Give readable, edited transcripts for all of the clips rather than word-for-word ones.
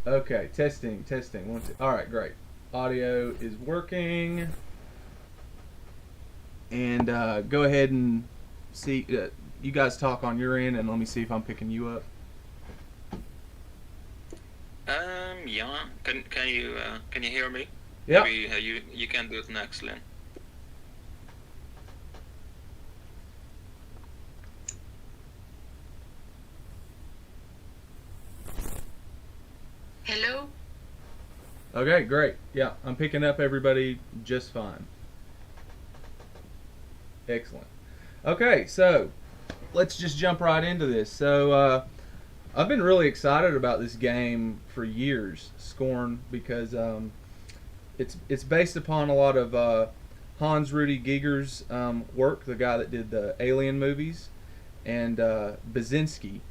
Okay, testing, testing. One, two. All right, great. Audio is working, and go ahead and see. You guys talk on your end, and let me see if I'm picking you up. Yeah. Can you hear me? Yep. Maybe you can do it next, Lynn. Hello? Okay, great. Yeah, I'm picking up everybody just fine. Excellent. Okay, so let's just jump right into this. I've been really excited about this game for years, Scorn, because it's based upon a lot of Hans Rudy Giger's work, the guy that did the Alien movies, and Basinski.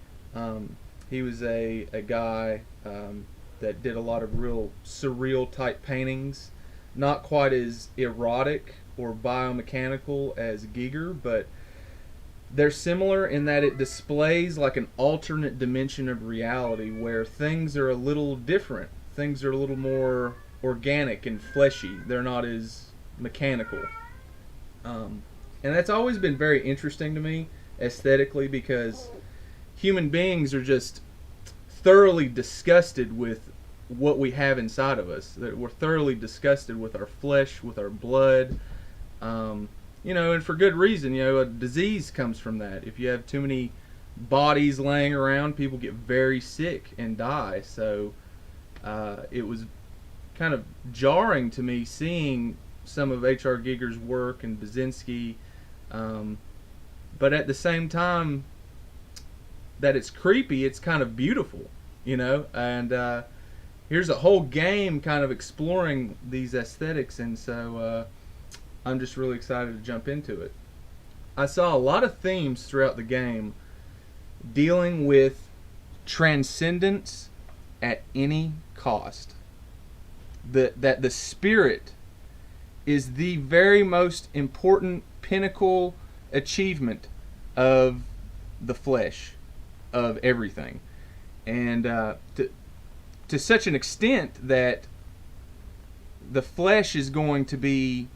He was a guy that did a lot of real surreal type paintings, not quite as erotic or biomechanical as Giger, but they're similar in that it displays like an alternate dimension of reality where things are a little different. Things are a little more organic and fleshy. They're not as mechanical. And that's always been very interesting to me aesthetically because human beings are just thoroughly disgusted with what we have inside of us. That we're thoroughly disgusted with our flesh, with our blood. And for good reason. A disease comes from that. If you have too many bodies laying around, people get very sick and die. So it was kind of jarring to me seeing some of H.R. Giger's work and Basinski, but at the same time that it's creepy, it's kind of beautiful. And here's a whole game kind of exploring these aesthetics, and so I'm just really excited to jump into it. I saw a lot of themes throughout the game dealing with transcendence at any cost. That the spirit is the very most important pinnacle achievement of the flesh, of everything. And to such an extent that the flesh is going to be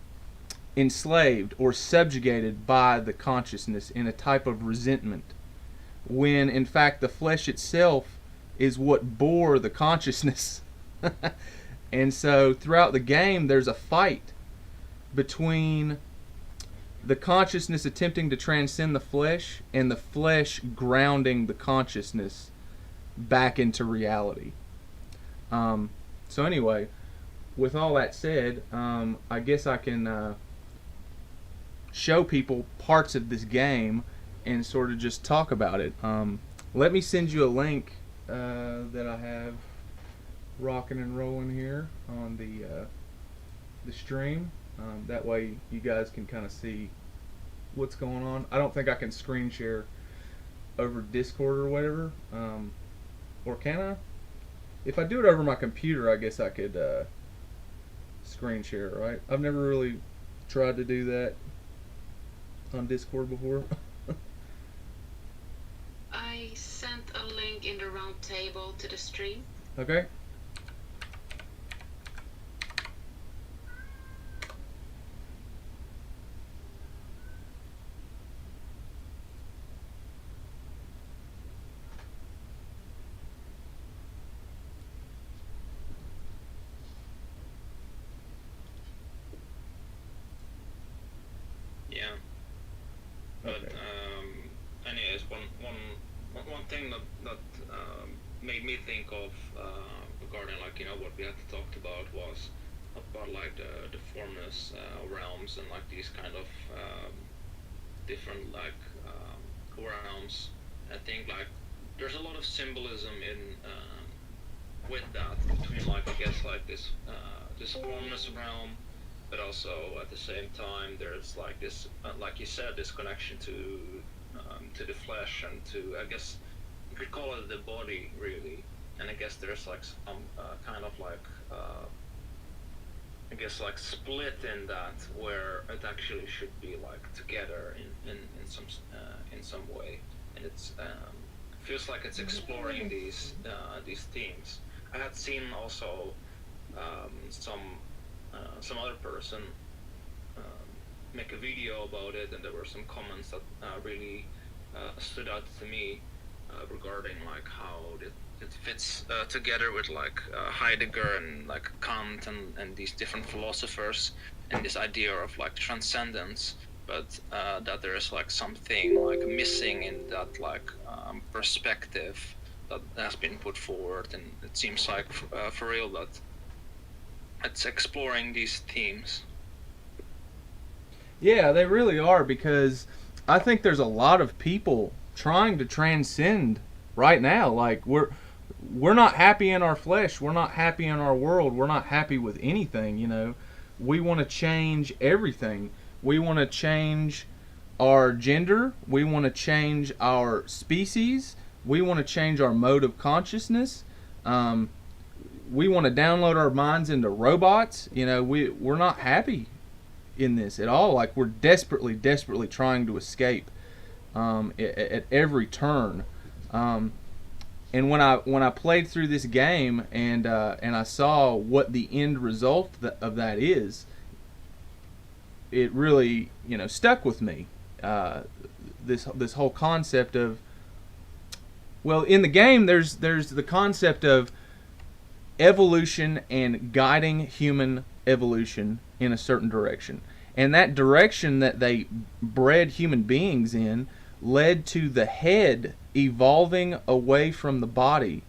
enslaved or subjugated by the consciousness in a type of resentment, when in fact the flesh itself is what bore the consciousness. And so throughout the game, there's a fight between the consciousness attempting to transcend the flesh and the flesh grounding the consciousness back into reality. So anyway, with all that said, I guess I can show people parts of this game and sort of just talk about it. Let me send you a link that I have rocking and rolling here on the stream. That way you guys can kind of see what's going on. I don't think I can screen share over Discord or whatever. Or can I? If I do it over my computer, I guess I could screen share, right? I've never really tried to do that on Discord before. I sent a link in the round table to the stream. Okay. Yeah. But Okay. anyways, one thing that made me think of regarding like what we had talked about was about like the formless realms and like these kind of different like realms. I think like there's a lot of symbolism in with that between like I guess like this formless realm, but also at the same time there's like this like you said, this connection to the flesh and to, I guess you could call it the body really. And I guess there's like some kind of like I guess like split in that where it actually should be like together in some way. And it's feels like it's exploring these themes I had seen also some other person make a video about it, and there were some comments that really stood out to me regarding like how it fits together with like Heidegger and like Kant and these different philosophers, and this idea of like transcendence, but that there is like something like missing in that like perspective that has been put forward, and it seems like for real that it's exploring these themes. Yeah, they really are, because I think there's a lot of people trying to transcend right now. Like we're not happy in our flesh, we're not happy in our world, we're not happy with anything, you know. We want to change everything. We want to change our gender, we want to change our species, we want to change our mode of consciousness. Um, we want to download our minds into robots. You know, we're not happy in this at all. Like we're desperately trying to escape at every turn. And when I played through this game and I saw what the end result of that is, it really stuck with me. This whole concept of, well, in the game there's the concept of evolution and guiding human evolution in a certain direction. And that direction that they bred human beings in led to the head evolving away from the body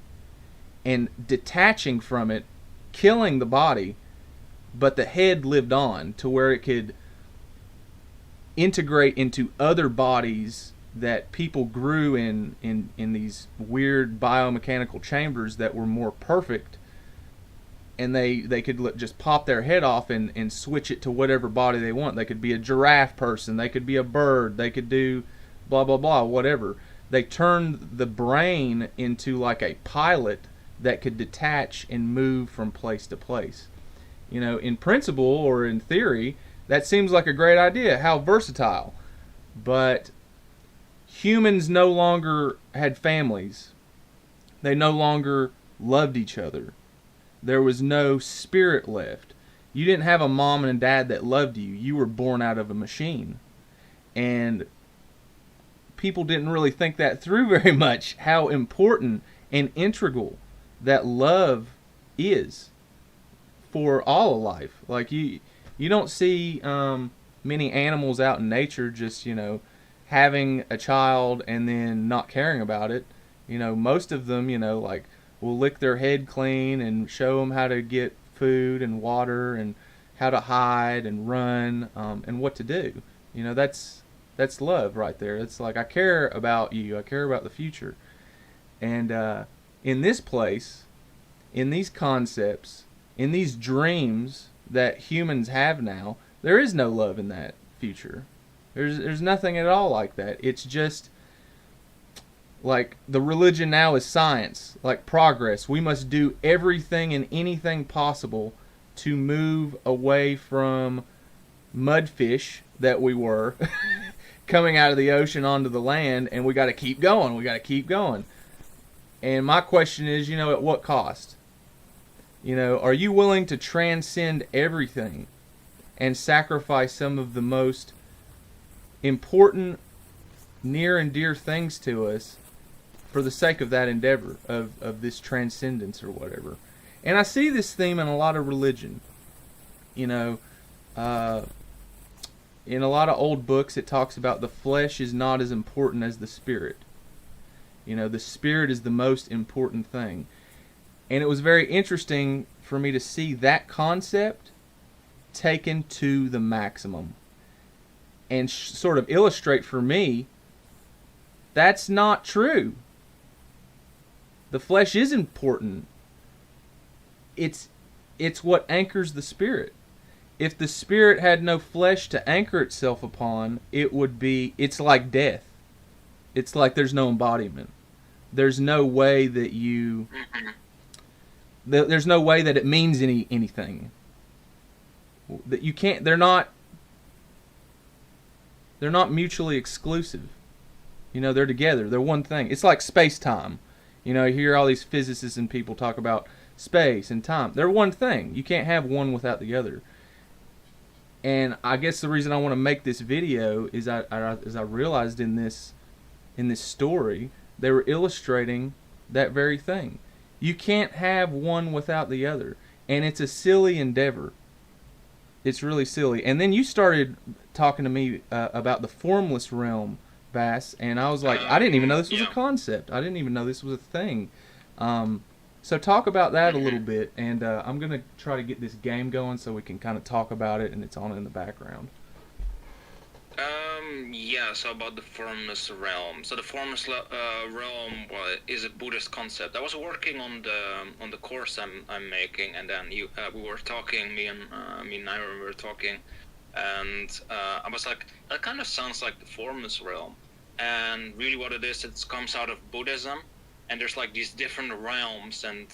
and detaching from it, killing the body, but the head lived on to where it could integrate into other bodies that people grew in these weird biomechanical chambers that were more perfect, and they could just pop their head off and switch it to whatever body they want. They could be a giraffe person, they could be a bird, they could do blah blah blah, whatever. They turned the brain into like a pilot that could detach and move from place to place. In principle or in theory, that seems like a great idea, how versatile. But humans no longer had families. They no longer loved each other. There was no spirit left. You didn't have a mom and a dad that loved you. You were born out of a machine. And people didn't really think that through very much, how important and integral that love is for all of life. Like you don't see many animals out in nature just having a child and then not caring about it. Most of them like will lick their head clean and show them how to get food and water and how to hide and run and what to do. That's love right there. It's like, I care about you, I care about the future. And in this place, in these concepts, in these dreams that humans have now, there is no love in that future. There's nothing at all like that. It's just like the religion now is science, like progress. We must do everything and anything possible to move away from mudfish that we were coming out of the ocean onto the land, and we got to keep going. We got to keep going. And my question is, at what cost? Are you willing to transcend everything and sacrifice some of the most important, near and dear things to us for the sake of that endeavor, of this transcendence or whatever? And I see this theme in a lot of religion. In a lot of old books, it talks about the flesh is not as important as the spirit. The spirit is the most important thing. And it was very interesting for me to see that concept taken to the maximum and sort of illustrate for me that's not true. The flesh is important. It's what anchors the spirit. If the spirit had no flesh to anchor itself upon, it's like death. It's like there's no embodiment. There's no way that there's no way that it means anything. That you can't. They're not mutually exclusive. They're together. They're one thing. It's like space-time. You know, you hear all these physicists and people talk about space and time. They're one thing. You can't have one without the other. And I guess the reason I want to make this video is I realized in this story they were illustrating that very thing. You can't have one without the other, and it's a silly endeavor. It's really silly. And then you started talking to me about the formless realm, Bass, and I was like, I didn't even know this was a concept. I didn't even know this was a thing. So talk about that a little bit, and I'm going to try to get this game going so we can kind of talk about it, and it's on in the background. Yeah, so about the formless realm. So the formless realm is a Buddhist concept. I was working on the course I'm making, and then we were talking, me and Naira were talking, and I was like, that kind of sounds like the formless realm. And really what it is, it comes out of Buddhism, and there's like these different realms, and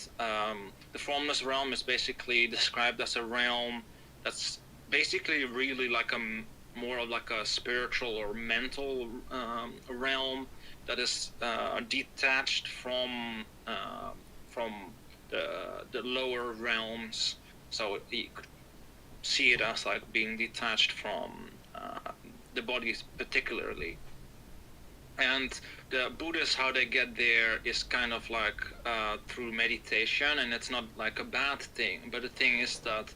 the formless realm is basically described as a realm that's basically really like more of like a spiritual or mental realm that is detached from the lower realms. So you could see it as like being detached from the body particularly. And the Buddhists, how they get there is kind of like through meditation, and it's not like a bad thing. But the thing is that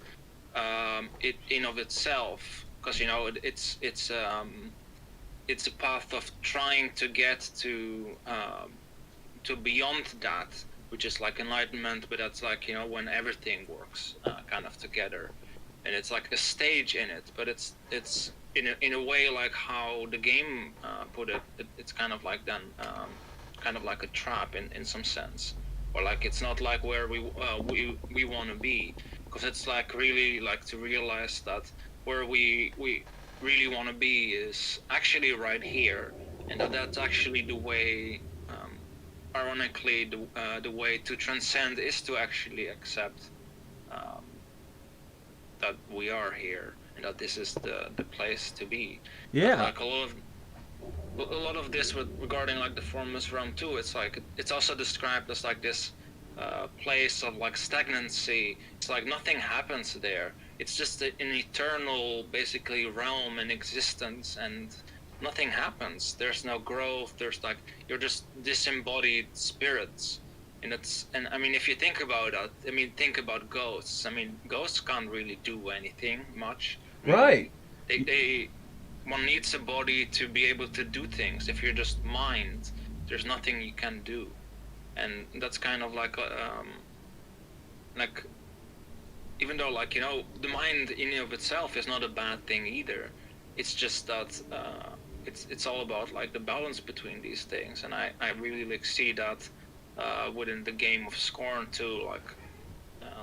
it in of itself, because you know it's a path of trying to get to beyond that, which is like enlightenment, but that's like, you know, when everything works kind of together, and it's like a stage in it. But it's in a way like how the game put it. It's kind of like then kind of like a trap in some sense, or like it's not like where we want to be, because it's like really like to realize that where we really want to be is actually right here, and that's actually the way, ironically, the way to transcend is to actually accept that we are here, and that this is the place to be. Yeah. But like a lot of this regarding like the formless realm too, it's like it's also described as like this place of like stagnancy. It's like nothing happens there. It's just an eternal, basically, realm in existence, and nothing happens. There's no growth. There's like, you're just disembodied spirits, and I mean, if you think about it, I mean, think about ghosts. I mean, ghosts can't really do anything much. Right. One needs a body to be able to do things. If you're just mind, there's nothing you can do, and that's kind of like even though, like, you know, the mind in and of itself is not a bad thing either. It's just that it's all about like the balance between these things, and I really like see that within the game of Scorn too,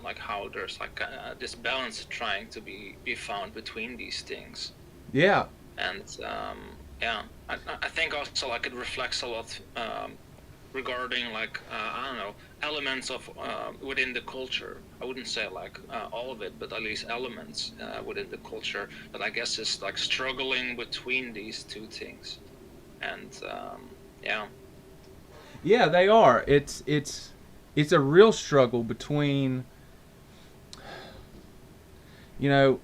like how there's like this balance trying to be found between these things. Yeah. And yeah, I think also like it reflects a lot regarding like I don't know, elements of within the culture. I wouldn't say like all of it, but at least elements within the culture that I guess is like struggling between these two things. And yeah, they are. It's a real struggle between, you know,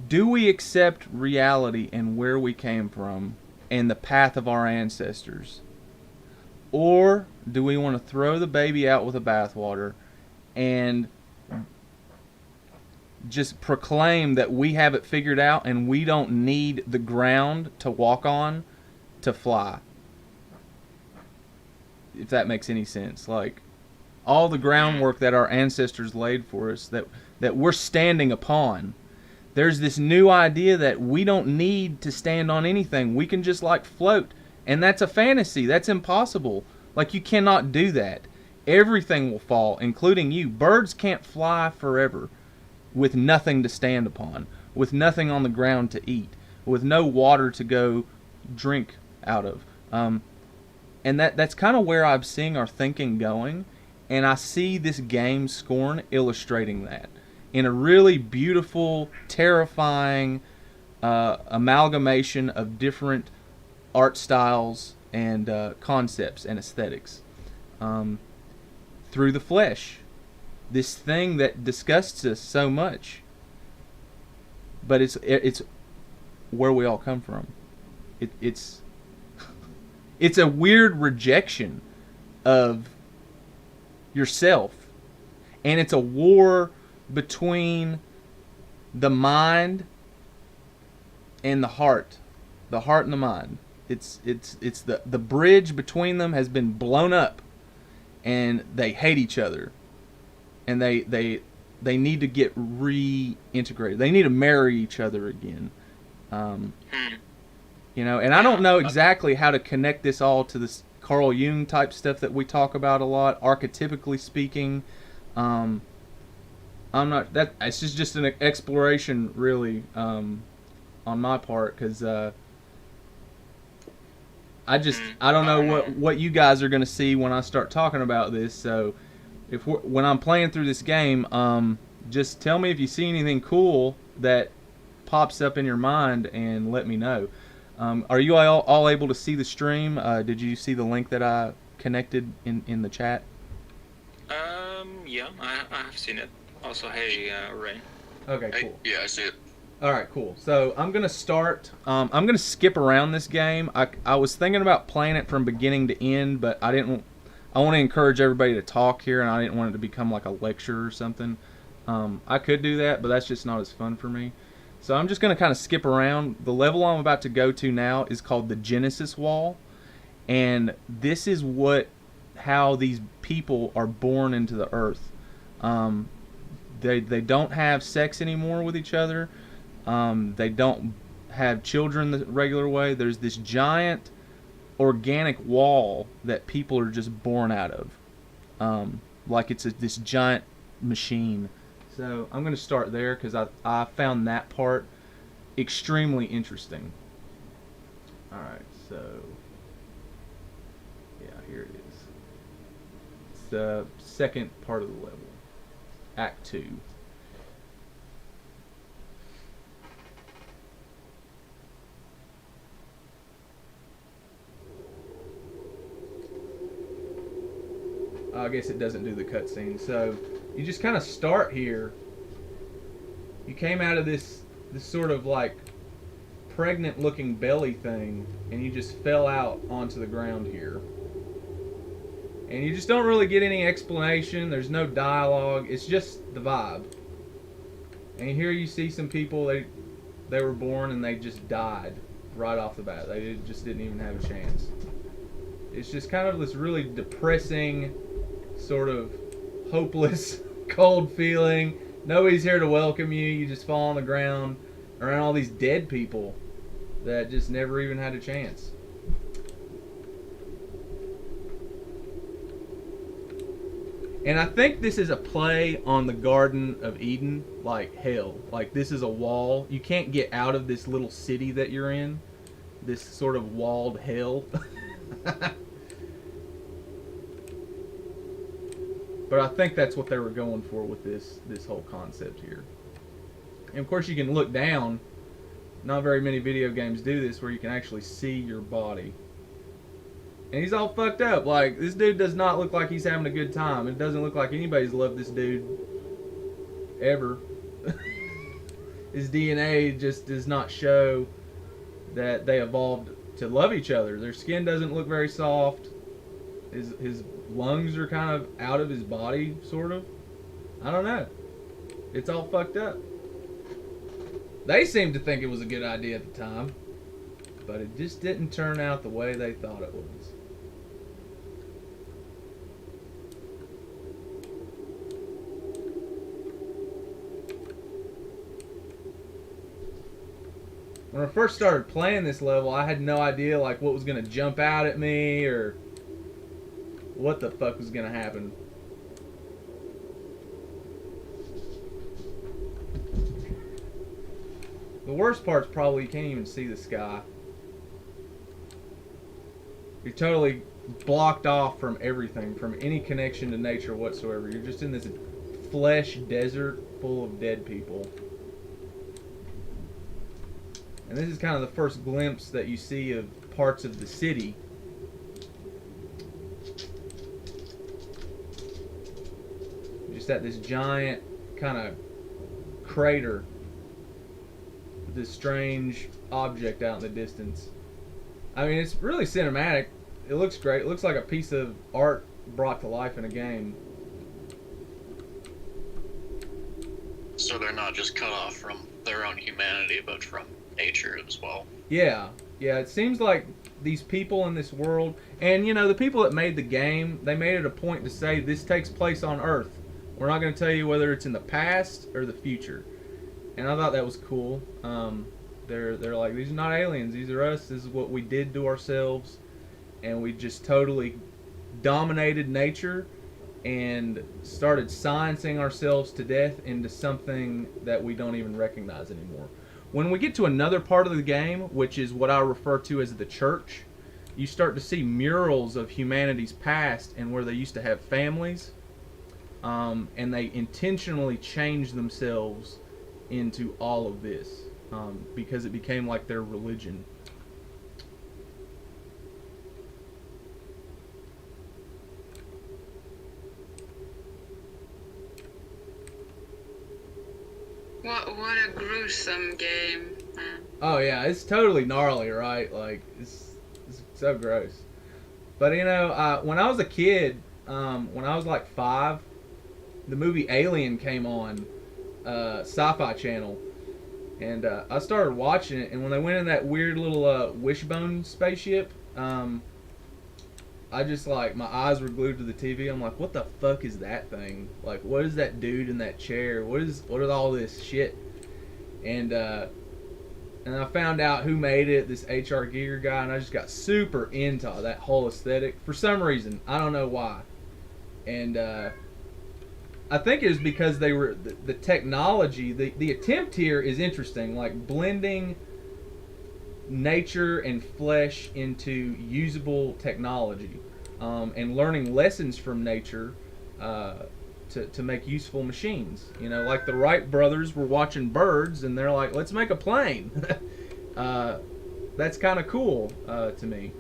do we accept reality and where we came from and the path of our ancestors? Or do we want to throw the baby out with the bathwater and just proclaim that we have it figured out and we don't need the ground to walk on to fly? If that makes any sense. Like, all the groundwork that our ancestors laid for us, that we're standing upon, there's this new idea that we don't need to stand on anything. We can just like float. And that's a fantasy. That's impossible. Like, you cannot do that. Everything will fall, including you. Birds can't fly forever with nothing to stand upon, with nothing on the ground to eat, with no water to go drink out of. And that's kind of where I'm seeing our thinking going. And I see this game, Scorn, illustrating that in a really beautiful, terrifying amalgamation of different art styles and concepts and aesthetics through the flesh. This thing that disgusts us so much, but it's where we all come from. It's it's a weird rejection of yourself, and it's a war between the mind and the heart and the mind. It's the bridge between them has been blown up, and they hate each other, and they need to get reintegrated. They need to marry each other again. You know, and I don't know exactly how to connect this all to this Carl Jung type stuff that we talk about a lot, archetypically speaking. I'm not that. It's just an exploration, really, on my part, because I don't know what you guys are going to see when I start talking about this. So when I'm playing through this game, just tell me if you see anything cool that pops up in your mind and let me know. Are you all able to see the stream? Did you see the link that I connected in the chat? Yeah, I have seen it. Also, hey, Rain. Okay, cool. Yeah, I see it. All right, cool. So I'm gonna start. I'm gonna skip around this game. I was thinking about playing it from beginning to end, but I didn't. I want to encourage everybody to talk here, and I didn't want it to become like a lecture or something. I could do that, but that's just not as fun for me. So I'm just going to kind of skip around. The level I'm about to go to now is called the Genesis Wall. And this is how these people are born into the earth. They don't have sex anymore with each other. They don't have children the regular way. There's this giant organic wall that people are just born out of. Like it's this giant machine. So I'm going to start there because I found that part extremely interesting. Alright, so yeah, here it is. It's the second part of the level. Act 2. I guess it doesn't do the cutscene. So you just kind of start here. You came out of this sort of like pregnant looking belly thing, and you just fell out onto the ground here. And you just don't really get any explanation. There's no dialogue. It's just the vibe. And here you see some people, they were born and they just died right off the bat. They just didn't even have a chance. It's just kind of this really depressing, sort of hopeless, cold feeling. Nobody's here to welcome you. You just fall on the ground around all these dead people that just never even had a chance. And I think this is a play on the Garden of Eden, like hell. Like this is a wall. You can't get out of this little city that you're in. This sort of walled hell. But I think that's what they were going for with this whole concept here. And of course you can look down. Not very many video games do this where you can actually see your body. And he's all fucked up. Like, this dude does not look like he's having a good time. It doesn't look like anybody's loved this dude ever. His DNA just does not show that they evolved to love each other. Their skin doesn't look very soft. His lungs are kind of out of his body, sort of. I don't know. It's all fucked up. They seemed to think it was a good idea at the time, but it just didn't turn out the way they thought it was. When I first started playing this level, I had no idea like what was going to jump out at me or what the fuck was going to happen. The worst part's probably you can't even see the sky. You're totally blocked off from everything, from any connection to nature whatsoever. You're just in this flesh desert full of dead people. And this is kind of the first glimpse that you see of parts of the city just at this giant kind of crater, this strange object out in the distance. I mean, it's really cinematic. It looks great. It looks like a piece of art brought to life in a game. So they're not just cut off from their own humanity, but from nature as well. Yeah, yeah. It seems like these people in this world, and you know, the people that made the game, they made it a point to say this takes place on Earth. We're not going to tell you whether it's in the past or the future. And I thought that was cool. They're like, these are not aliens. These are us. This is what we did to ourselves, and we just totally dominated nature and started sciencing ourselves to death into something that we don't even recognize anymore. When we get to another part of the game, which is what I refer to as the church, you start to see murals of humanity's past and where they used to have families, and they intentionally changed themselves into all of this because it became like their religion. What a gruesome game, man. Oh yeah, it's totally gnarly, right? Like it's so gross. But you know, when I was a kid, when I was like 5, the movie Alien came on Sci-Fi Channel, and I started watching it. And when they went in that weird little wishbone spaceship, I just like my eyes were glued to the TV. I'm like, what the fuck is that thing? Like, what is that dude in that chair? What is all this shit? And I found out who made it, this H.R. Giger guy, and I just got super into that whole aesthetic for some reason. I don't know why. And I think it was because they were the technology. The attempt here is interesting, like blending nature and flesh into usable technology, and learning lessons from nature to make useful machines. You know, like the Wright brothers were watching birds and they're like, let's make a plane. That's kind of cool to me.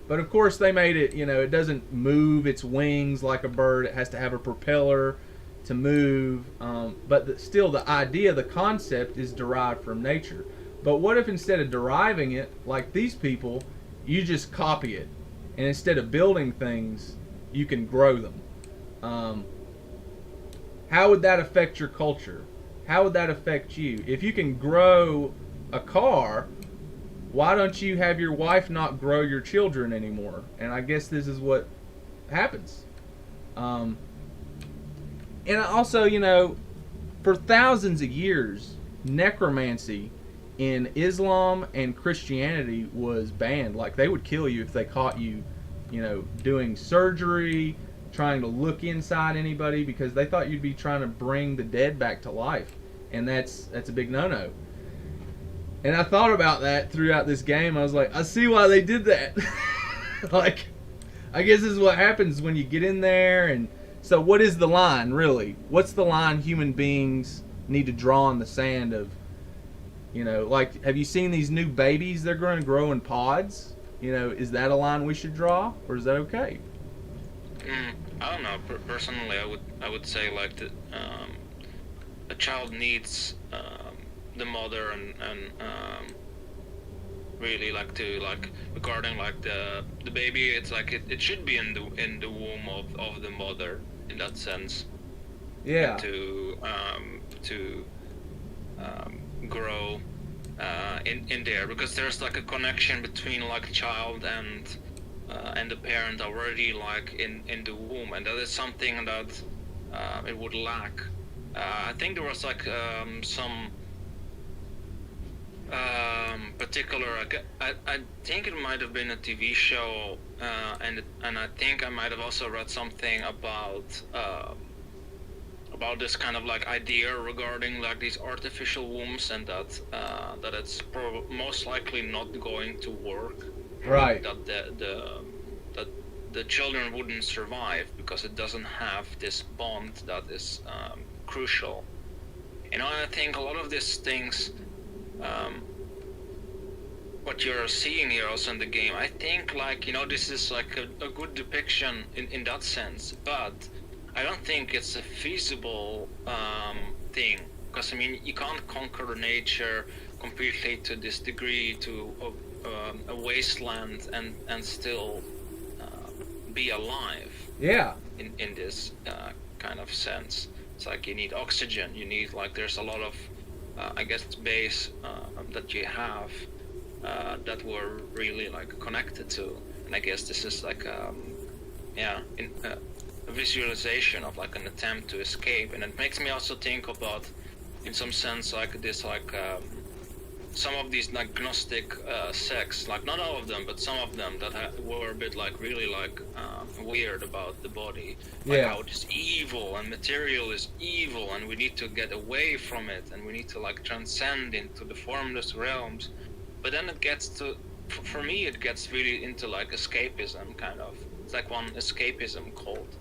But of course they made it, you know, it doesn't move its wings like a bird. It has to have a propeller to move. But still the idea, the concept is derived from nature. But what if instead of deriving it, like these people, you just copy it? And instead of building things, you can grow them. How would that affect your culture? How would that affect you? If you can grow a car, why don't you have your wife not grow your children anymore? And I guess this is what happens. And also, you know, for thousands of years, necromancy in Islam and Christianity was banned. Like, they would kill you if they caught you, you know, doing surgery, trying to look inside anybody, because they thought you'd be trying to bring the dead back to life. And that's a big no-no. And I thought about that throughout this game. I was like, I see why they did that. Like, I guess this is what happens when you get in there. And so what is the line, really? What's the line human beings need to draw in the sand of, you know, like, have you seen these new babies? They're going to grow in pods. You know, is that a line we should draw, or is that okay? I don't know. Personally, I would say like that a child needs the mother and really like to like regarding like the baby. It's like it should be in the womb of the mother in that sense. Yeah. To grow in there, because there's like a connection between like child and the parent already like in the womb, and that is something that it would lack. I think there was like some particular, I think it might have been a TV show, and I think I might have also read something about this kind of like idea regarding like these artificial wombs, and that it's most likely not going to work. Right. That the children wouldn't survive because it doesn't have this bond that is crucial. You know, I think a lot of these things, what you're seeing here also in the game, I think like, you know, this is like a good depiction in that sense, but I don't think it's a feasible thing, because I mean you can't conquer nature completely to this degree to a wasteland and still be alive Yeah. in this kind of sense. It's like you need oxygen. You need, like, there's a lot of I guess base that you have that we're really like connected to, and I guess this is like a visualization of like an attempt to escape, and it makes me also think about, in some sense, like this like some of these like Gnostic sects, like not all of them, but some of them that were a bit like really like weird about the body, like Yeah. how it's evil and material is evil, and we need to get away from it, and we need to like transcend into the formless realms. But then it gets to, for me, it gets really into like escapism kind of. It's like one escapism cult,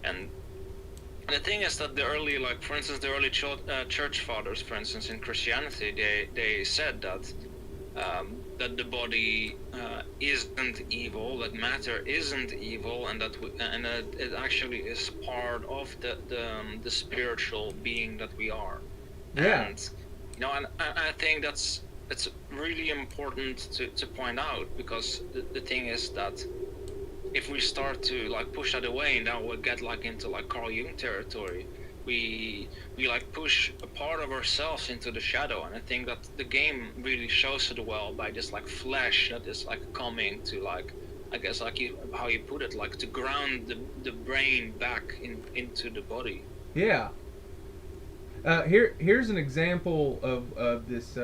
and the thing is that the early, like for instance, the early church fathers, for instance, in Christianity, they said that that the body isn't evil, that matter isn't evil, and that it actually is part of the spiritual being that we are. Yeah. And you know, and I think it's really important to point out, because the thing is that if we start to like push that away, now we'll get like into like Carl Jung territory. We like push a part of ourselves into the shadow, and I think that the game really shows it well by this like flesh that is like coming to, like, I guess like how you put it, like to ground the brain back into the body. Yeah. Here's an example of this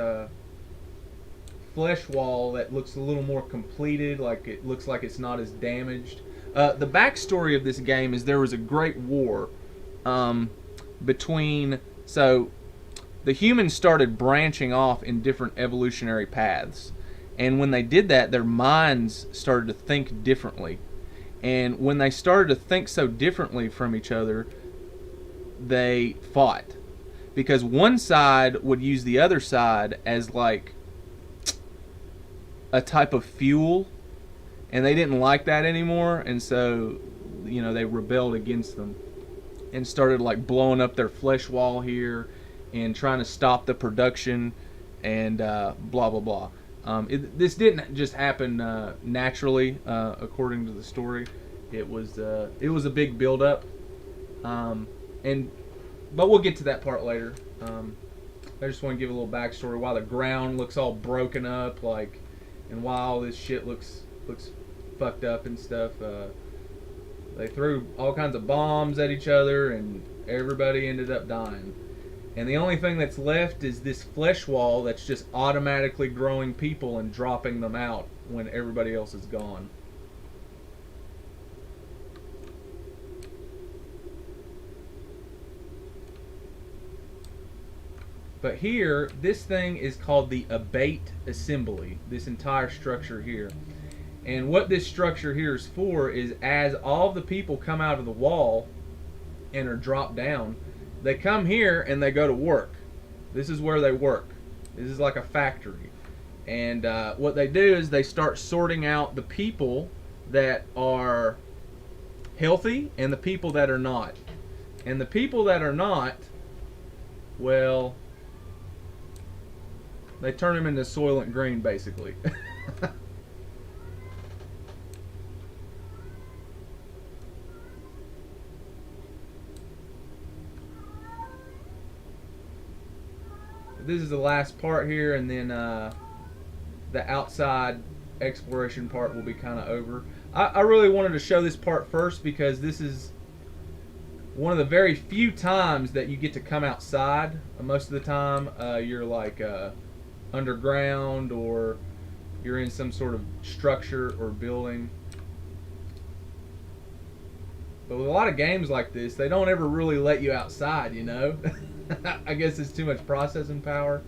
flesh wall that looks a little more completed, like it looks like it's not as damaged. The backstory of this game is there was a great war between, so the humans started branching off in different evolutionary paths, and when they did that, their minds started to think differently, and when they started to think so differently from each other, they fought, because one side would use the other side as like a type of fuel, and they didn't like that anymore, and so they rebelled against them and started like blowing up their flesh wall here and trying to stop the production and blah blah blah. This didn't just happen naturally, according to the story. It was a big build up, but we'll get to that part later. I just want to give a little backstory why the ground looks all broken up, like, and why all this shit looks fucked up and stuff. They threw all kinds of bombs at each other, and everybody ended up dying. And the only thing that's left is this flesh wall that's just automatically growing people and dropping them out when everybody else is gone. But here, this thing is called the Abate Assembly, this entire structure here. And what this structure here is for is, as all the people come out of the wall and are dropped down, they come here and they go to work. This is where they work. This is like a factory. And what they do is they start sorting out the people that are healthy and the people that are not. And the people that are not, well, they turn them into Soylent Green, basically. This is the last part here, and then the outside exploration part will be kind of over. I really wanted to show this part first because this is one of the very few times that you get to come outside. Most of the time you're like underground, or you're in some sort of structure or building. But with a lot of games like this, they don't ever really let you outside, I guess it's too much processing power,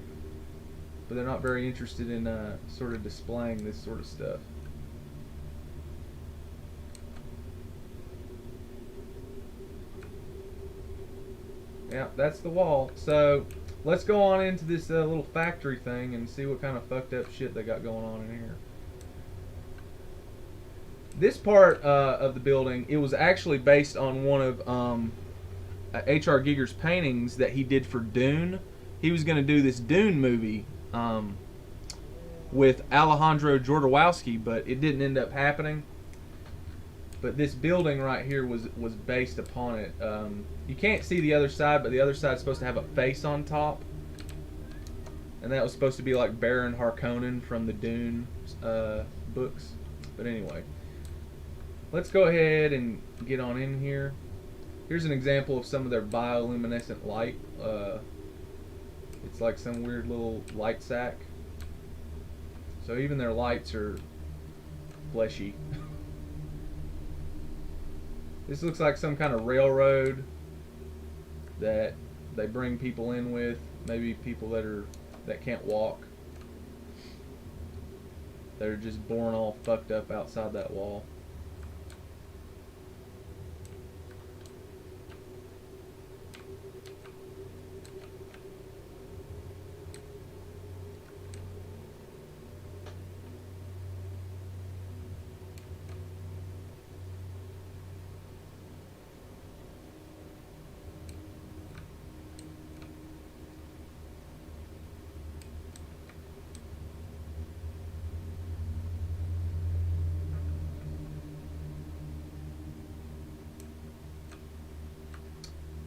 but they're not very interested in sort of displaying this sort of stuff. Yeah, that's the wall. So let's go on into this little factory thing and see what kind of fucked up shit they got going on in here. This part of the building, it was actually based on one of H.R. Giger's paintings that he did for Dune. He was going to do this Dune movie with Alejandro Jodorowsky, but it didn't end up happening. But this building right here was based upon it. You can't see the other side, but the other side's supposed to have a face on top. And that was supposed to be like Baron Harkonnen from the Dune books. But anyway, let's go ahead and get on in here. Here's an example of some of their bioluminescent light. It's like some weird little light sack. So even their lights are fleshy. This looks like some kind of railroad that they bring people in with. Maybe people that can't walk. They're just born all fucked up outside that wall.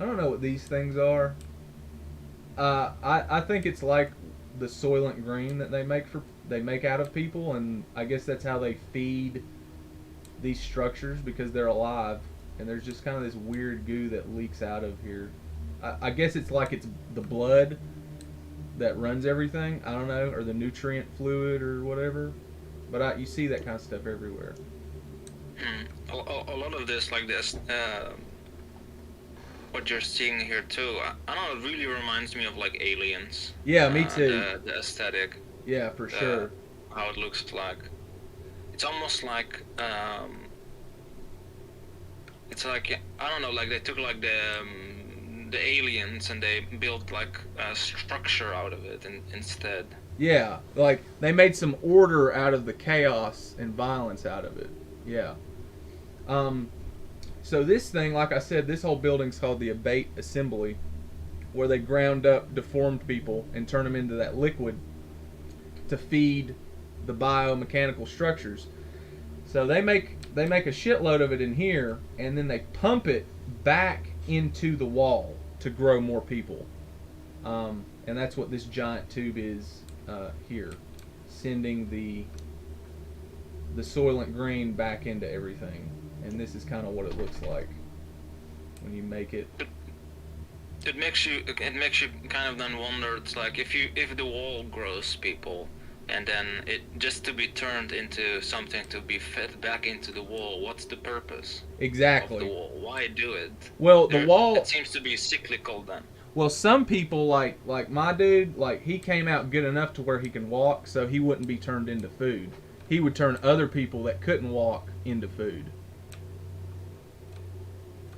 I don't know what these things are. I think it's like the Soylent Green that they make out of people, and I guess that's how they feed these structures because they're alive. And there's just kind of this weird goo that leaks out of here. I guess it's like it's the blood that runs everything. I don't know, or the nutrient fluid or whatever. But you see that kind of stuff everywhere. A lot of this, like this, what you're seeing here too, I don't know, it really reminds me of like Aliens. Yeah, me too. The aesthetic. Yeah, for sure. How it looks like. It's almost like, it's like, I don't know, like they took like the aliens and they built like a structure out of it instead. Yeah, like they made some order out of the chaos and violence out of it. Yeah. So this thing, like I said, this whole building's called the Abate Assembly, where they ground up deformed people and turn them into that liquid to feed the biomechanical structures. So they make a shitload of it in here, and then they pump it back into the wall to grow more people. And that's what this giant tube is here, sending the Soylent Green back into everything. And this is kind of what it looks like when you make it. It makes you kind of then wonder. It's like if the wall grows people, and then it just to be turned into something to be fed back into the wall. What's the purpose? Exactly. Of the wall? Why do it? Well, the wall. It seems to be cyclical then. Well, some people like my dude, like he came out good enough to where he can walk, so he wouldn't be turned into food. He would turn other people that couldn't walk into food.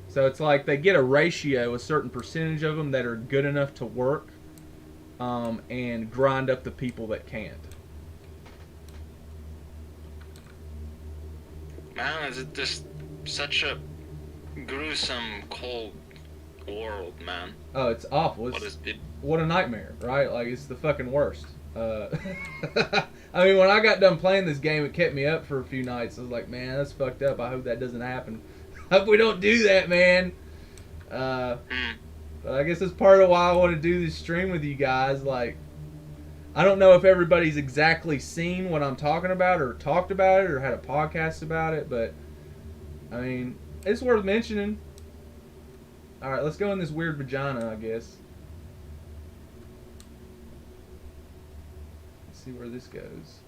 So it's like they get a ratio, a certain percentage of them that are good enough to work, and grind up the people that can't. Man, is it just such a gruesome, cold world, man? Oh, it's awful. What a nightmare, right? Like, it's the fucking worst. I mean, when I got done playing this game, it kept me up for a few nights. I was like, man, that's fucked up. I hope that doesn't happen. I hope we don't do that, man. But I guess that's part of why I want to do this stream with you guys. Like, I don't know if everybody's exactly seen what I'm talking about or talked about it or had a podcast about it, but I mean, it's worth mentioning. Alright, let's go in this weird vagina, I guess. Let's see where this goes.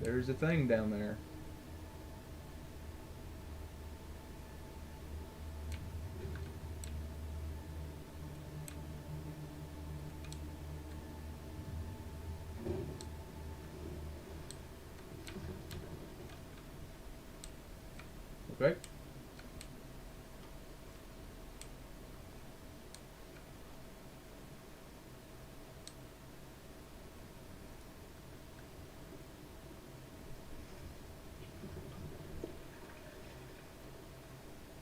There's a thing down there. Okay.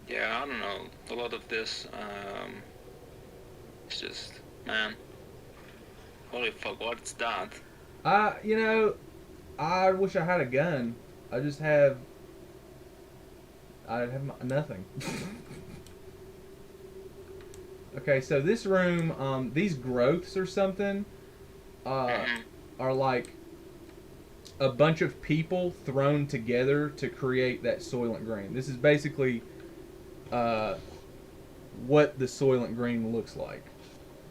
Yeah, I don't know. A lot of this, it's just, man, holy fuck, what's that? You know, I wish I had a gun. I just have. I have nothing. Okay, so this room, these growths or something, Hmm. are like a bunch of people thrown together to create that Soylent Green. This is basically uh, what the Soylent Green looks like,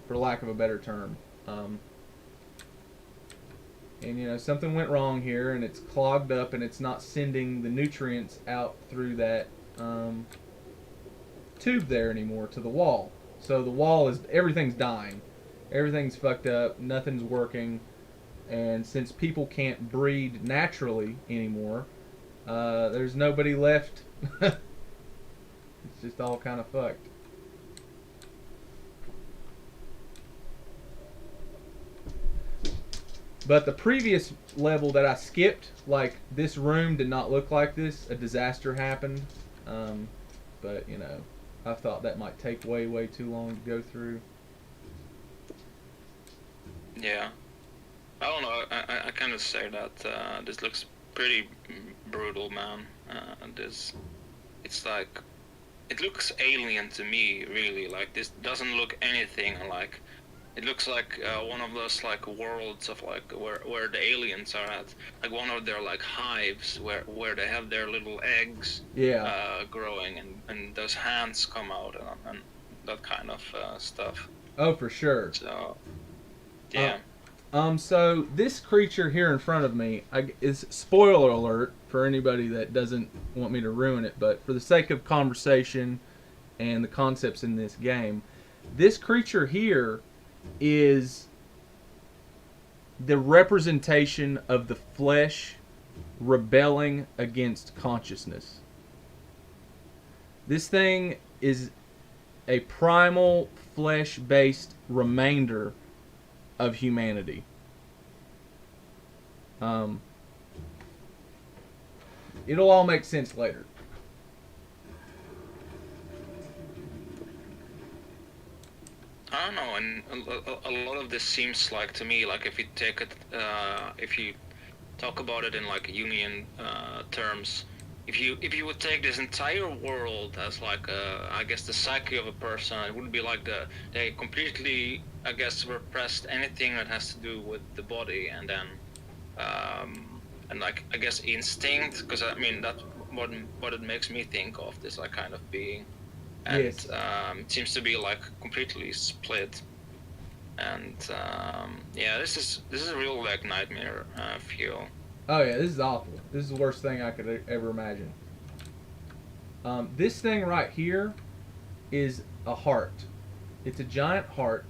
for lack of a better term. Um, and you know something went wrong here, and it's clogged up, and it's not sending the nutrients out through that um, tube there anymore to the wall. So the wall is everything's dying, everything's fucked up, nothing's working, and since people can't breed naturally anymore, there's nobody left. It's just all kind of fucked. But the previous level that I skipped, like this room did not look like this. A disaster happened, um, but you know, I thought that might take way too long to go through. Yeah. I don't know. I kind of say that this looks pretty brutal, man. This, it's like, it looks alien to me, really. Like this doesn't look anything like. It looks like one of those like worlds of like where the aliens are at, like one of their like hives where they have their little eggs Yeah. growing and those hands come out and that kind of stuff. Oh, for sure. So Uh, yeah. So this creature here in front of me is spoiler alert for anybody that doesn't want me to ruin it, but for the sake of conversation and the concepts in this game, this creature here is the representation of the flesh rebelling against consciousness. This thing is a primal flesh-based remainder of humanity. Um, it'll all make sense later. I don't know, and a lot of this seems like to me like if you take it, if you talk about it in like union terms, if you would take this entire world as like I guess the psyche of a person, it would be like they completely I guess repressed anything that has to do with the body, and then and like I guess instinct, because I mean that's what it makes me think of this like kind of being, and Yes. it seems to be like completely split. And yeah, this is a real like nightmare feel. Oh yeah, this is awful. This is the worst thing I could ever imagine. This thing right here is a heart. It's a giant heart,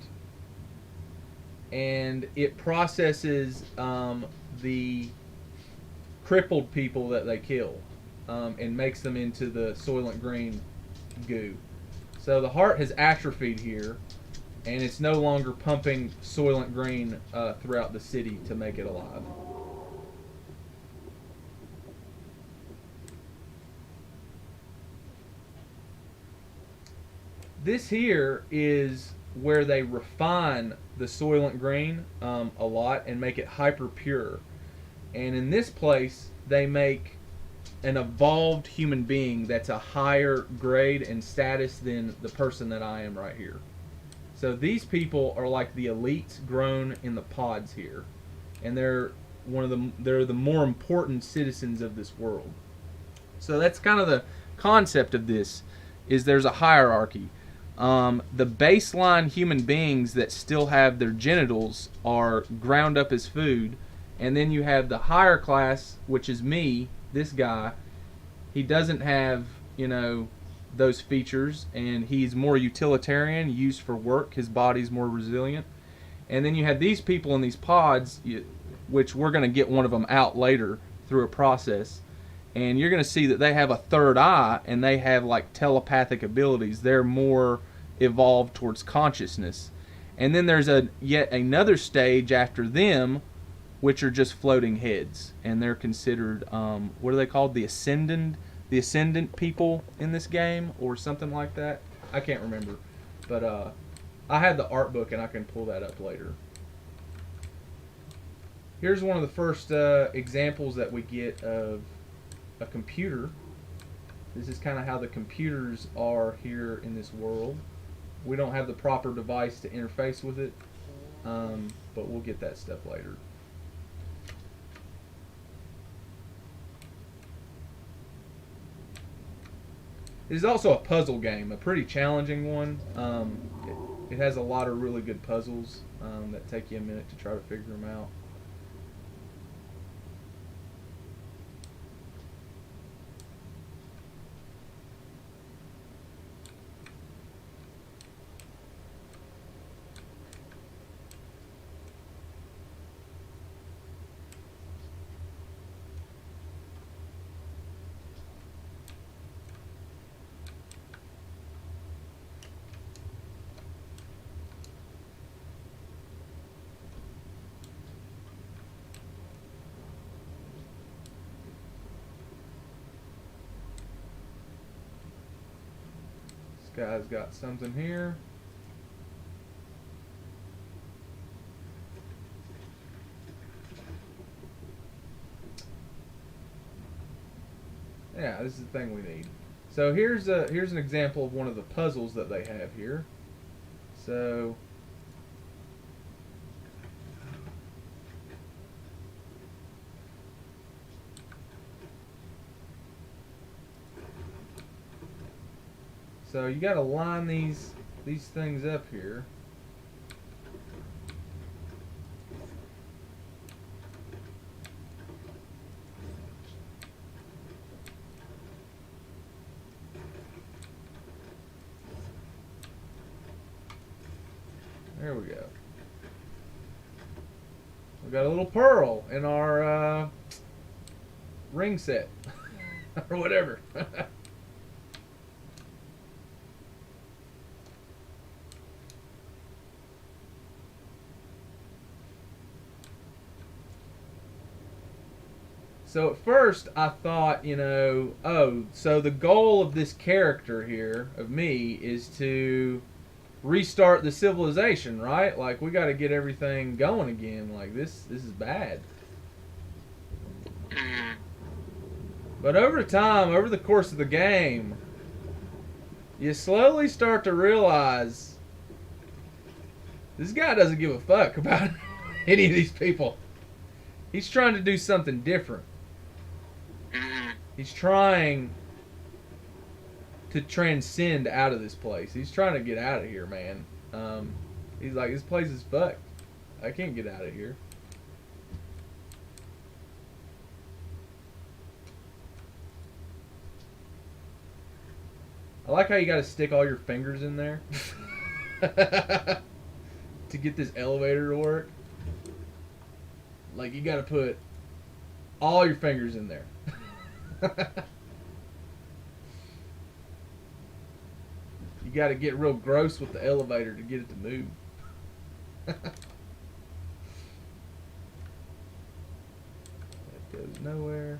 and it processes the crippled people that they kill, and makes them into the Soylent Green goo. So the heart has atrophied here, and it's no longer pumping Soylent Green throughout the city to make it alive. This here is where they refine the Soylent Green a lot and make it hyper pure. And in this place, they make an evolved human being that's a higher grade and status than the person that I am right here. So these people are like the elites grown in the pods here, and they're the more important citizens of this world. So that's kind of the concept of this, is there's a hierarchy. The baseline human beings that still have their genitals are ground up as food, and then you have the higher class, which is me, this guy. He doesn't have, you know, those features, and he's more utilitarian, used for work. His body's more resilient. And then you have these people in these pods, which we're going to get one of them out later through a process. And you're going to see that they have a third eye, and they have like telepathic abilities. They're more evolved towards consciousness. And then there's yet another stage after them, which are just floating heads, and they're considered what are they called? The ascended the Ascendant people in this game or something like that. I can't remember, but I had the art book and I can pull that up later. Here's one of the first examples that we get of a computer. This is kind of how the computers are here in this world. We don't have the proper device to interface with it, but we'll get that stuff later. It is also a puzzle game, a pretty challenging one. It has a lot of really good puzzles that take you a minute to try to figure them out. This guy's got something here. Yeah, this is the thing we need. So here's an example of one of the puzzles that they have here. So you got to line these things up here. There we go. We got a little pearl in our ring set or whatever. So at first I thought, oh, so the goal of this character here, of me, is to restart the civilization, right? Like, we got to get everything going again. Like, this is bad. But over time, over the course of the game, you slowly start to realize this guy doesn't give a fuck about any of these people. He's trying to do something different. He's trying to transcend out of this place. He's trying to get out of here, man. He's like, this place is fucked. I can't get out of here. I like how you got to stick all your fingers in there to get this elevator to work. Like, you got to put all your fingers in there. You got to get real gross with the elevator to get it to move. That goes nowhere.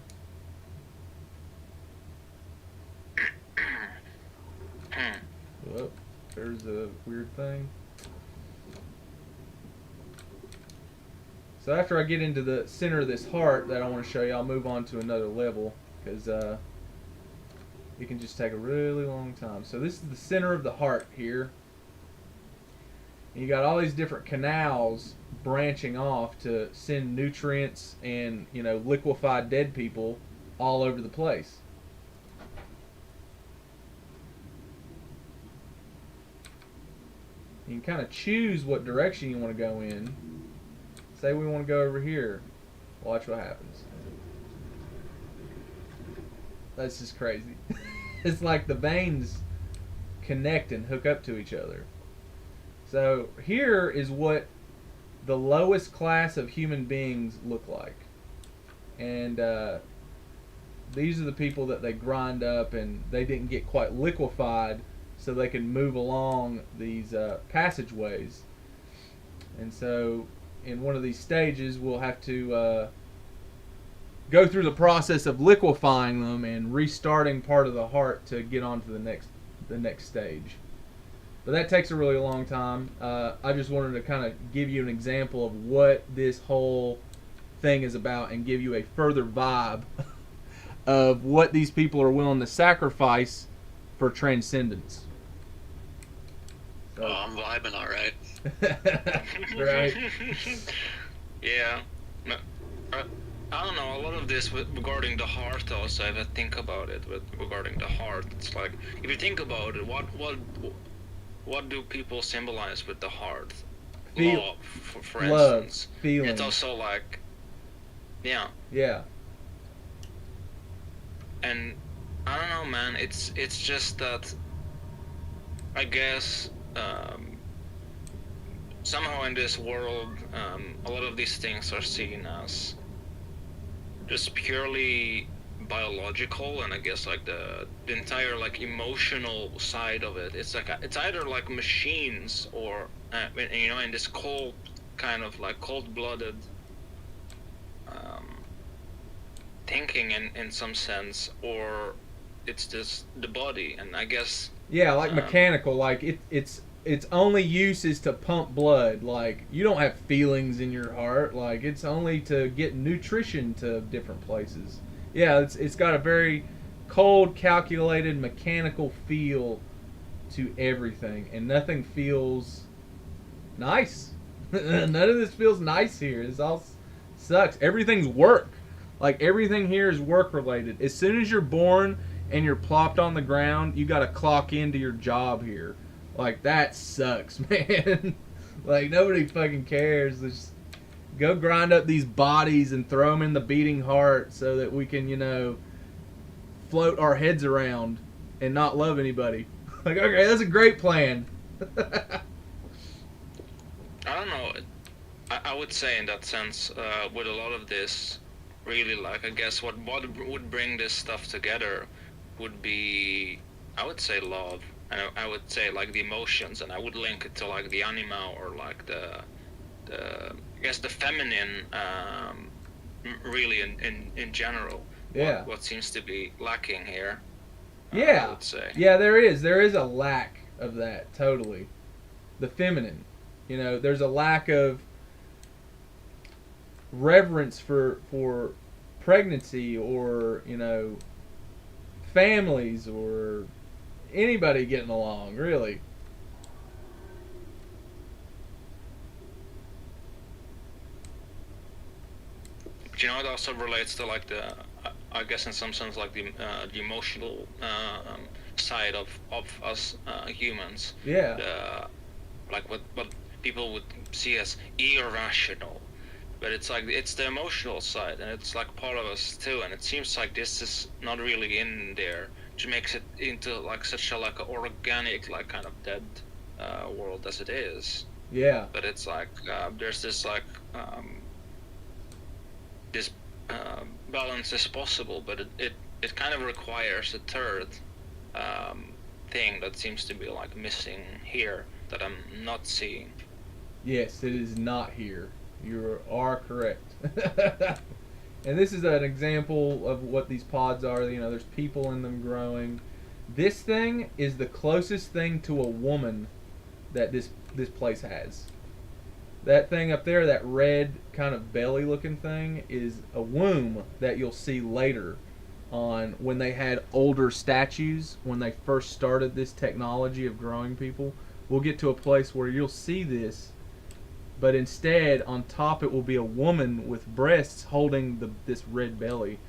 Whoa, there's a weird thing. So after I get into the center of this heart that I want to show you, I'll move on to another level because it can just take a really long time. So this is the center of the heart here. And you got all these different canals branching off to send nutrients and, liquefied dead people all over the place. You can kind of choose what direction you want to go in. Say we want to go over here. Watch what happens. That's just crazy. It's like the veins connect and hook up to each other. So here is what the lowest class of human beings look like. And these are the people that they grind up and they didn't get quite liquefied so they can move along these passageways. And so in one of these stages we'll have to go through the process of liquefying them and restarting part of the heart to get on to the next stage. But that takes a really long time. I just wanted to kind of give you an example of what this whole thing is about and give you a further vibe of what these people are willing to sacrifice for transcendence. Oh, I'm vibing all right. Right? Yeah. No, I don't know. A lot of this regarding the heart, also, if I think about it, regarding the heart, it's like if you think about it, what do people symbolize with the heart? Love, for love, instance. feeling. It's also like, yeah. Yeah. And I don't know, man. It's just that I guess somehow in this world, a lot of these things are seen as just purely biological, and I guess like the entire like emotional side of it. It's like it's either like machines or you know, in this cold kind of like cold-blooded thinking in some sense, or it's just the body. And I guess like mechanical, like its only use is to pump blood. Like you don't have feelings in your heart. Like it's only to get nutrition to different places. Yeah, it's got a very cold, calculated, mechanical feel to everything, and nothing feels nice. None of this feels nice here. This all sucks. Everything's work. Like everything here is work related. As soon as you're born and you're plopped on the ground, you got to clock into your job here. Like that sucks, man. Like nobody fucking cares. Just go grind up these bodies and throw them in the beating heart so that we can, float our heads around and not love anybody. Like, okay, that's a great plan. I don't know. I would say in that sense, with a lot of this, really, like, I guess what would bring this stuff together would be, I would say, love. And I would say, like, the emotions, and I would link it to, like, the anima, or, like, the I guess the feminine, really, in general. Yeah. What seems to be lacking here. Yeah. I would say. Yeah, there is. There is a lack of that, totally. The feminine. There's a lack of reverence for pregnancy, or, families, or anybody getting along, really. But it also relates to like the, I guess in some sense, like the emotional side of us humans. Yeah. Like what people would see as irrational, but it's like it's the emotional side, and it's like part of us too. And it seems like this is not really in there, which makes it into like such a like organic, like kind of dead world as it is. Yeah. But it's like there's this like this balance is possible, but it kind of requires a third thing that seems to be like missing here that I'm not seeing. Yes, it is not here. You are correct. And this is an example of what these pods are. There's people in them growing. This thing is the closest thing to a woman that this place has. That thing up there, that red kind of belly looking thing, is a womb that you'll see later on when they had older statues, when they first started this technology of growing people. We'll get to a place where you'll see this, but instead on top it will be a woman with breasts holding this red belly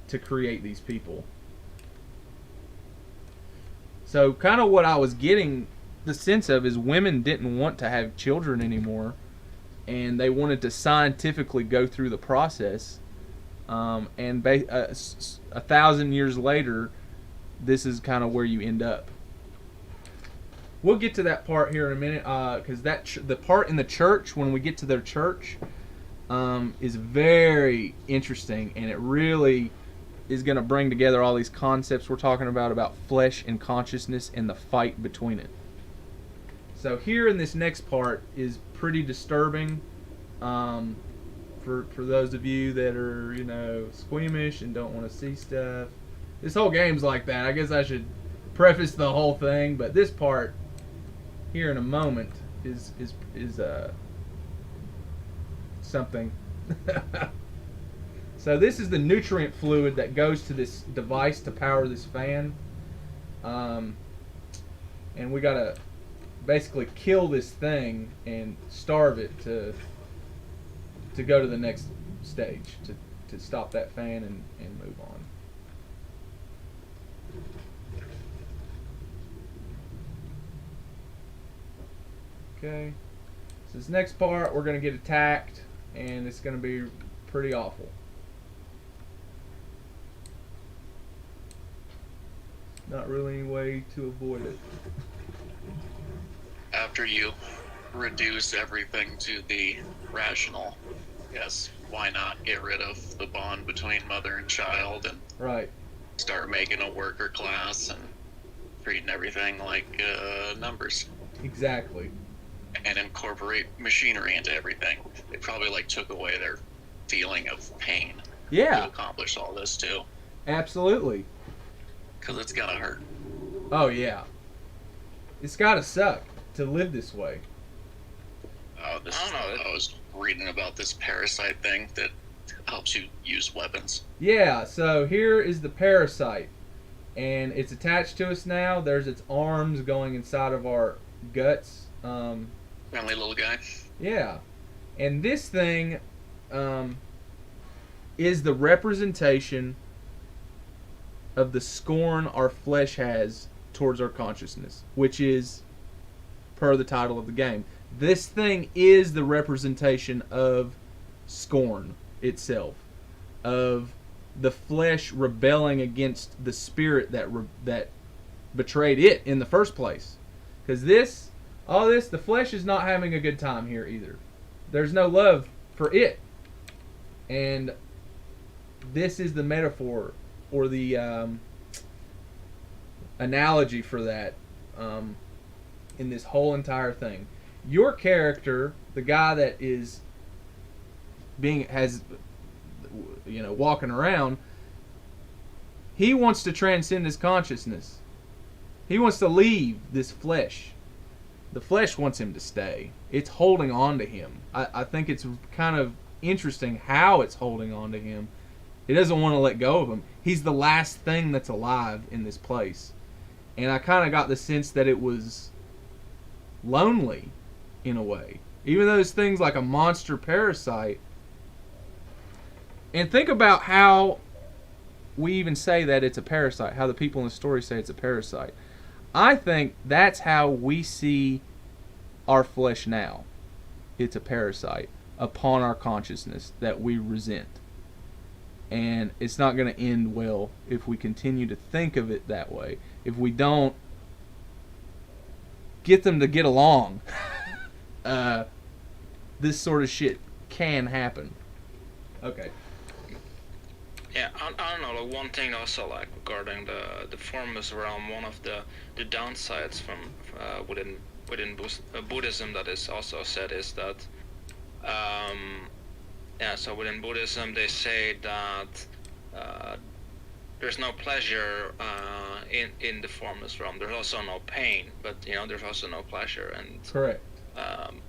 to create these people. So kind of what I was getting the sense of is women didn't want to have children anymore, and they wanted to scientifically go through the process. And 1,000 years later, this is kind of where you end up. We'll get to that part here in a minute, because the part in the church, when we get to their church, is very interesting, and it really is going to bring together all these concepts we're talking about flesh and consciousness and the fight between it. So here in this next part is pretty disturbing. for those of you that are, squeamish and don't want to see stuff. This whole game's like that. I guess I should preface the whole thing, but this part here in a moment is something. So this is the nutrient fluid that goes to this device to power this fan. And we gotta basically kill this thing and starve it to go to the next stage, to stop that fan and move on. Okay, so this next part we're gonna get attacked, and it's gonna be pretty awful. Not really any way to avoid it. After you reduce everything to the rational, yes, why not get rid of the bond between mother and child and Right. start making a worker class and treating everything like numbers Exactly. and incorporate machinery into everything? They probably took away their feeling of pain to Yeah, accomplish all this too, absolutely. because it's gonna hurt. Oh yeah. It's gotta suck to live this way. I don't know. I was reading about this parasite thing that helps you use weapons. Yeah, so here is the parasite, and it's attached to us now. There's its arms going inside of our guts. Friendly little guy. Yeah, and this thing is the representation of the scorn our flesh has towards our consciousness, which is per the title of the game. This thing is the representation of scorn itself, of the flesh rebelling against the spirit that betrayed it in the first place. Because the flesh is not having a good time here either. There's no love for it. And this is the metaphor or the analogy for that in this whole entire thing. Your character, the guy that is walking around, he wants to transcend his consciousness. He wants to leave this flesh. The flesh wants him to stay. It's holding on to him. I think it's kind of interesting how it's holding on to him. It doesn't want to let go of him. He's the last thing that's alive in this place. And I kind of got the sense that it was lonely in a way. Even though it's things like a monster parasite. And think about how we even say that it's a parasite. How the people in the story say it's a parasite. I think that's how we see our flesh now. It's a parasite upon our consciousness that we resent. And it's not going to end well if we continue to think of it that way. If we don't get them to get along, this sort of shit can happen. Okay. Yeah, I don't know. One thing also, regarding the formless realm, one of the downsides from within Buddhism that is also said is that so within Buddhism they say that there's no pleasure in the formless realm. There's also no pain, but there's also no pleasure. And correct. And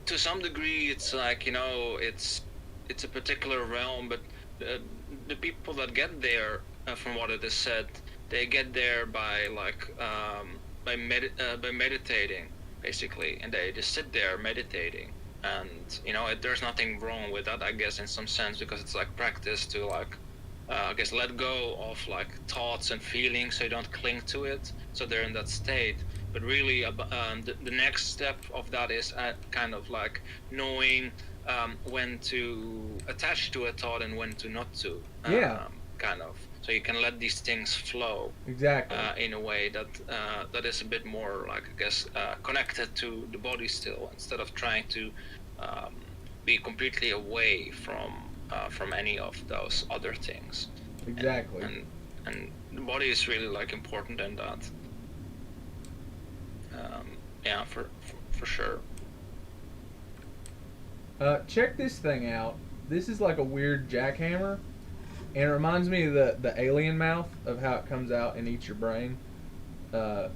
to some degree, it's it's a particular realm, but the people that get there, from what it is said, they get there by meditating, basically, and they just sit there meditating, and there's nothing wrong with that, I guess, in some sense, because it's practice to I guess let go of thoughts and feelings, so you don't cling to it, so they're in that state. But really, the next step of that is kind of knowing when to attach to a thought and when to not to. Kind of. So you can let these things flow. Exactly. In a way that is a bit more I guess connected to the body still, instead of trying to be completely away from any of those other things. Exactly. And the body is really important in that. Yeah, for sure. Check this thing out. This is like a weird jackhammer, and it reminds me of the alien mouth of how it comes out and eats your brain. Uh,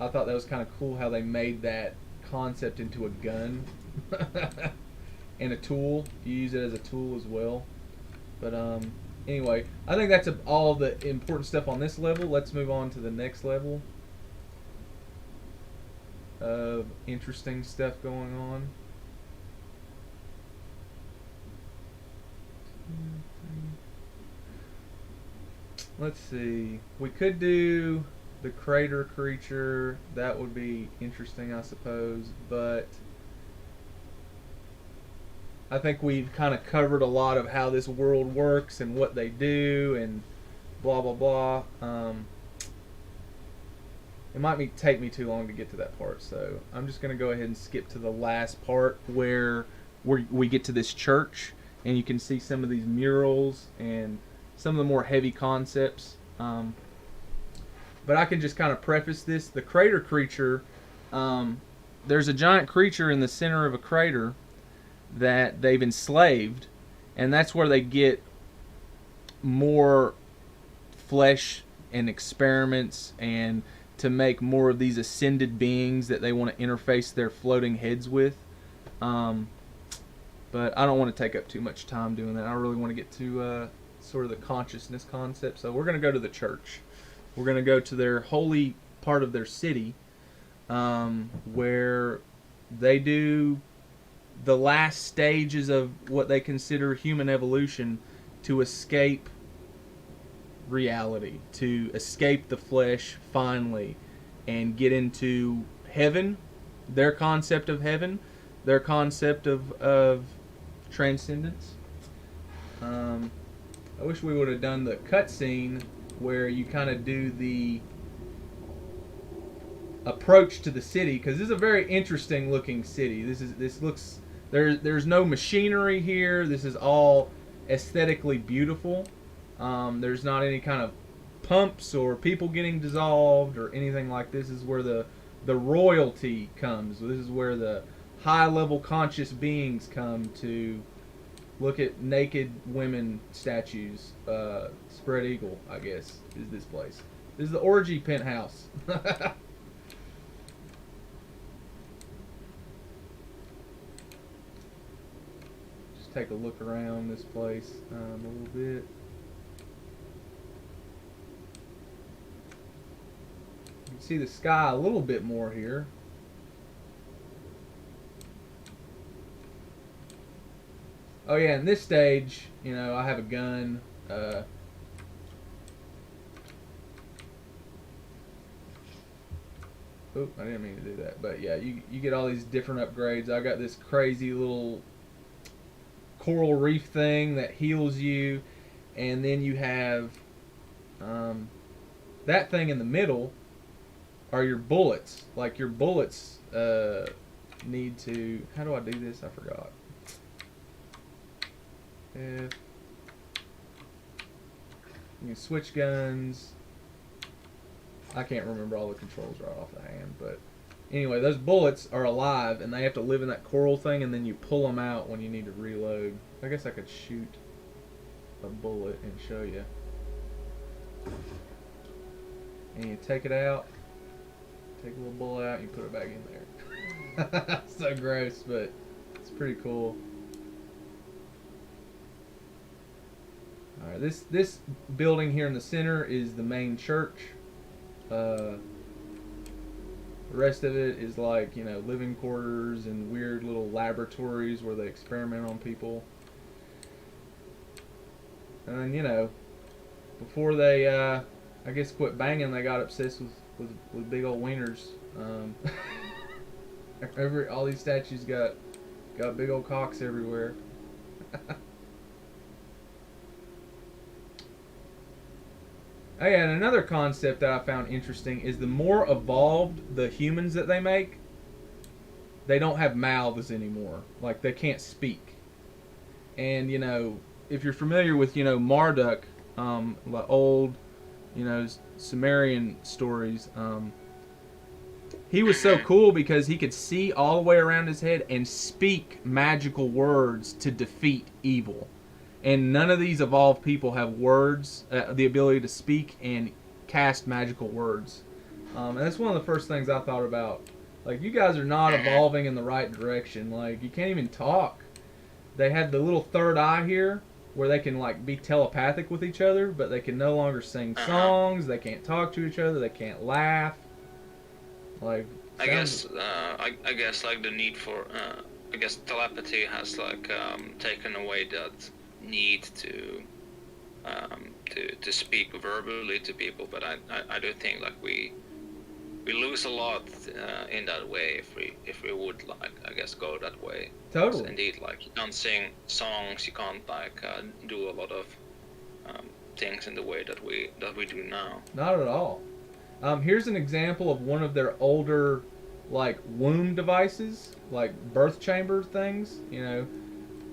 I thought that was kind of cool how they made that concept into a gun and a tool. You use it as a tool as well. But anyway, I think that's all the important stuff on this level. Let's move on to the next level of interesting stuff going on. Let's see. We could do the crater creature. That would be interesting, I suppose. But I think we've kind of covered a lot of how this world works and what they do and blah, blah, blah. It might take me too long to get to that part. So I'm just going to go ahead and skip to the last part where we get to this church. And you can see some of these murals and some of the more heavy concepts. But I can just kind of preface this. The crater creature, there's a giant creature in the center of a crater that they've enslaved. And that's where they get more flesh and experiments and to make more of these ascended beings that they want to interface their floating heads with. But I don't want to take up too much time doing that. I really want to get to sort of the consciousness concept. So we're going to go to the church. We're going to go to their holy part of their city where they do the last stages of what they consider human evolution to escape reality, to escape the flesh finally and get into heaven, their concept of heaven, their concept of transcendence. I wish we would have done the cutscene where you kind of do the approach to the city, because this is a very interesting looking city. This looks there's no machinery here. This is all aesthetically beautiful. There's not any kind of pumps or people getting dissolved or anything like this. This is where the royalty comes. This is where the high level conscious beings come to look at naked women statues. Spread Eagle, I guess, is this place. This is the orgy penthouse. Just take a look around this place a little bit. You can see the sky a little bit more here. Oh yeah, in this stage, you know, I have a gun. Oop, I didn't mean to do that. But yeah, you get all these different upgrades. I got this crazy little coral reef thing that heals you. And then you have that thing in the middle are your bullets. Like your bullets need to... How do I do this? I forgot. You can switch guns. I can't remember all the controls right off the hand, but anyway, those bullets are alive and they have to live in that coral thing, and then you pull them out when you need to reload. I guess I could shoot a bullet and show you. And you take it out, take a little bullet out, and you put it back in there. So gross, but it's pretty cool. Alright, this building here in the center is the main church. The rest of it is like, you know, living quarters and weird little laboratories where they experiment on people. And, you know, before they, I guess, quit banging, they got obsessed with big old wieners. All these statues got big old cocks everywhere. Oh yeah, and another concept that I found interesting is the more evolved the humans that they make, they don't have mouths anymore. Like, they can't speak. And, you know, if you're familiar with, you know, Marduk, the old, you know, Sumerian stories, he was so cool because he could see all the way around his head and speak magical words to defeat evil. And none of these evolved people have words, the ability to speak and cast magical words. And that's one of the first things I thought about. Like, you guys are not evolving in the right direction. Like, you can't even talk. They had the little third eye here where they can, like, be telepathic with each other, but they can no longer sing songs. They can't talk to each other. They can't laugh. Like, I guess like the need for I guess telepathy has like taken away that need to speak verbally to people, but I do think like we lose a lot in that way if we would like I guess go that way. Totally. So indeed, like you can't sing songs, you can't like do a lot of things in the way that we do now. Not at all. Here's an example of one of their older, like, womb devices, like birth chamber things. You know,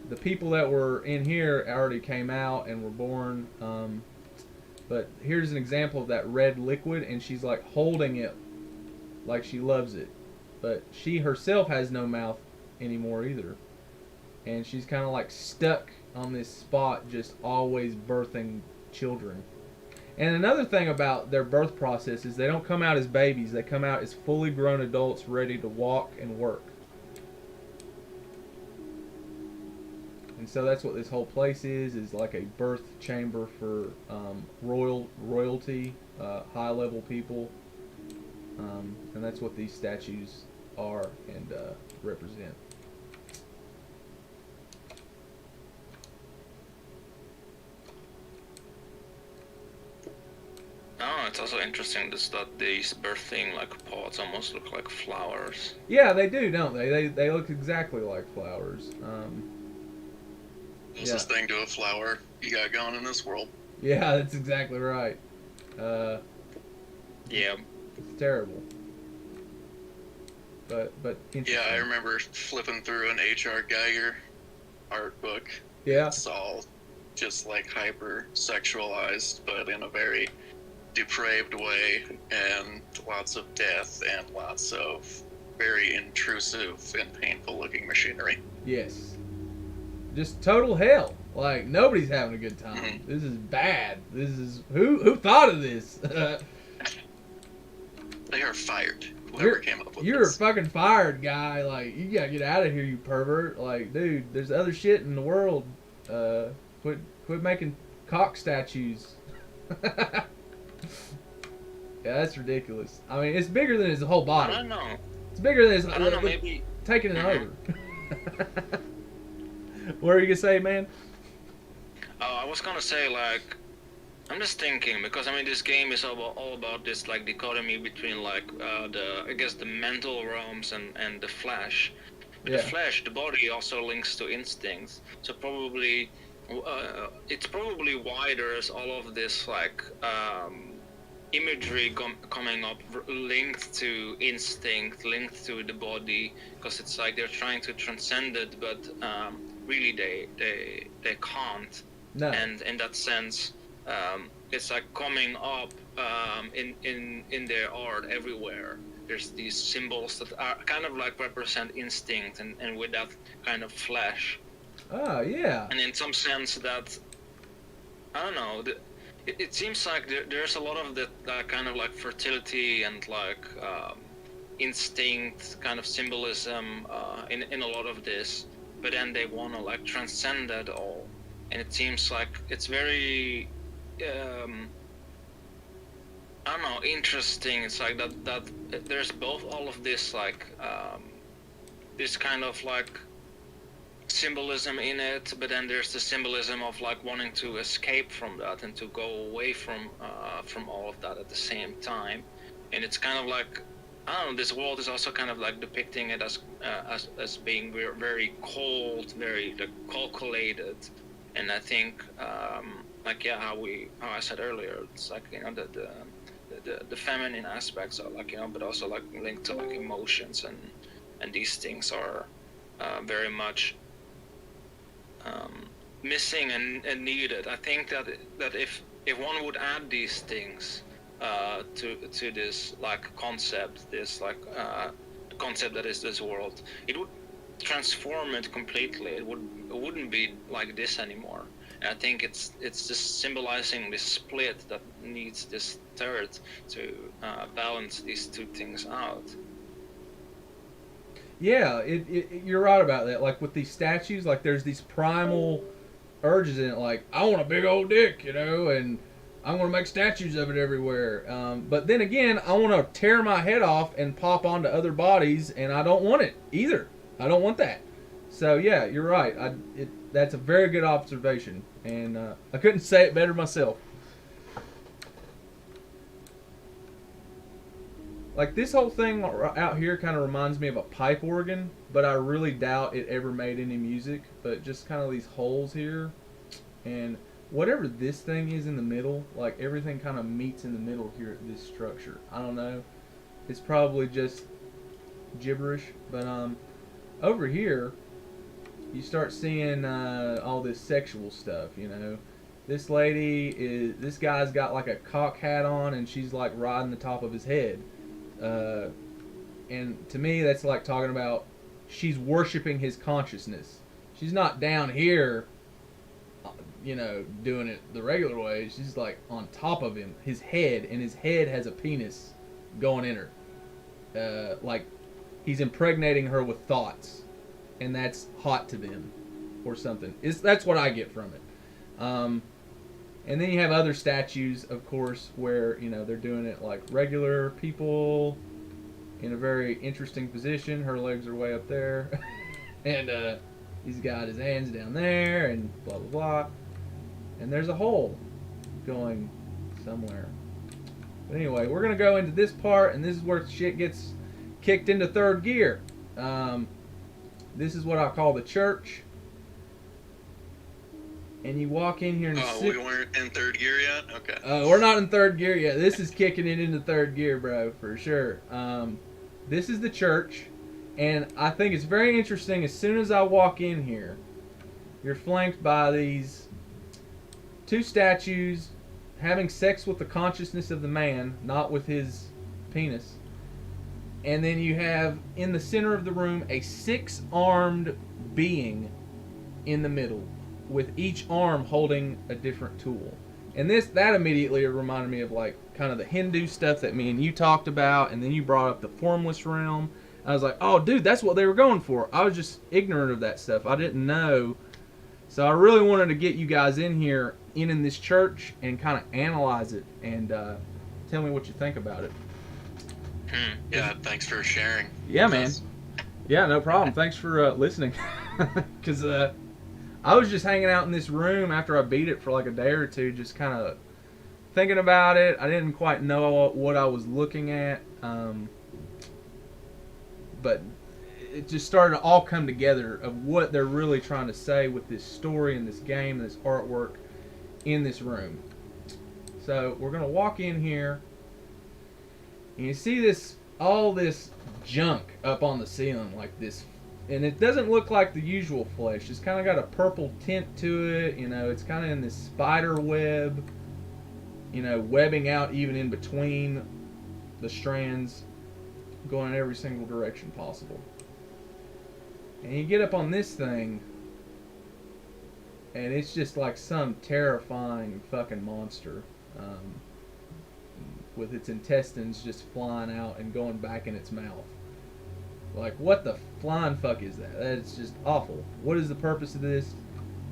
the people that were in here already came out and were born. But here's an example of that red liquid, and she's like holding it like she loves it. But she herself has no mouth anymore either. And she's kind of like stuck on this spot, just always birthing children. And another thing about their birth process is they don't come out as babies. They come out as fully grown adults ready to walk and work. And so that's what this whole place is like a birth chamber for royalty, high-level people. And that's what these statues are and represent. Oh, it's also interesting that these birthing like pots almost look like flowers. Yeah, they do, don't they? They look exactly like flowers. Closest thing to a flower you got going in this world. Yeah, that's exactly right. Yeah. It's terrible. But Yeah, I remember flipping through an H.R. Geiger art book. Yeah. It's all just like hyper sexualized, but in a very depraved way, and lots of death and lots of very intrusive and painful looking machinery. Yes. Just total hell. Like, nobody's having a good time. Mm-hmm. This is bad. This is who thought of this? They are fired. Whoever came up with You're this. a fucking fired guy. Like, you gotta get out of here, you pervert. Like, dude, there's other shit in the world. Quit making cock statues. Yeah, that's ridiculous. I mean, it's bigger than his whole body. I don't know. It's bigger than his. I don't know. Maybe Taking it over. What are you gonna say, man? Oh, I was gonna say like, I'm just thinking because I mean this game is all about this like dichotomy between like I guess the mental realms and the flesh. But Yeah. the flesh, the body also links to instincts. So probably it's probably why there's all of this like imagery coming up linked to instinct, linked to the body, because it's like they're trying to transcend it, but really they can't. No. And in that sense, it's like coming up in their art everywhere. There's these symbols that are kind of like represent instinct and with that kind of flesh. Oh yeah. And in some sense that, I don't know, it seems like there's a lot of that kind of like fertility and like instinct kind of symbolism in a lot of this, but then they want to like transcend that all. And it seems like it's very I don't know, interesting. It's like that there's both all of this like this kind of like symbolism in it, but then there's the symbolism of like wanting to escape from that and to go away from all of that at the same time. And it's kind of like, I don't know, this world is also kind of like depicting it as being very cold, very like calculated. And I think like yeah, how I said earlier, it's like, you know, the feminine aspects are like, you know, but also like linked to like emotions, and these things are very much missing and needed. I think that if one would add these things, to this like concept, this like concept that is this world. It would transform it completely. It wouldn't be like this anymore. And I think it's just symbolizing this split that needs this third to balance these two things out. Yeah, you're right about that. Like with these statues, like there's these primal urges in it. Like I want a big old dick, you know, and I'm gonna make statues of it everywhere. But then again, I want to tear my head off and pop onto other bodies, and I don't want it either. I don't want that. So yeah, you're right. That's a very good observation, and I couldn't say it better myself. Like this whole thing out here kind of reminds me of a pipe organ, but I really doubt it ever made any music. But just kind of these holes here, and whatever this thing is in the middle, like everything kind of meets in the middle here at this structure. I don't know. It's probably just gibberish, but over here you start seeing all this sexual stuff. You know, this guy's got like a cock hat on, and she's like riding the top of his head. And to me, that's like talking about she's worshiping his consciousness. She's not down here, you know, doing it the regular way. She's like on top of him, his head, and his head has a penis going in her. Like he's impregnating her with thoughts, and that's hot to them, or something. That's what I get from it. And then you have other statues, of course, where, you know, they're doing it like regular people in a very interesting position. Her legs are way up there. And he's got his hands down there and blah, blah, blah. And there's a hole going somewhere. But anyway, we're going to go into this part, and this is where shit gets kicked into third gear. This is what I call the church. And you walk in here and we weren't in third gear yet? Okay. We're not in third gear yet. This is kicking it into third gear, bro, for sure. This is the church, and I think it's very interesting. As soon as I walk in here, you're flanked by these two statues having sex with the consciousness of the man, not with his penis. And then you have, in the center of the room, a 6-armed being in the middle, with each arm holding a different tool. And that immediately reminded me of like kind of the Hindu stuff that me and you talked about, and then you brought up the formless realm. I was like, oh dude, that's what they were going for. I was just ignorant of that stuff. I didn't know. So I really wanted to get you guys in here in this church and kind of analyze it and tell me what you think about it. Yeah, thanks for sharing. Yeah, man. Yeah, no problem. Thanks for listening. Because I was just hanging out in this room after I beat it for like a day or two, just kind of thinking about it. I didn't quite know what I was looking at, but it just started to all come together of what they're really trying to say with this story and this game and this artwork in this room. So we're going to walk in here, and you see all this junk up on the ceiling like this. And it doesn't look like the usual flesh. It's kind of got a purple tint to it. You know, it's kind of in this spider web, you know, webbing out even in between the strands, going in every single direction possible. And you get up on this thing, and it's just like some terrifying fucking monster, with its intestines just flying out and going back in its mouth. Like, what the flying fuck is that? That's just awful. What is the purpose of this?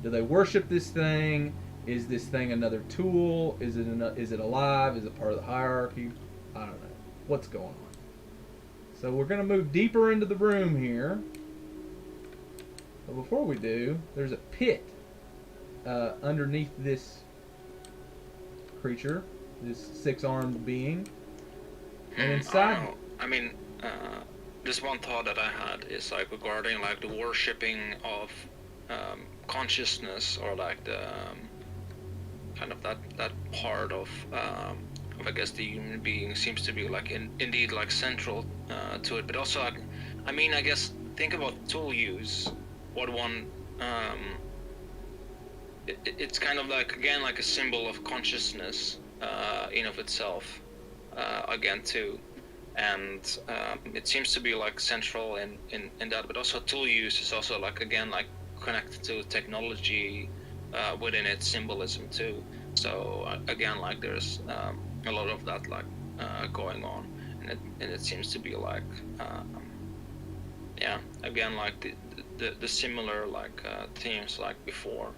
Do they worship this thing? Is this thing another tool? Is it alive? Is it part of the hierarchy? I don't know. What's going on? So we're going to move deeper into the room here. But before we do, there's a pit underneath this creature, this 6-armed being. And inside... Just one thought that I had is like regarding like the worshipping of consciousness, or like the kind of that part of I guess the human being seems to be like indeed like central to it. But also like, I guess think about tool use. What one it's kind of like, again, like a symbol of consciousness in of itself. again too, and it seems to be like central in that. But also tool use is also like again like connected to technology within its symbolism too. So again, like there's a lot of that like going on, and it seems to be like yeah, again like the similar like themes like before.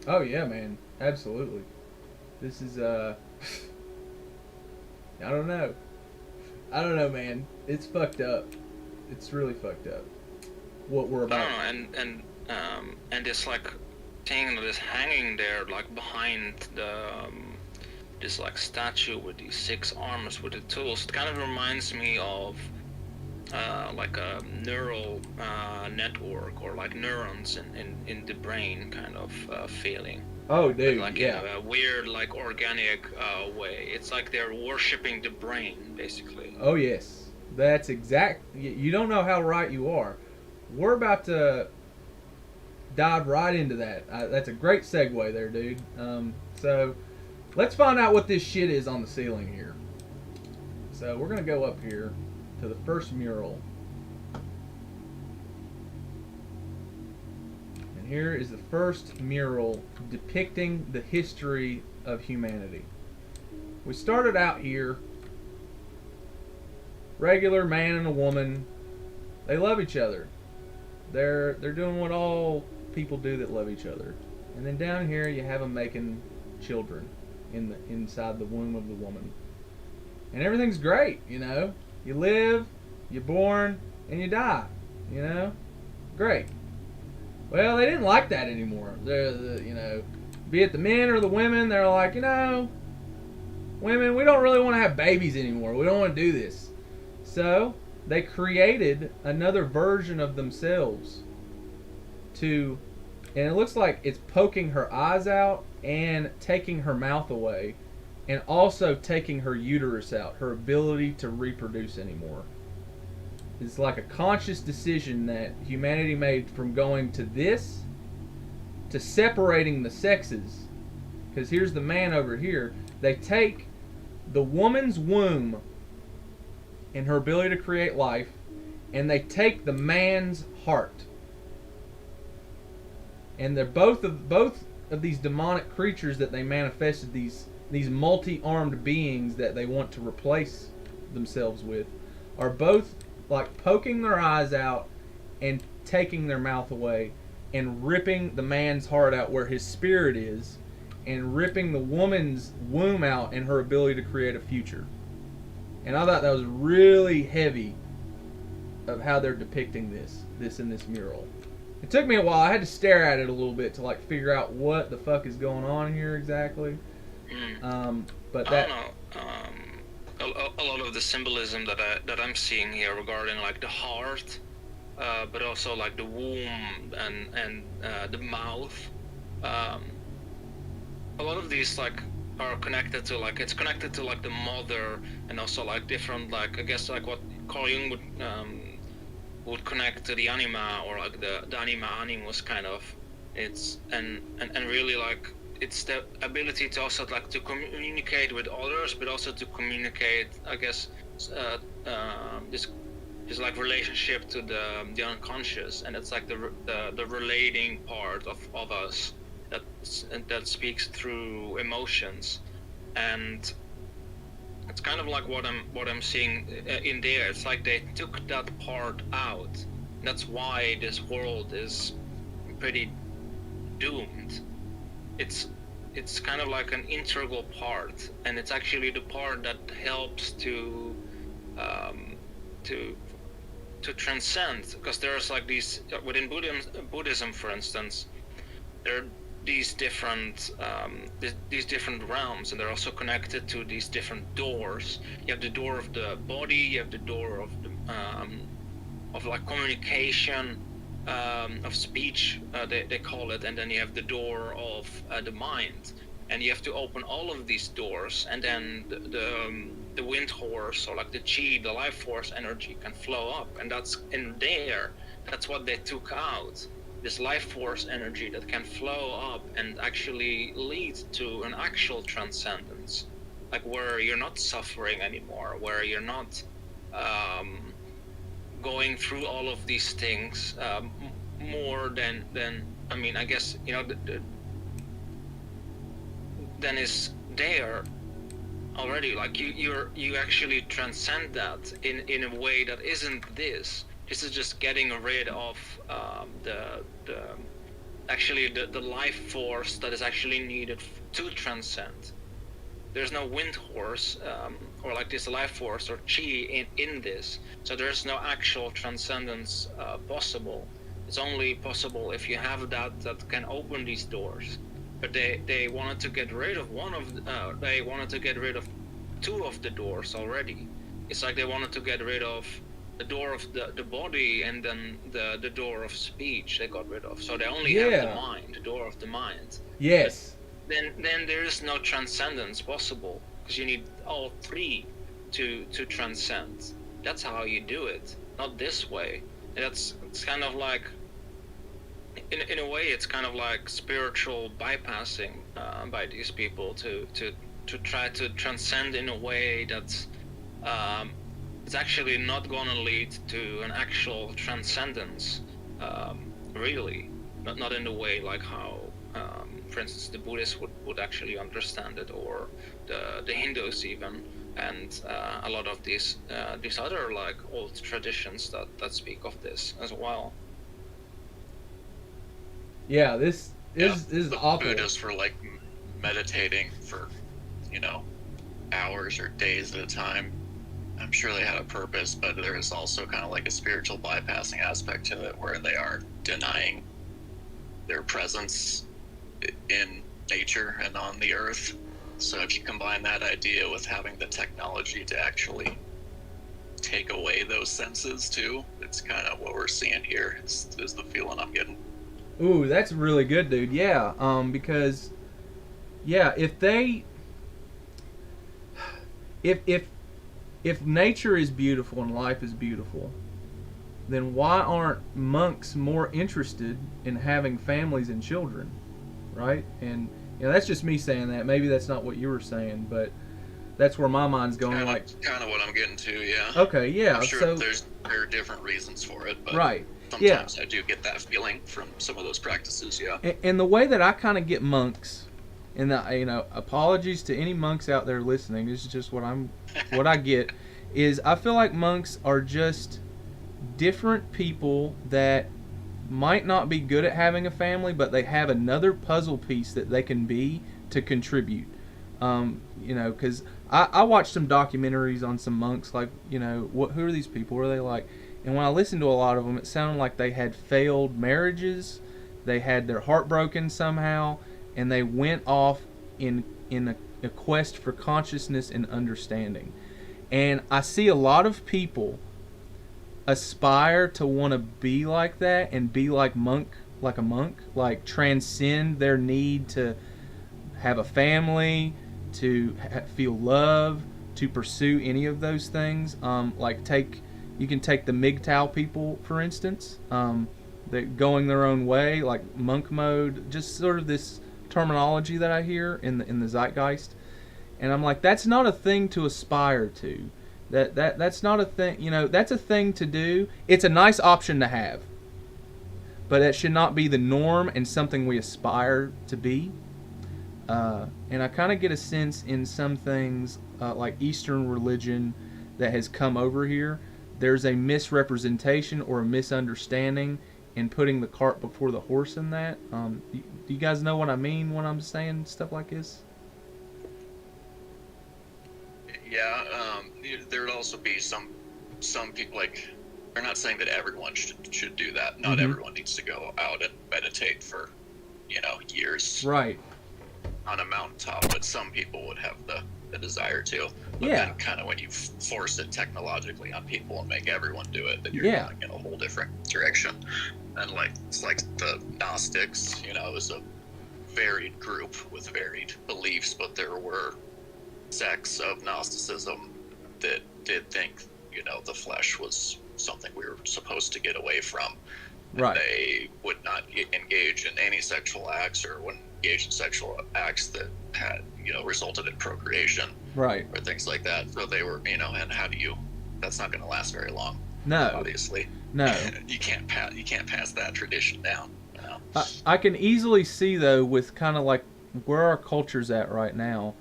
Oh yeah, man, absolutely. This is I don't know. I don't know, man. It's fucked up. It's really fucked up. What we're I about. don't know, and this like thing that is hanging there like behind the this like statue with these 6 arms with the tools. It kind of reminds me of like a neural network or like neurons in the brain kind of feeling. Oh, dude, Like yeah. in a weird like organic way. It's like they're worshipping the brain basically. Oh, yes. That's exact. You don't know how right you are. We're about to dive right into that. That's a great segue there, dude. So let's find out what this shit is on the ceiling here. So we're gonna go up here to the first mural. And here is the first mural depicting the history of humanity. We started out here, regular man and a woman. They love each other. They're doing what all people do that love each other. And then down here you have them making children inside the womb of the woman. And everything's great, you know. You live, you're born, and you die, you know. Great. Well, they didn't like that anymore. You know, be it the men or the women, they're like, you know, women, we don't really want to have babies anymore. We don't want to do this. So they created another version of themselves and it looks like it's poking her eyes out and taking her mouth away and also taking her uterus out, her ability to reproduce anymore. It's like a conscious decision that humanity made from going to this to separating the sexes. Because here's the man over here. They take the woman's womb and her ability to create life, and they take the man's heart. And they're both of these demonic creatures that they manifested, these multi-armed beings that they want to replace themselves with, are both like poking their eyes out and taking their mouth away and ripping the man's heart out where his spirit is and ripping the woman's womb out and her ability to create a future. And I thought that was really heavy of how they're depicting this in this mural. It took me a while. I had to stare at it a little bit to like figure out what the fuck is going on here exactly. But I that don't know. A lot of the symbolism that I'm seeing here regarding like the heart, but also like the womb and the mouth. A lot of these like are connected to like it's connected to like the mother and also like different like I guess like what Carl Jung would connect to the anima or like the anima animus kind of. It's and really like it's the ability to also like to communicate with others, but also to communicate, I guess, this like relationship to the unconscious, and it's like the relating part of us that speaks through emotions, and it's kind of like what I'm seeing in there. It's like they took that part out. That's why this world is pretty doomed. It's kind of like an integral part, and it's actually the part that helps to transcend, because there's like these within Buddhism, for instance, there are these different realms, and they're also connected to these different doors. You have the door of the body, you have the door of the of like communication, of speech, they call it, and then you have the door of the mind, and you have to open all of these doors, and then the wind horse or like the chi, the life force energy can flow up, and that's in there. That's what they took out, this life force energy that can flow up and actually lead to an actual transcendence. like where you're not suffering anymore, where you're not going through all of these things more than I mean, I guess, you know, than is there already. Like you actually transcend that in a way that isn't this. This is just getting rid of the actually the life force that is actually needed to transcend. There's no wind horse or like this life force or chi in this, so there's no actual transcendence possible. It's only possible if you have that can open these doors. But they wanted to get rid of they wanted to get rid of two of the doors already. It's like they wanted to get rid of the door of the body, and then the door of speech they got rid of. So they only have the mind, the door of the mind. Yes. But then there is no transcendence possible, because you need all three to transcend. That's how you do it, not this way. And it's kind of like, in a way, it's kind of like spiritual bypassing by these people to try to transcend in a way that's it's actually not going to lead to an actual transcendence, really. Not in the way like how, for instance, the Buddhists would actually understand it, or the Hindus even, and a lot of these other like old traditions that speak of this as well. Yeah, this is awful. Buddhists were like meditating for, you know, hours or days at a time. I'm sure they had a purpose, but there is also kind of like a spiritual bypassing aspect to it, where they are denying their presence in nature and on the earth. So if you combine that idea with having the technology to actually take away those senses too, it's kind of what we're seeing here is the feeling I'm getting. Ooh, that's really good, dude. Yeah, because yeah, if nature is beautiful and life is beautiful, then why aren't monks more interested in having families and children, right? And you know, that's just me saying that. Maybe that's not what you were saying, but that's where my mind's going. Kind of what I'm getting to, yeah. Okay, yeah. I'm sure so there are different reasons for it, but right. Sometimes I do get that feeling from some of those practices, yeah. And the way that I kind of get monks, and you know, apologies to any monks out there listening. This is just what I get, is I feel like monks are just different people that might not be good at having a family, but they have another puzzle piece that they can be to contribute. You know, because I watched some documentaries on some monks, like, you know, who are these people? What are they like? And when I listened to a lot of them, it sounded like they had failed marriages, they had their heart broken somehow, and they went off in a quest for consciousness and understanding. And I see a lot of people aspire to want to be like that and be like a monk, like transcend their need to have a family, to feel love, to pursue any of those things. You can take the MGTOW people, for instance, that going their own way, like monk mode, just sort of this terminology that I hear in the zeitgeist. And I'm like, that's not a thing to aspire to. That's not a thing, you know, that's a thing to do. It's a nice option to have. But it should not be the norm and something we aspire to be. And I kind of get a sense in some things, like Eastern religion that has come over here, there's a misrepresentation or a misunderstanding in putting the cart before the horse in that. Do you guys know what I mean when I'm saying stuff like this? Yeah, there would also be some people, like, they're not saying that everyone should do that. Not everyone needs to go out and meditate for, you know, years. Right. On a mountaintop, but some people would have the desire to. But then kind of when you force it technologically on people and make everyone do it, then you're going in a whole different direction. And like, it's like the Gnostics, you know, it was a varied group with varied beliefs, but there were sects of Gnosticism that did think, you know, the flesh was something we were supposed to get away from. Right. They would not engage in any sexual acts, or wouldn't engage in sexual acts that had, you know, resulted in procreation. Right. or things like that. So they were, and how do you? That's not going to last very long. No. Obviously. No. You can't pass that tradition down. I can easily see though, with kind of like where our culture's at right now,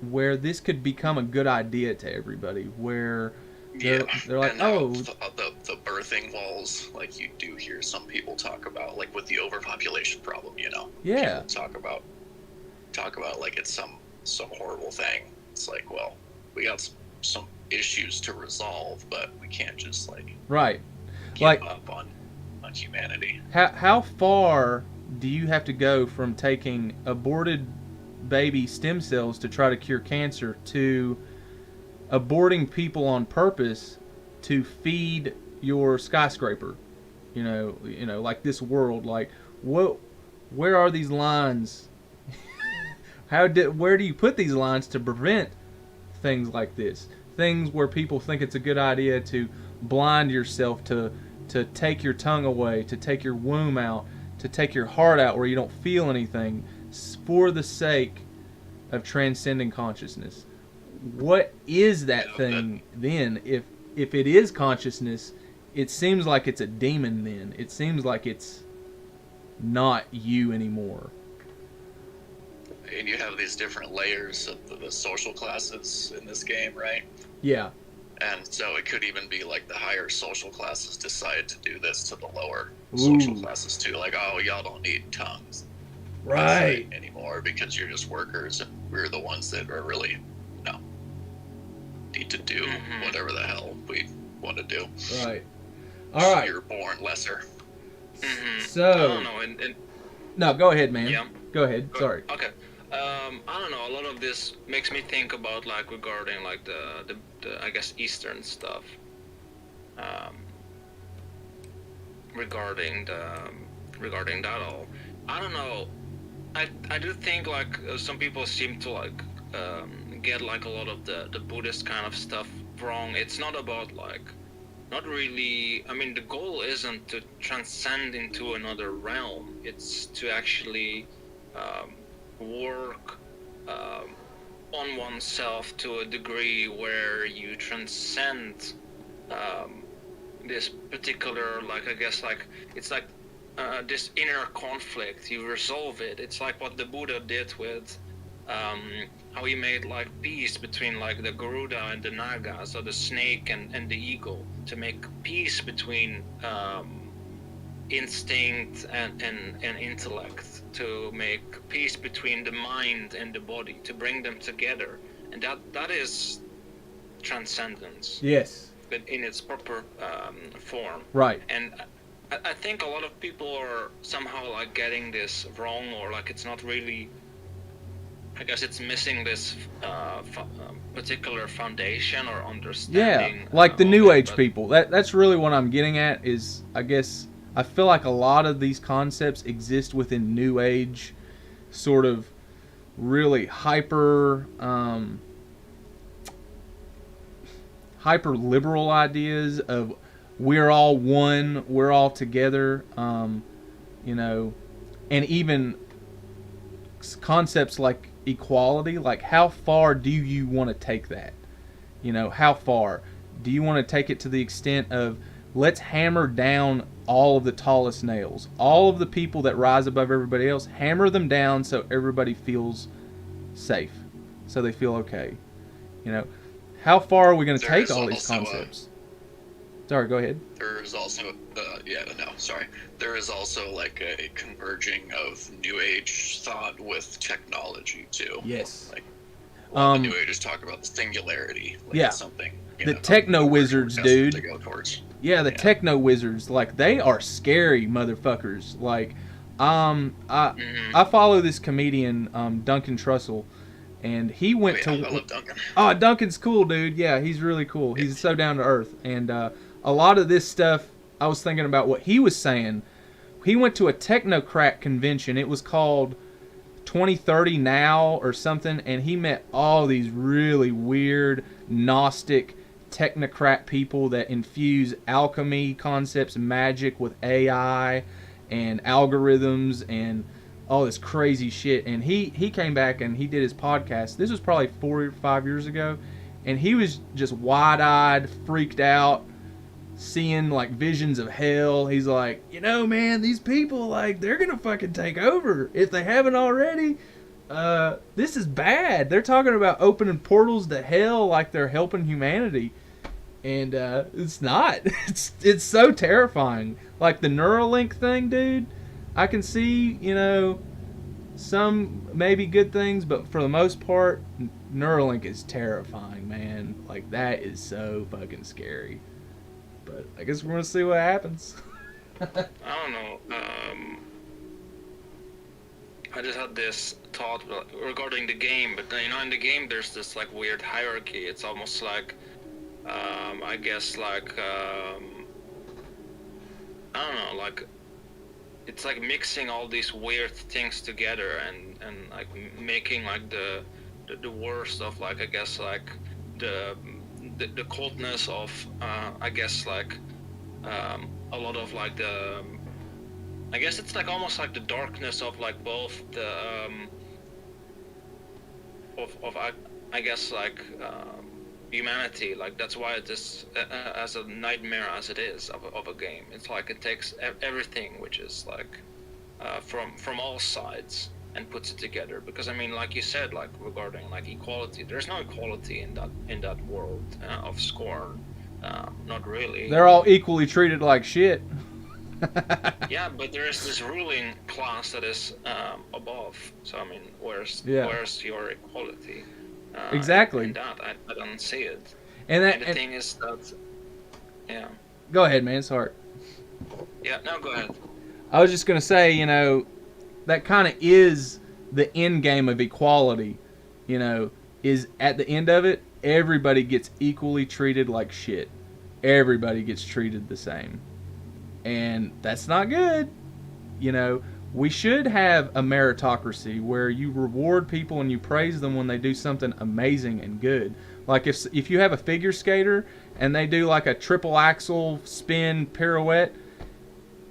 where this could become a good idea to everybody. Where they're like, and oh, the birthing walls, like you do hear some people talk about, like with the overpopulation problem. Yeah. People talk about like it's some horrible thing. It's like, well, we got some issues to resolve, but we can't just like right, give like up on humanity. How far do you have to go from taking aborted baby stem cells to try to cure cancer to aborting people on purpose to feed your skyscraper? Like this world. Like, where are these lines? Where do you put these lines to prevent things like this? Things where people think it's a good idea to blind yourself, to take your tongue away, to take your womb out, to take your heart out where you don't feel anything, for the sake of transcending consciousness. What is that thing then? If it is consciousness, it seems like it's a demon then. It seems like it's not you anymore. And you have these different layers of the social classes in this game, right? Yeah. And so it could even be like the higher social classes decide to do this to the lower social classes too. Like, oh, y'all don't need tongues anymore because you're just workers, and we're the ones that are really, need to do whatever the hell we want to do. Right. All right. You're born lesser. So. I don't know. And no, go ahead, man. Yeah. Go ahead. Sorry. Okay. I don't know. A lot of this makes me think about like regarding like the I guess Eastern stuff. Regarding that all. I don't know. I do think like some people seem to like get like a lot of the Buddhist kind of stuff wrong. It's not about like, not really. I mean, the goal isn't to transcend into another realm. It's to actually work on oneself to a degree where you transcend this particular, like, I guess, like, it's like this inner conflict. You resolve it. It's like what the Buddha did with how he made like peace between like the Garuda and the Naga, so the snake and the eagle, to make peace between instinct and intellect, to make peace between the mind and the body, to bring them together. And that is transcendence. Yes. In its proper form. Right. And I think a lot of people are somehow like getting this wrong, or like it's not really, I guess it's missing this particular foundation or understanding. Yeah, like the New Age but people. That's really what I'm getting at is, I guess, I feel like a lot of these concepts exist within New Age, sort of really hyper liberal ideas of we're all one, we're all together, and even concepts like equality. Like, how far do you want to take that? How far do you want to take it to the extent of, let's hammer down all of the tallest nails, all of the people that rise above everybody else, hammer them down so everybody feels safe, so they feel okay. How far are we going to take all these concepts? Sorry, go ahead. There is also, there is also like a converging of New Age thought with technology too. Yes. Like, the New Agers talk about the singularity. Like, yeah. Something. The techno wizards, dude. To go towards. Yeah, the techno wizards, like, they are scary motherfuckers. Like, I follow this comedian, Duncan Trussell, and he went I love Duncan. Oh, Duncan's cool, dude. Yeah, he's really cool. He's so down to earth. And a lot of this stuff, I was thinking about what he was saying. He went to a technocrat convention. It was called 2030 Now or something, and he met all these really weird, Gnostic, technocrat people that infuse alchemy concepts, magic with AI and algorithms and all this crazy shit. And he came back and he did his podcast. This was probably 4 or 5 years ago, and he was just wide-eyed, freaked out, seeing like visions of hell. He's like, man, these people, like, they're gonna fucking take over if they haven't already. This is bad. They're talking about opening portals to hell like they're helping humanity. And it's not. It's so terrifying. Like the Neuralink thing, dude. I can see, some maybe good things, but for the most part, Neuralink is terrifying, man. Like, that is so fucking scary. But I guess we're gonna see what happens. I don't know. I just had this thought regarding the game, but in the game there's this like weird hierarchy. It's almost like, I guess like, I don't know, like, it's like mixing all these weird things together and like making like the worst of, like, I guess like the coldness of, I guess like, a lot of like the, I guess it's like almost like the darkness of like both the of I guess like humanity. Like, that's why it is as a nightmare as it is of a game. It's like it takes everything which is like from all sides and puts it together. Because I mean, like you said, like regarding like equality, there's no equality in that world of Scorn. Not really. They're all equally treated like shit. Yeah, but there is this ruling class that is above. So I mean, where's your equality? Exactly. In that, I don't see it. And the thing is that, yeah. Go ahead, man. Sorry. Yeah, no, go ahead. I was just gonna say, that kind of is the end game of equality. Is at the end of it, everybody gets equally treated like shit. Everybody gets treated the same. And that's not good. We should have a meritocracy where you reward people and you praise them when they do something amazing and good. Like if you have a figure skater and they do like a triple axel spin pirouette,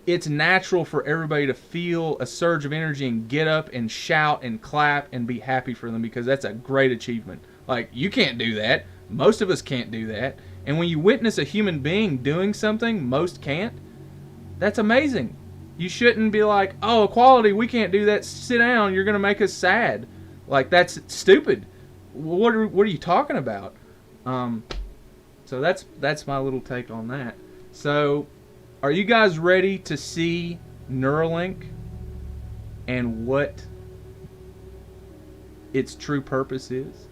it's natural for everybody to feel a surge of energy and get up and shout and clap and be happy for them, because that's a great achievement. Like, you can't do that. Most of us can't do that. And when you witness a human being doing something most can't, that's amazing. You shouldn't be like, oh, equality, we can't do that. Sit down. You're going to make us sad. Like, that's stupid. What are you talking about? So that's my little take on that. So, are you guys ready to see Neuralink and what its true purpose is?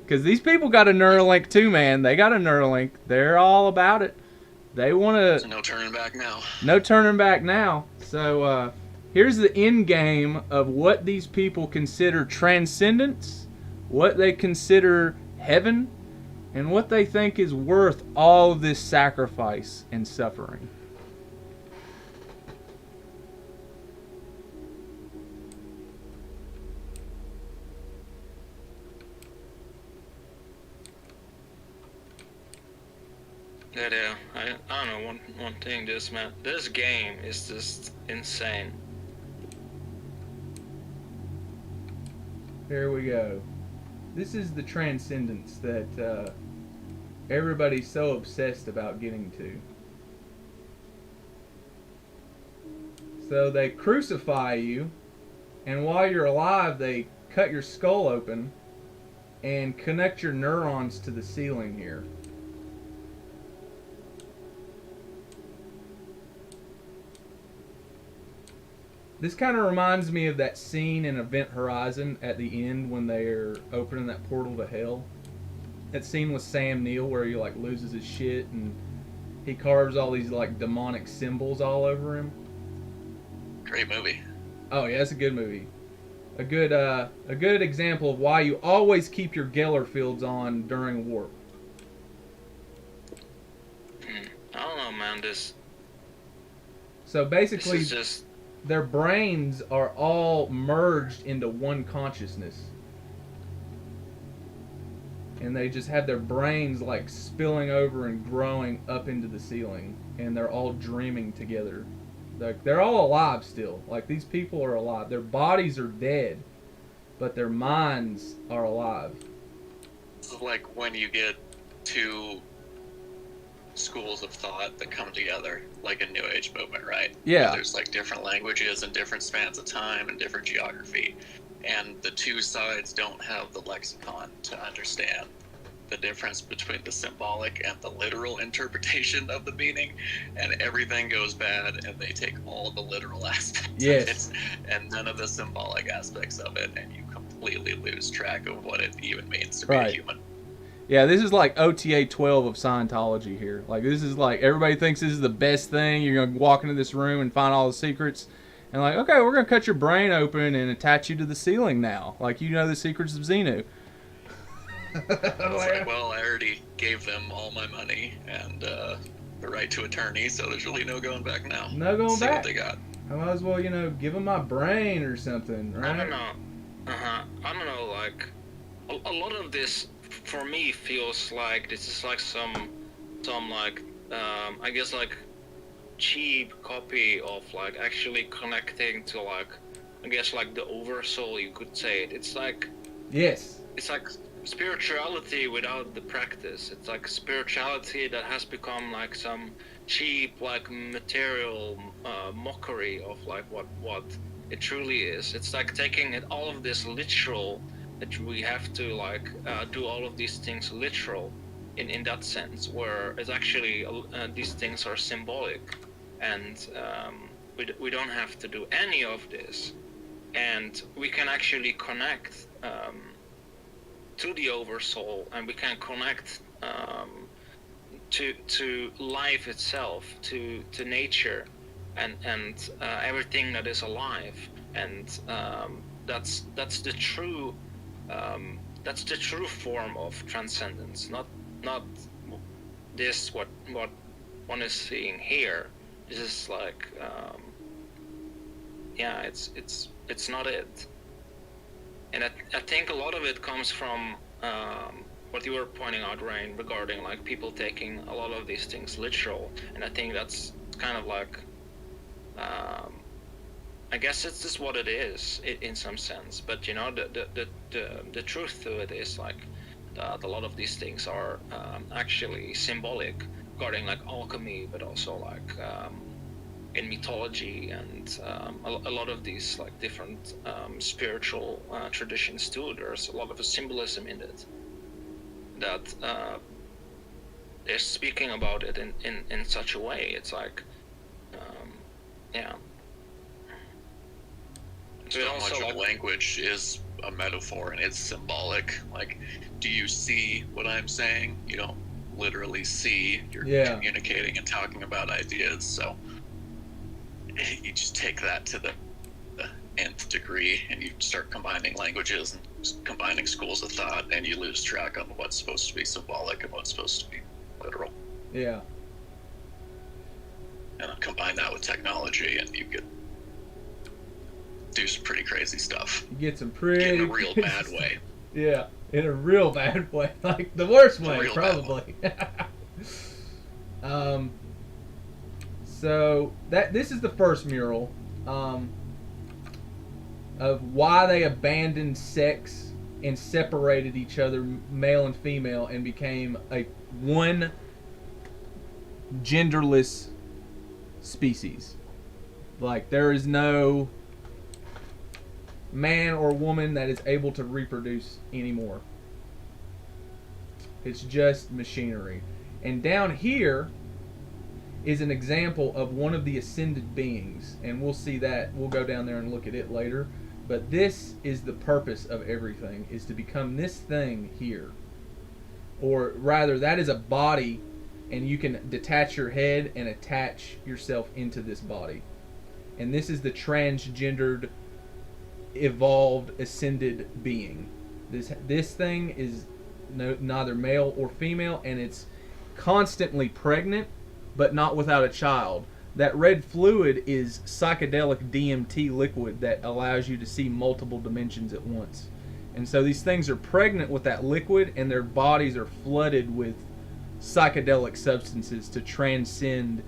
Because these people got a Neuralink too, man. They got a Neuralink. They're all about it. They want to... So no turning back now. No turning back now. So here's the end game of what these people consider transcendence, what they consider heaven, and what they think is worth all of this sacrifice and suffering. Yeah, I don't know, one thing, this game is just insane. Here we go. This is the transcendence that everybody's so obsessed about getting to. So they crucify you, and while you're alive, they cut your skull open and connect your neurons to the ceiling here. This kind of reminds me of that scene in Event Horizon at the end when they're opening that portal to hell. That scene with Sam Neill where he like loses his shit and he carves all these like demonic symbols all over him. Great movie. Oh yeah, it's a good movie. A good example of why you always keep your Geller fields on during warp. I don't know, man. So basically, this is just... their brains are all merged into one consciousness. And they just have their brains like spilling over and growing up into the ceiling. And they're all dreaming together. They're all alive still. Like, these people are alive. Their bodies are dead, but their minds are alive. It's like when you get two schools of thought that come together, like a New Age movement, right? Yeah. There's like different languages and different spans of time and different geography, and the two sides don't have the lexicon to understand the difference between the symbolic and the literal interpretation of the meaning, and everything goes bad, and they take all the literal aspects Yes. of it and none of the symbolic aspects of it, and you completely lose track of what it even means to be a Right. human. Yeah, this is like OTA 12 of Scientology here. Like, this is like, everybody thinks this is the best thing. You're going to walk into this room and find all the secrets. And like, okay, we're going to cut your brain open and attach you to the ceiling now. Like, you know the secrets of Xenu. It's like, well, I already gave them all my money and the right to attorney, so there's really no going back now. No going See back. what they got. I might as well, give them my brain or something, right? I don't know. I don't know. Like a lot of this for me feels like this is like some like I guess like cheap copy of like actually connecting to like I guess like the oversoul, you could say it. It's like Yes. spirituality without the practice. It's like spirituality that has become like some cheap like material mockery of like what it truly is. It's like taking it all of this literal, that we have to like do all of these things literal in that sense, where it's actually these things are symbolic, and we don't have to do any of this, and we can actually connect to the oversoul, and we can connect to life itself, to nature, and everything that is alive, and that's the true form of transcendence, not this what one is seeing here. This is like it's not it. And I think a lot of it comes from what you were pointing out, Rain, regarding like people taking a lot of these things literal. And I think that's kind of like, I guess it's just what it is in some sense. But the truth to it is like that a lot of these things are actually symbolic, regarding like alchemy, but also like in mythology and a lot of these like different spiritual traditions too. There's a lot of a symbolism in it that they're speaking about it in such a way. It's like yeah. So much of language is a metaphor and it's symbolic. Like, do you see what I'm saying? You don't literally see. You're communicating and talking about ideas. So you just take that to the nth degree, and you start combining languages and combining schools of thought, and you lose track of what's supposed to be symbolic and what's supposed to be literal. Yeah. And then combine that with technology, and you could do some pretty crazy stuff. You get some pretty in a real bad way. Yeah, in a real bad way, like the worst way, probably. So this is the first mural of why they abandoned sex and separated each other, male and female, and became a one genderless species. Like, there is no man or woman that is able to reproduce anymore. It's just machinery. And down here is an example of one of the ascended beings, and we'll see that. We'll go down there and look at it later. But this is the purpose of everything, is to become this thing here. Or rather, that is a body, and you can detach your head and attach yourself into this body. And this is the transgendered, evolved, ascended being. This thing is neither male or female, and it's constantly pregnant, but not without a child. That red fluid is psychedelic DMT liquid that allows you to see multiple dimensions at once. And so these things are pregnant with that liquid, and their bodies are flooded with psychedelic substances to transcend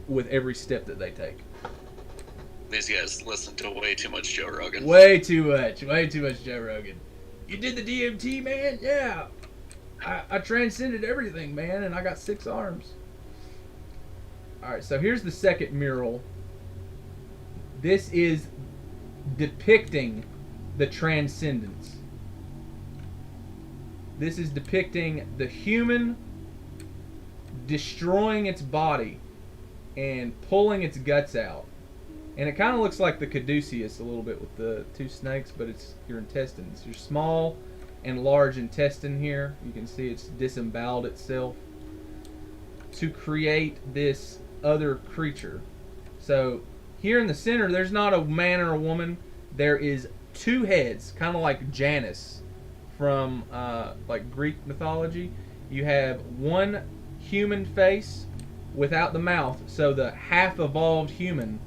with every step that they take. These guys listen to way too much Joe Rogan. Way too much Joe Rogan. You did the DMT, man? Yeah. I transcended everything, man, and I got 6 arms. Alright, so here's the second mural. This is depicting the transcendence. This is depicting the human destroying its body and pulling its guts out. And it kind of looks like the caduceus a little bit with the 2 snakes, but it's your intestines. Your small and large intestine here. You can see it's disemboweled itself to create this other creature. So here in the center, there's not a man or a woman. There is 2 heads, kind of like Janus from like Greek mythology. You have one human face without the mouth, so the half-evolved human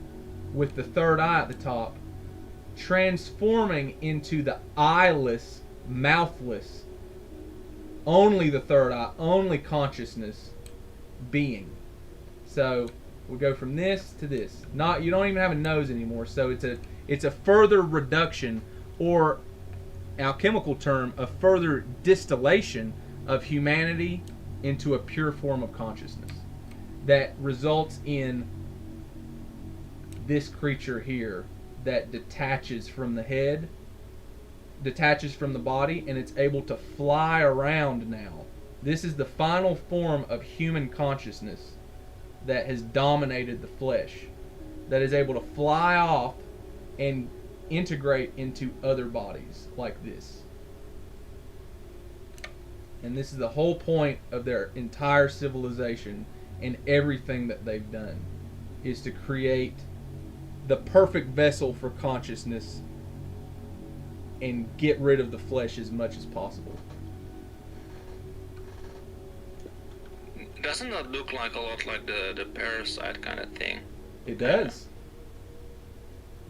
with the 3rd eye at the top, transforming into the eyeless, mouthless, only the 3rd eye, only consciousness being. So we go from this to this. You don't even have a nose anymore, so it's a further reduction, or alchemical term, a further distillation of humanity into a pure form of consciousness that results in this creature here that detaches from the head, detaches from the body, and it's able to fly around now. This is the final form of human consciousness that has dominated the flesh, that is able to fly off and integrate into other bodies like this. And this is the whole point of their entire civilization and everything that they've done, is to create the perfect vessel for consciousness and get rid of the flesh as much as possible. Doesn't that look like a lot like the parasite kind of thing? It does.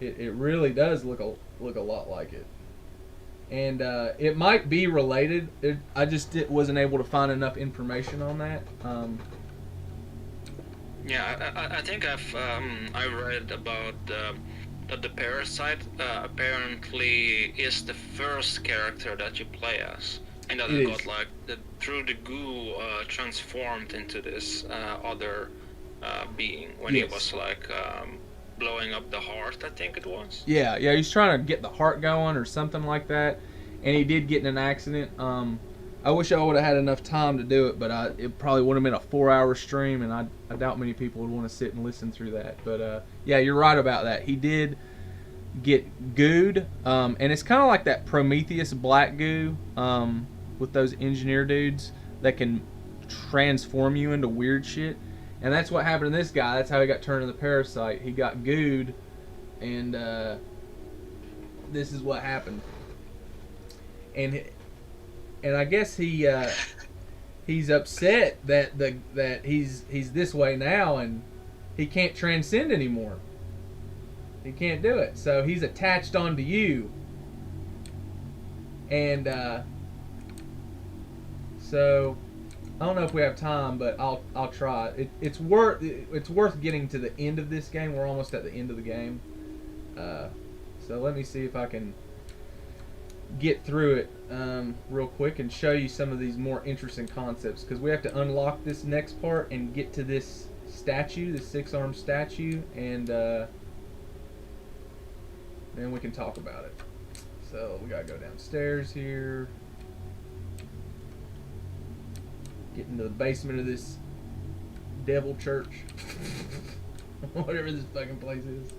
It really does look a lot like it. And it might be related. I just wasn't able to find enough information on that. Yeah, I think I read about that the parasite apparently is the first character that you play as, and that it got like through the goo transformed into this other being when he was like blowing up the heart, I think it was. Yeah, he's trying to get the heart going or something like that, and he did get in an accident. I wish I would have had enough time to do it, but it probably would have been a 4-hour stream, and I doubt many people would want to sit and listen through that. But yeah, you're right about that. He did get gooed, and it's kind of like that Prometheus black goo with those engineer dudes that can transform you into weird shit. And that's what happened to this guy. That's how he got turned into the parasite. He got gooed, and this is what happened. And I guess he's upset that he's this way now, and he can't transcend anymore. He can't do it. So he's attached onto you, and so I don't know if we have time, but I'll try. It's worth getting to the end of this game. We're almost at the end of the game. So let me see if I can get through it real quick and show you some of these more interesting concepts, because we have to unlock this next part and get to this statue, this 6-armed statue, and then we can talk about it. So we gotta go downstairs here, get into the basement of this devil church, whatever this fucking place is.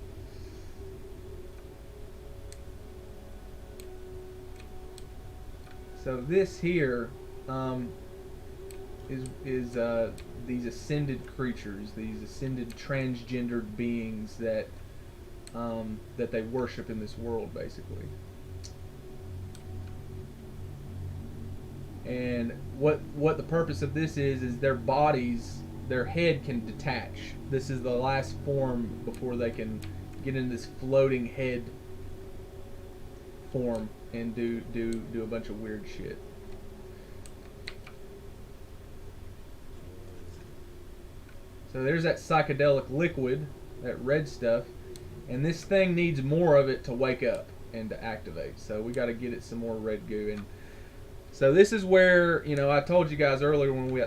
So this here is these ascended creatures, these ascended transgendered beings that that they worship in this world, basically. And what the purpose of this is their bodies, their head can detach. This is the last form before they can get in this floating head form and do a bunch of weird shit. So there's that psychedelic liquid, that red stuff, And this thing needs more of it to wake up and to activate. So we got to get it some more red goo. And so this is where, I told you guys earlier when we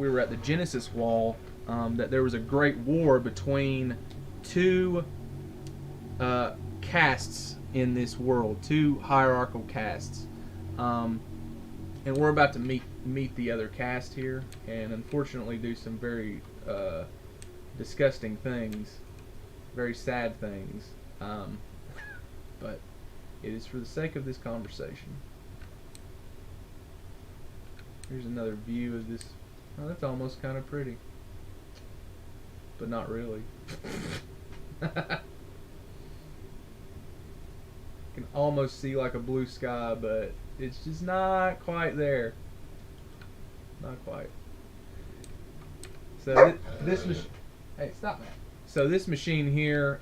were at the Genesis wall, that there was a great war between two castes in this world, two hierarchical castes. And we're about to meet the other caste here, and unfortunately do some very disgusting things, very sad things. But it is for the sake of this conversation. Here's another view of this. Oh, that's almost kind of pretty, but not really. Can almost see like a blue sky, but it's just not quite there. Not quite. So this machine. Hey, stop that. So this machine here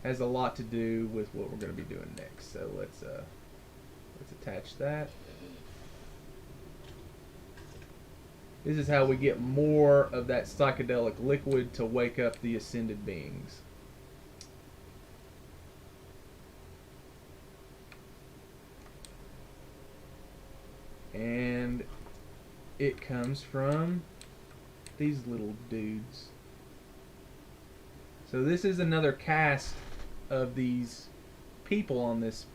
has a lot to do with what we're going to be doing next. So let's attach that. This is how we get more of that psychedelic liquid to wake up the ascended beings. And it comes from these little dudes. So this is another cast of these people on this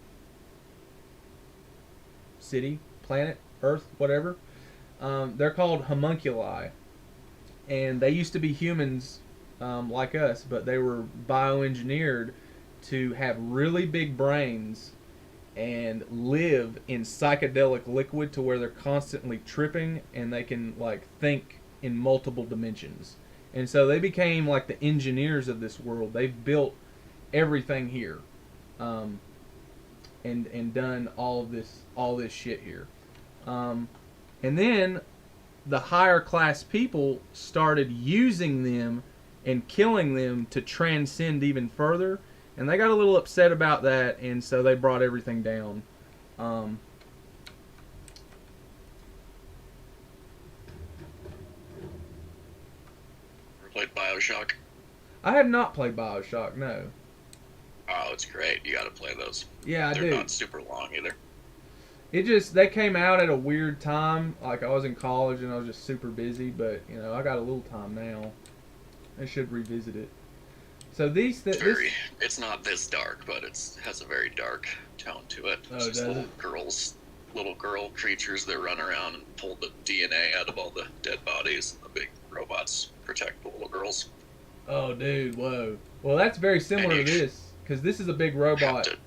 city, planet, Earth, whatever. They're called homunculi, and they used to be humans like us, but they were bioengineered to have really big brains and live in psychedelic liquid to where they're constantly tripping and they can like think in multiple dimensions. And so they became like the engineers of this world. They've built everything here, and done all this shit here. And then the higher class people started using them and killing them to transcend even further. And they got a little upset about that, and so they brought everything down. Ever played Bioshock? I have not played Bioshock, no. Oh, it's great. You gotta play those. Yeah, They're I do. not super long either. They came out at a weird time. Like, I was in college and I was just super busy, but, I got a little time now. I should revisit it. So It's not this dark, but it has a very dark tone to it. Oh, It's just does it? little girl creatures that run around and pull the DNA out of all the dead bodies, and the big robots protect the little girls. Oh, dude, whoa. Well, that's very similar to this, because this is a big You have robot. to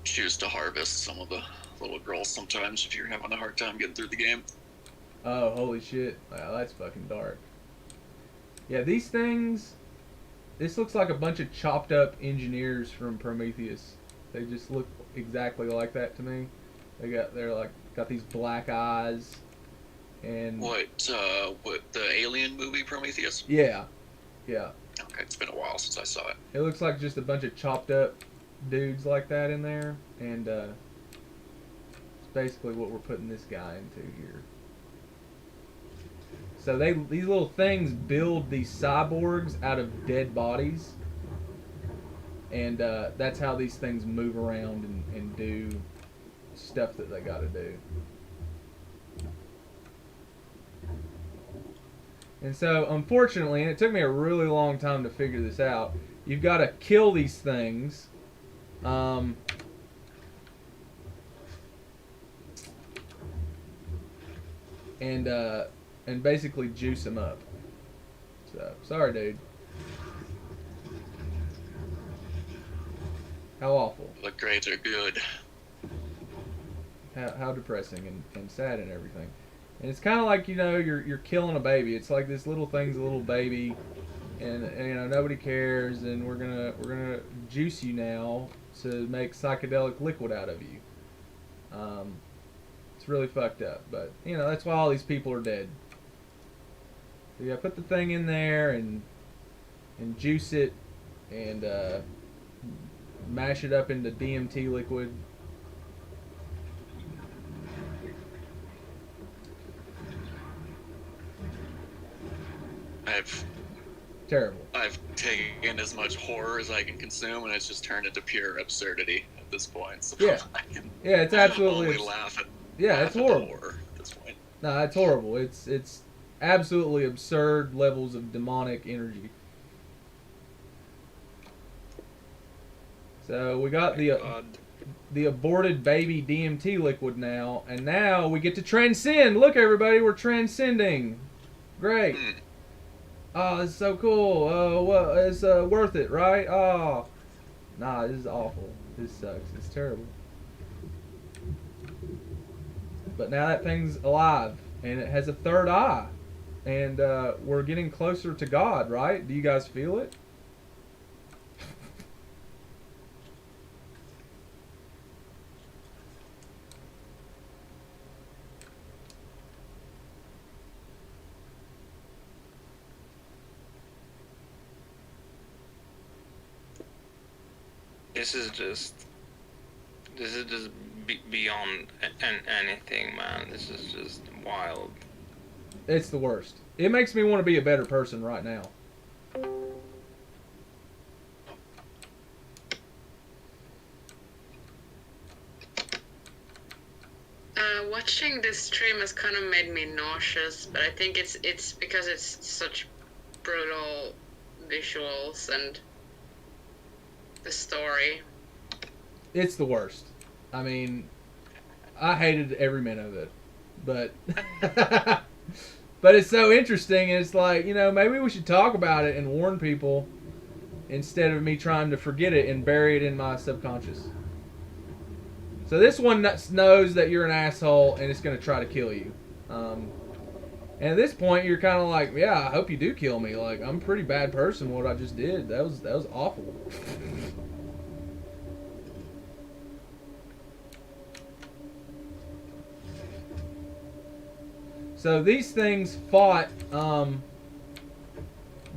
choose to harvest some of the little girls sometimes if you're having a hard time getting through the game. Oh, holy shit. Wow, that's fucking dark. Yeah, these things... This looks like a bunch of chopped up engineers from Prometheus. They just look exactly like that to me. They're got these black eyes, and What the Alien movie Prometheus? yeah. Okay, it's been a while since I saw it. It looks like just a bunch of chopped up dudes like that in there, and it's basically what we're putting this guy into here. So these little things build these cyborgs out of dead bodies, and that's how these things move around and do stuff that they got to do. And so, unfortunately, and it took me a really long time to figure this out, you've got to kill these things. And basically juice them up. So, sorry, dude. How awful. The grades are good. How depressing and sad and everything. And it's kind of like, you're killing a baby. It's like this little thing's a little baby, and nobody cares, and we're gonna juice you now to make psychedelic liquid out of you. It's really fucked up, but that's why all these people are dead. So you put the thing in there and juice it and mash it up into DMT liquid. Terrible. I've taken as much horror as I can consume, and it's just turned into pure absurdity at this point. So Yeah. I can Yeah, it's absolutely only laugh at it's the horrible. horror at this point. No, it's horrible. It's absolutely absurd levels of demonic energy. So we got the aborted baby DMT liquid now, and now we get to transcend. Look, everybody, we're transcending. Great. Oh, this is so cool. Oh, well, it's worth it, right? Oh, nah, this is awful. This sucks. It's terrible. But now that thing's alive, and it has a third eye, and we're getting closer to God, right? Do you guys feel it? This is just beyond anything, man. This is just wild. It's the worst. It makes me want to be a better person right now. Watching this stream has kind of made me nauseous, but I think it's because it's such brutal visuals and the story. It's the worst. I mean, I hated every minute of it, but but it's so interesting. And it's like, you know, maybe we should talk about it and warn people instead of me trying to forget it and bury it in my subconscious. So this one knows that you're an asshole and it's going to try to kill you. And at this point, you're kind of like, yeah, I hope you do kill me. Like, I'm a pretty bad person. What I just did, that was awful. So these things fought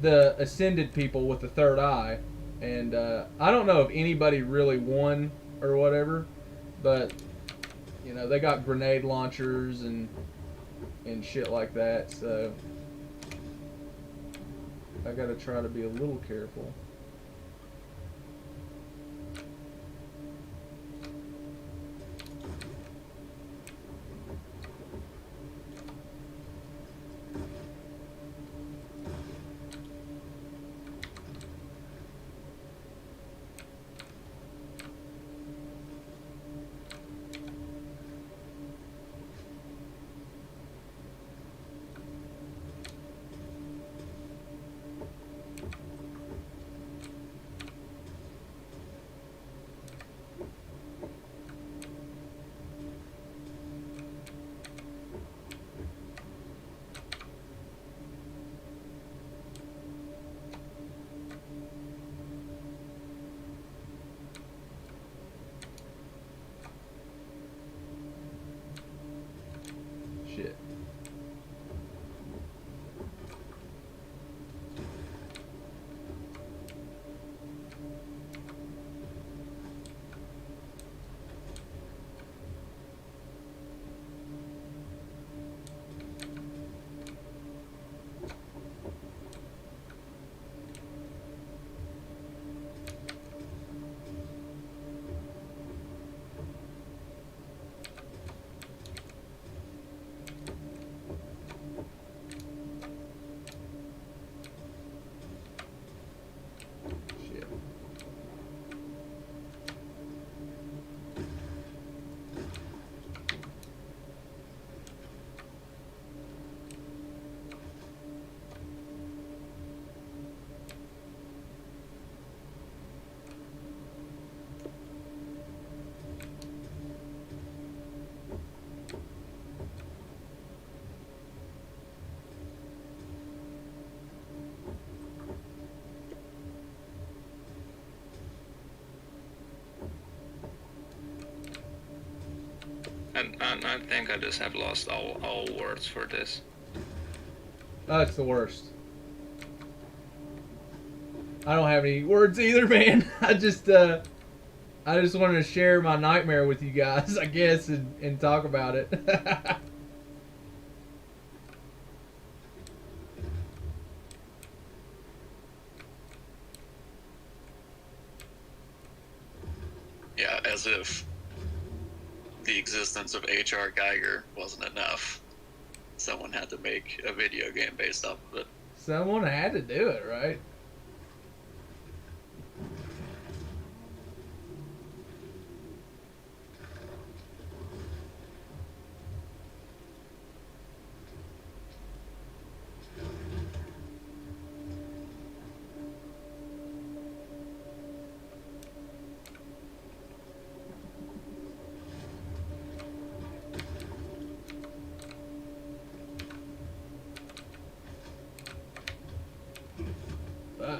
the ascended people with the third eye, and I don't know if anybody really won or whatever, but you know, they got grenade launchers and shit like that. So I gotta try to be a little careful. Shit. Shit. And I think I just have lost all words for this. That's the worst. I don't have any words either, man. I just wanted to share my nightmare with you guys, I guess, and talk about it. as if the existence of H.R. Geiger wasn't enough. Someone had to make a video game based off of it. Someone had to do it, right? Fuck.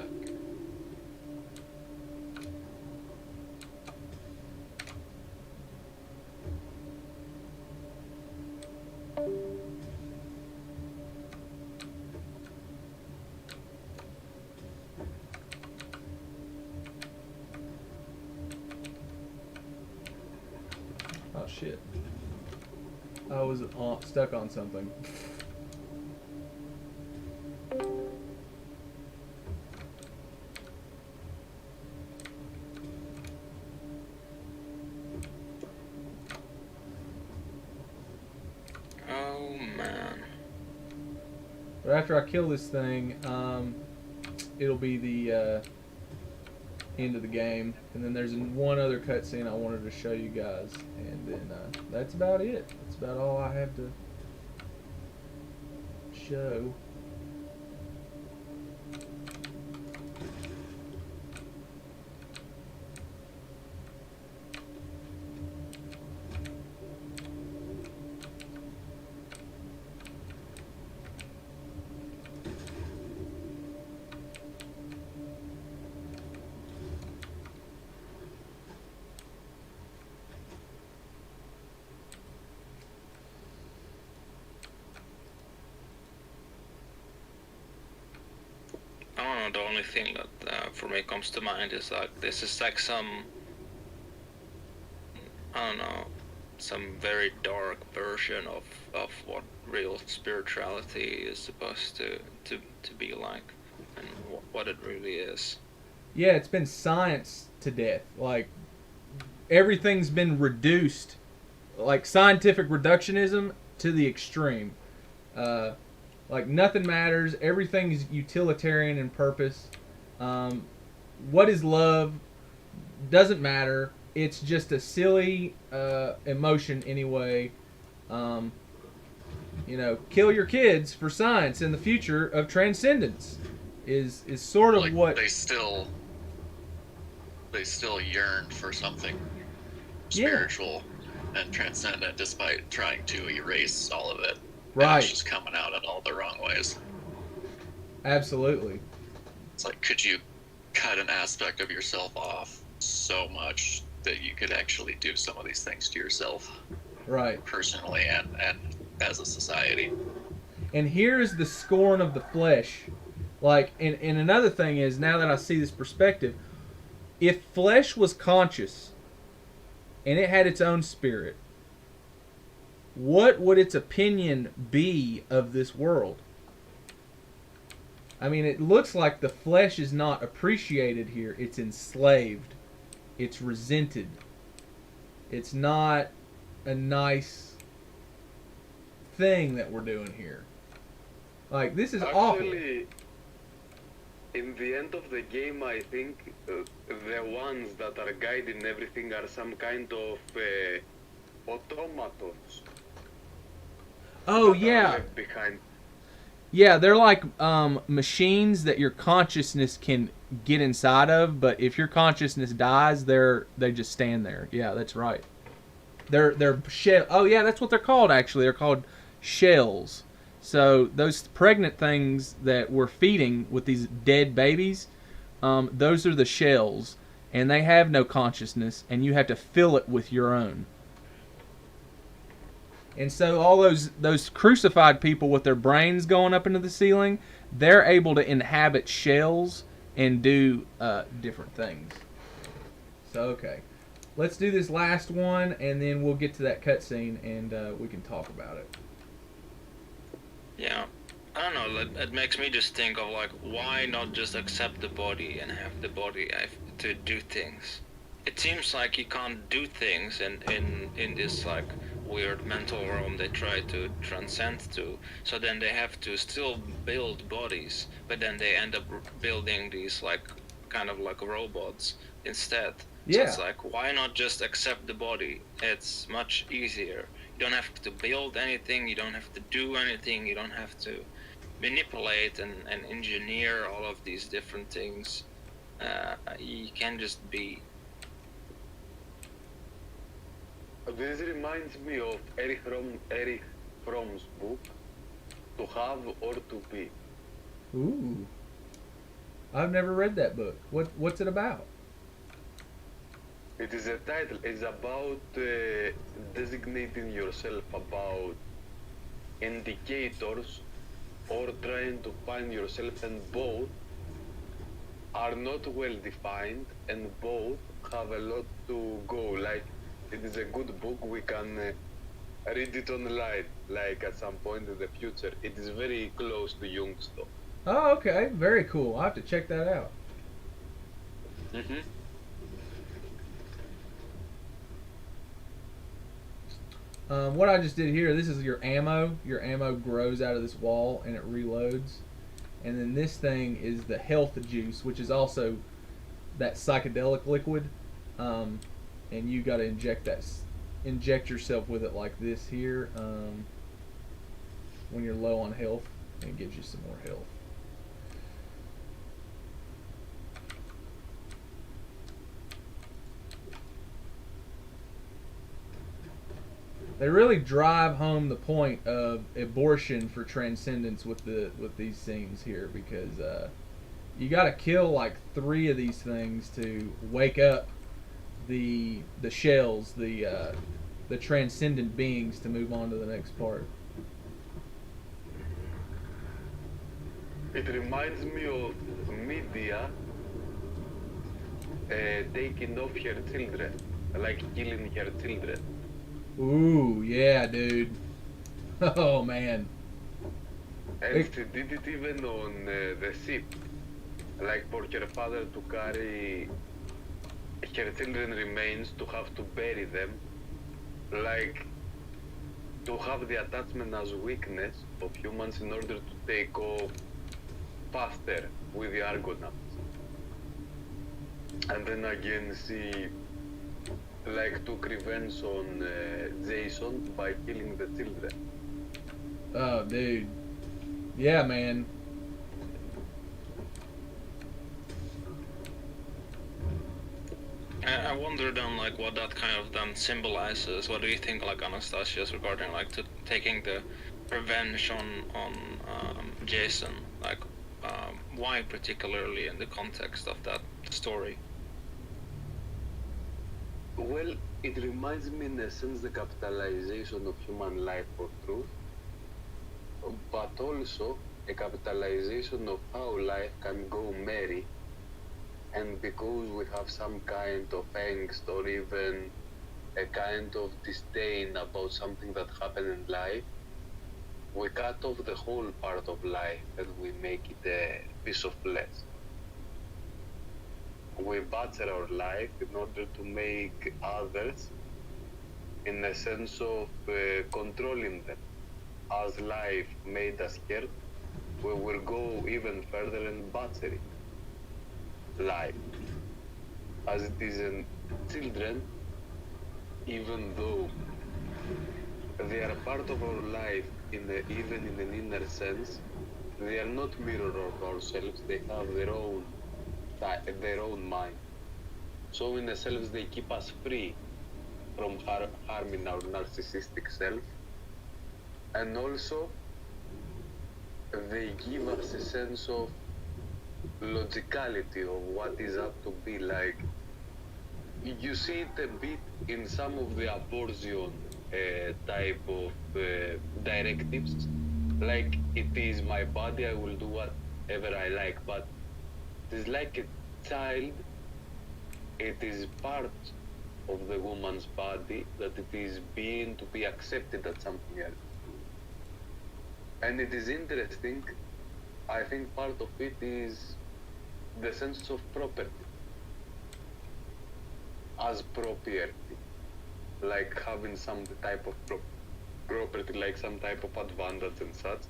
Oh shit. I was stuck on something. Oh man. But after I kill this thing, it'll be the end of the game. And then there's one other cutscene I wanted to show you guys. And then that's about it. That's about all I have to show. I don't know, the only thing that for me comes to mind is like this is like some, I don't know, some very dark version of what real spirituality is supposed to be like, and what it really is. Yeah, it's been science to death. Like, everything's been reduced, like scientific reductionism to the extreme. Like, nothing matters. Everything's utilitarian in purpose. What is love? Doesn't matter. It's just a silly emotion anyway. Kill your kids for science in the future of transcendence is sort of Like, what they still yearn for something Yeah. spiritual and transcendent, despite trying to erase all of it. And Right. it's just coming out in all the wrong ways. Absolutely. It's like, could you cut an aspect of yourself off so much that you could actually do some of these things to yourself Right. personally and as a society? And here's the scorn of the flesh. Like, and another thing is, now that I see this perspective, if flesh was conscious and it had its own spirit, what would its opinion be of this world? I mean, it looks like the flesh is not appreciated here. It's enslaved. It's resented. It's not a nice thing that we're doing here. Like, this is awful. Actually, in the end of the game, I think the ones that are guiding everything are some kind of automatons. Oh, that are yeah. left behind. Yeah, they're like machines that your consciousness can get inside of, but if your consciousness dies, they just stand there. Yeah, that's right. They're shell. Oh yeah, that's what they're called actually. They're called shells. So those pregnant things that we're feeding with these dead babies, those are the shells, and they have no consciousness, and you have to fill it with your own. And so all those crucified people with their brains going up into the ceiling, they're able to inhabit shells and do different things. So, okay. Let's do this last one, and then we'll get to that cutscene, and we can talk about it. Yeah, I don't know. It makes me just think of like, why not just accept the body and have the body to do things? it seems like you can't do things in this like weird mental realm they try to transcend to. So then they have to still build bodies, but then they end up building these like kind of like robots instead. So Yeah. it's like, why not just accept the body? It's much easier. You don't have to build anything, you don't have to do anything, you don't have to manipulate and engineer all of these different things. You can just be. This reminds me of Erich Fromm's book, To Have or To Be. Ooh. I've never read that book. What's it about? It is a title. It's about designating yourself about indicators or trying to find yourself, and both are not well defined and both have a lot to go. Like, it is a good book. We can read it online, like at some point in the future. It is very close to Jung's stuff. Oh, okay. Very cool. I'll have to check that out. Mm-hmm. What I just did here, this is your ammo. Your ammo grows out of this wall and it reloads. And then this thing is the health juice, which is also that psychedelic liquid. And you got to inject yourself with it like this here when you're low on health, and it gives you some more health. They really drive home the point of abortion for transcendence with these scenes here, because you got to kill like 3 of these things to wake up the shells, the transcendent beings, to move on to the next part. It reminds me of media taking off her children, like killing her children. Ooh, yeah, dude. Oh man. And she did it even on the ship, like for her father to carry her children remains, to have to bury them, like to have the attachment as weakness of humans in order to take off faster with the Argonauts. And then again she like took revenge on Jason by killing the children. Oh, dude. Yeah, man. I wonder then, like, what that kind of then symbolizes. What do you think, like, Anastasia's regarding, like, taking the revenge on Jason? Like, why particularly in the context of that story? Well, it reminds me in a sense the capitalization of human life for truth, but also a capitalization of how life can go merry, and because we have some kind of angst or even a kind of disdain about something that happened in life, we cut off the whole part of life and we make it a piece of flesh. We butcher our life in order to make others, in a sense of controlling them. As life made us scared, we will go even further and butcher it. Life, as it is in children, even though they are part of our life, even in an inner sense, they are not mirror of ourselves. They have their own mind. So in a sense, they keep us free from harming our narcissistic self, and also they give us a sense of logicality of what is up to be. Like, you see it a bit in some of the abortion type of directives. Like, it is my body, I will do whatever I like, but it is like a child, it is part of the woman's body that it is being to be accepted as something else. And it is interesting, I think part of it is the sense of property. as property, like having some type of property, like some type of advantage and such.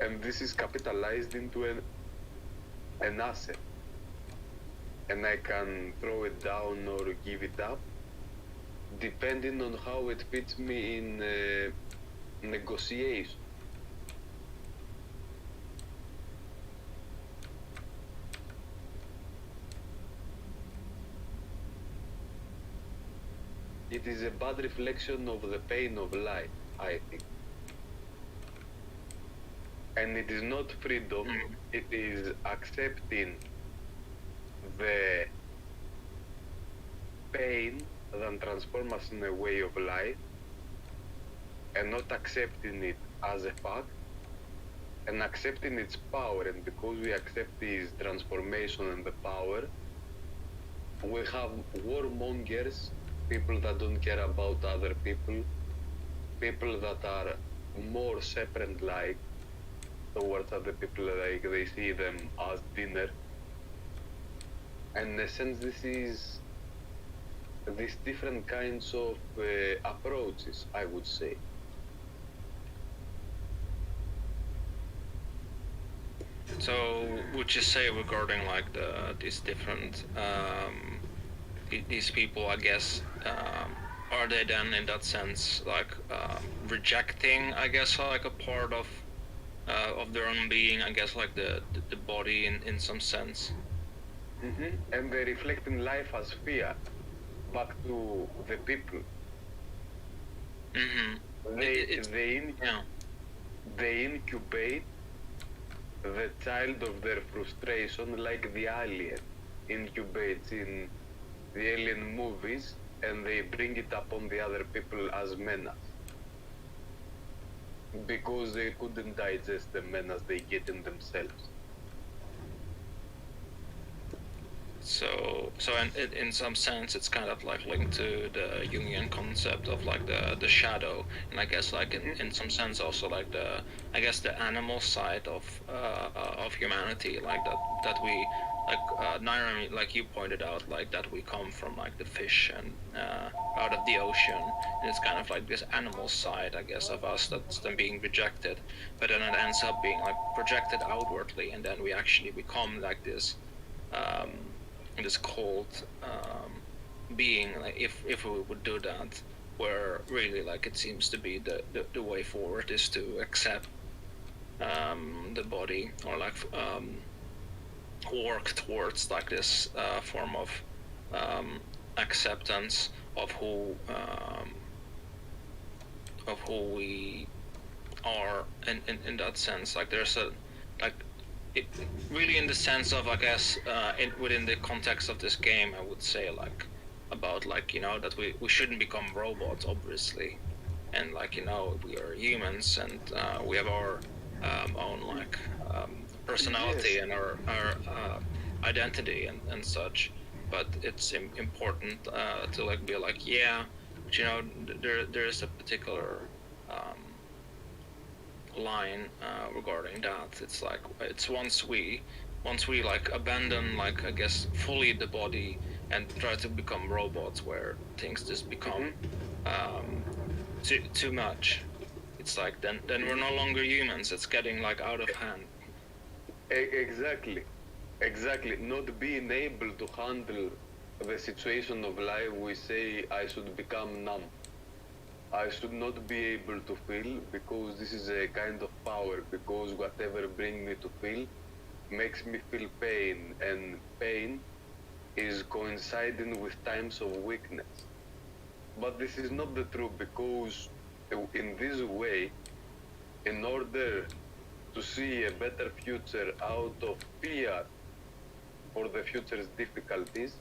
And this is capitalized into an asset. And I can throw it down or give it up, depending on how it fits me in negotiation. It is a bad reflection of the pain of life, I think. And it is not freedom, it is accepting the pain that transforms us in a way of life and not accepting it as a fact and accepting its power. And because we accept this transformation and the power, we have warmongers, people that don't care about other people, people that are more separate-like towards other people, like they see them as dinner. And in a sense, this is these different kinds of approaches, I would say. So, would you say regarding like these different these people, I guess, are they then in that sense like rejecting, I guess, like a part of their own being, I guess, like the body in some sense? And they reflect in life as fear back to the people. They incubate the child of their frustration, like the alien incubates in the alien movies, and they bring it upon the other people as menace, because they couldn't digest the menace they get in themselves. So in some sense, it's kind of like linked to the Jungian concept of like the shadow, and I guess like in some sense also like the animal side of humanity, like that we like Naira, like you pointed out, like that we come from like the fish and out of the ocean, and it's kind of like this animal side, I guess, of us that's then being rejected, but then it ends up being like projected outwardly, and then we actually become like this cold being, like if we would do that, where really like it seems to be the way forward is to accept the body, or like work towards like this form of acceptance of who we are in that sense. Like there's a like it really in the sense of, I guess, within the context of this game, I would say like about like, you know, that we shouldn't become robots, obviously, and like, you know, we are humans, and we have our own like personality and our identity and such. But it's important to like be like, yeah, but you know, there's a particular line regarding that. It's like it's once we like abandon, like, I guess, fully the body and try to become robots, where things just become too much. It's like then we're no longer humans. It's getting like out of hand. Exactly. Not being able to handle the situation of life, we say I should become numb. I should not be able to feel, because this is a kind of power, because whatever brings me to feel makes me feel pain, and pain is coinciding with times of weakness. But this is not the truth, because in this way, in order to see a better future out of fear for the future's difficulties,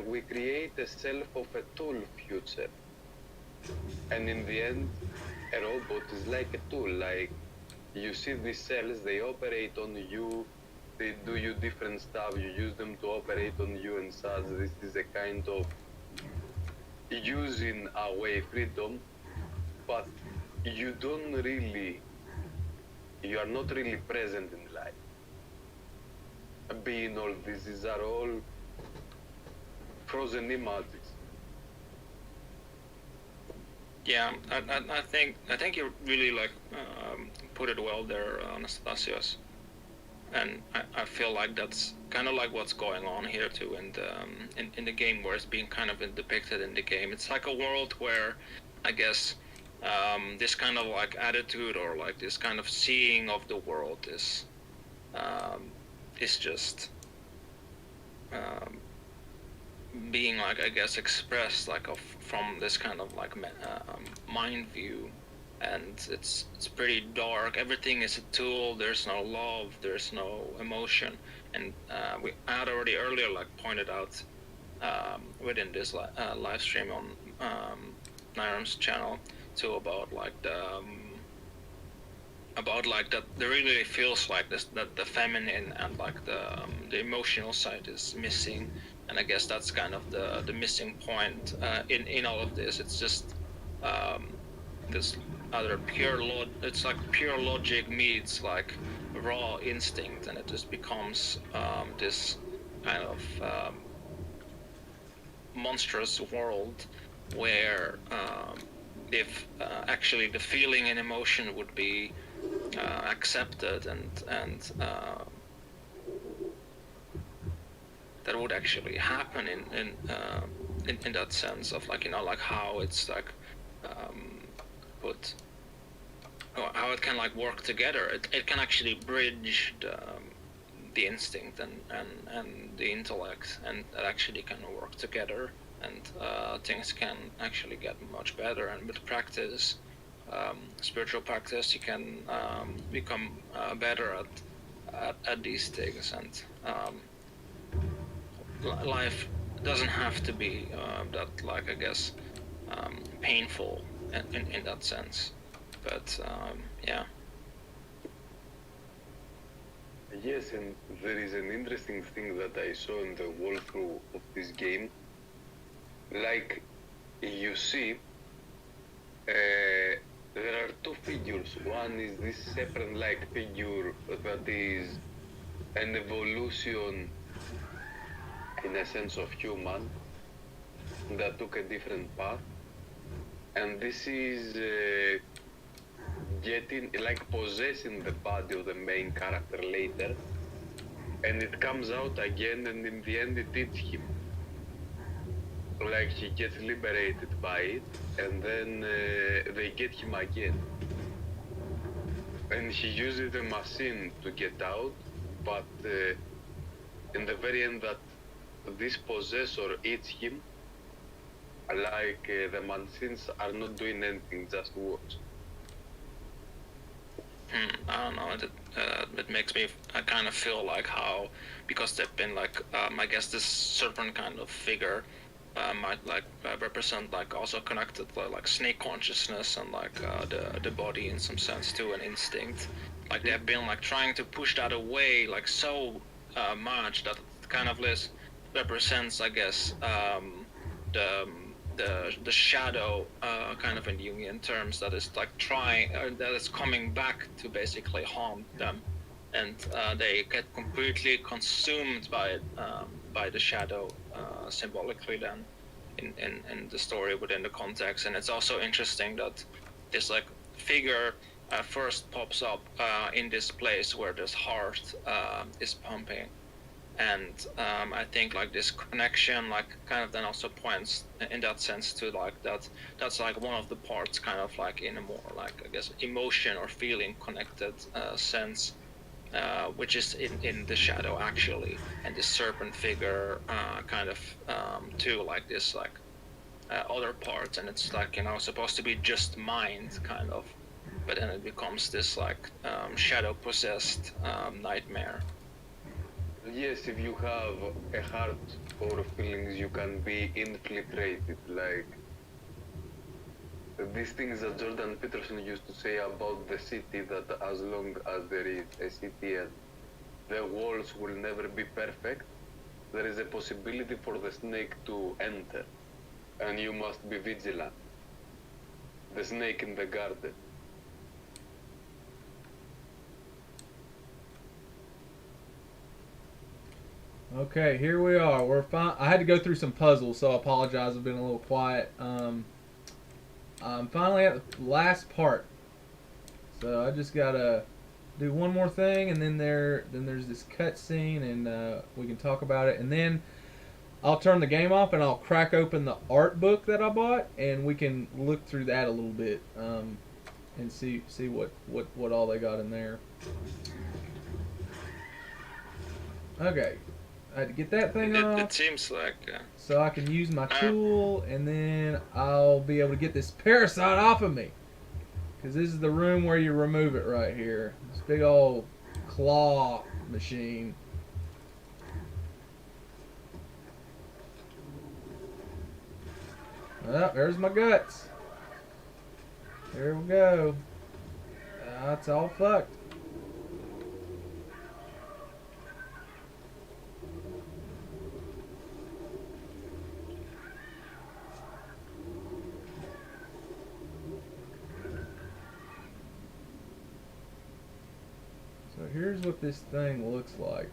we create a self of a tool future. And in the end, a robot is like a tool. Like, you see these cells, they operate on you, they do you different stuff, you use them to operate on you and such. This is a kind of using away freedom, but you are not really present in life. Being all these are all frozen images. Yeah, I think you really like put it well there, Anastasios. And I feel like that's kind of like what's going on here too in the game, where it's being kind of depicted in the game. It's like a world where I guess this kind of like attitude or like this kind of seeing of the world is just being like I guess expressed like from this kind of like mind view, and it's pretty dark. Everything is a tool. There's no love. There's no emotion. And I had already earlier like pointed out within this live stream on Nairam's channel too about like that there really feels like this, that the feminine and like the emotional side is missing. And I guess that's kind of the missing point in all of this. It's just this other it's like pure logic meets like raw instinct, and it just becomes this kind of monstrous world where if actually the feeling and emotion would be accepted and that would actually happen in that sense of like like how it's like put, or how it can like work together. It can actually bridge the instinct and the intellect, and that actually can work together, and things can actually get much better. And with practice, spiritual practice, you can become better at these things, and life doesn't have to be that like I guess painful in that sense. But yeah. Yes, and there is an interesting thing that I saw in the walkthrough of this game. Like, you see, there are two figures. One is this serpent-like figure that is an evolution, in a sense, of human that took a different path. And this is getting, like, possessing the body of the main character later. And it comes out again, and in the end it eats him. Like, he gets liberated by it, and then they get him again. And he uses the machine to get out, but in the very end that this possessor eats him, like the machines are not doing anything, just works. I don't know. It makes me kind of feel like how, because they've been like, I guess this certain kind of figure might like represent like also connected like snake consciousness and like the body in some sense too, an instinct. Like they've been like trying to push that away like so much that it kind of represents, I guess, the shadow kind of in Jungian terms, that is like that is coming back to basically haunt them, and they get completely consumed by it, by the shadow, symbolically then in the story within the context. And it's also interesting that this like figure first pops up in this place where this heart is pumping. And I think like this connection like kind of then also points in that sense to like that's like one of the parts kind of like in a more like I guess emotion or feeling connected sense, which is in the shadow actually, and this serpent figure kind of too, like this like other parts, and it's like supposed to be just mind kind of, but then it becomes this like shadow possessed nightmare. Yes, if you have a heart or feelings, you can be infiltrated. Like these things that Jordan Peterson used to say about the city, that as long as there is a city and the walls will never be perfect, there is a possibility for the snake to enter, and you must be vigilant. The snake in the garden. Okay, here we are. We're fine. I had to go through some puzzles, so I apologize. I've been a little quiet. I'm finally at the last part, so I just gotta do one more thing, and then there's this cutscene, and we can talk about it, and then I'll turn the game off, and I'll crack open the art book that I bought, and we can look through that a little bit, and see what all they got in there. Okay, I had to get that thing off. It seems like So I can use my tool, and then I'll be able to get this parasite off of me. Because this is the room where you remove it right here. This big old claw machine. Oh, there's my guts. Here we go. It's all fucked. So here's what this thing looks like.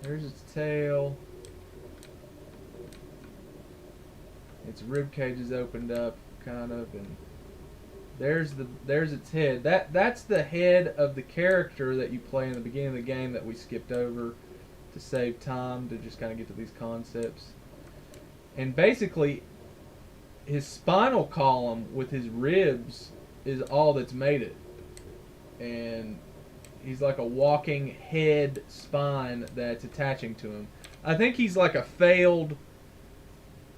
There's its tail. Its rib cage is opened up, kind of, and there's its head. That's the head of the character that you play in the beginning of the game that we skipped over to save time to just kind of get to these concepts. And basically, his spinal column with his ribs is all that's made it. And he's like a walking head spine that's attaching to him. I think he's like a failed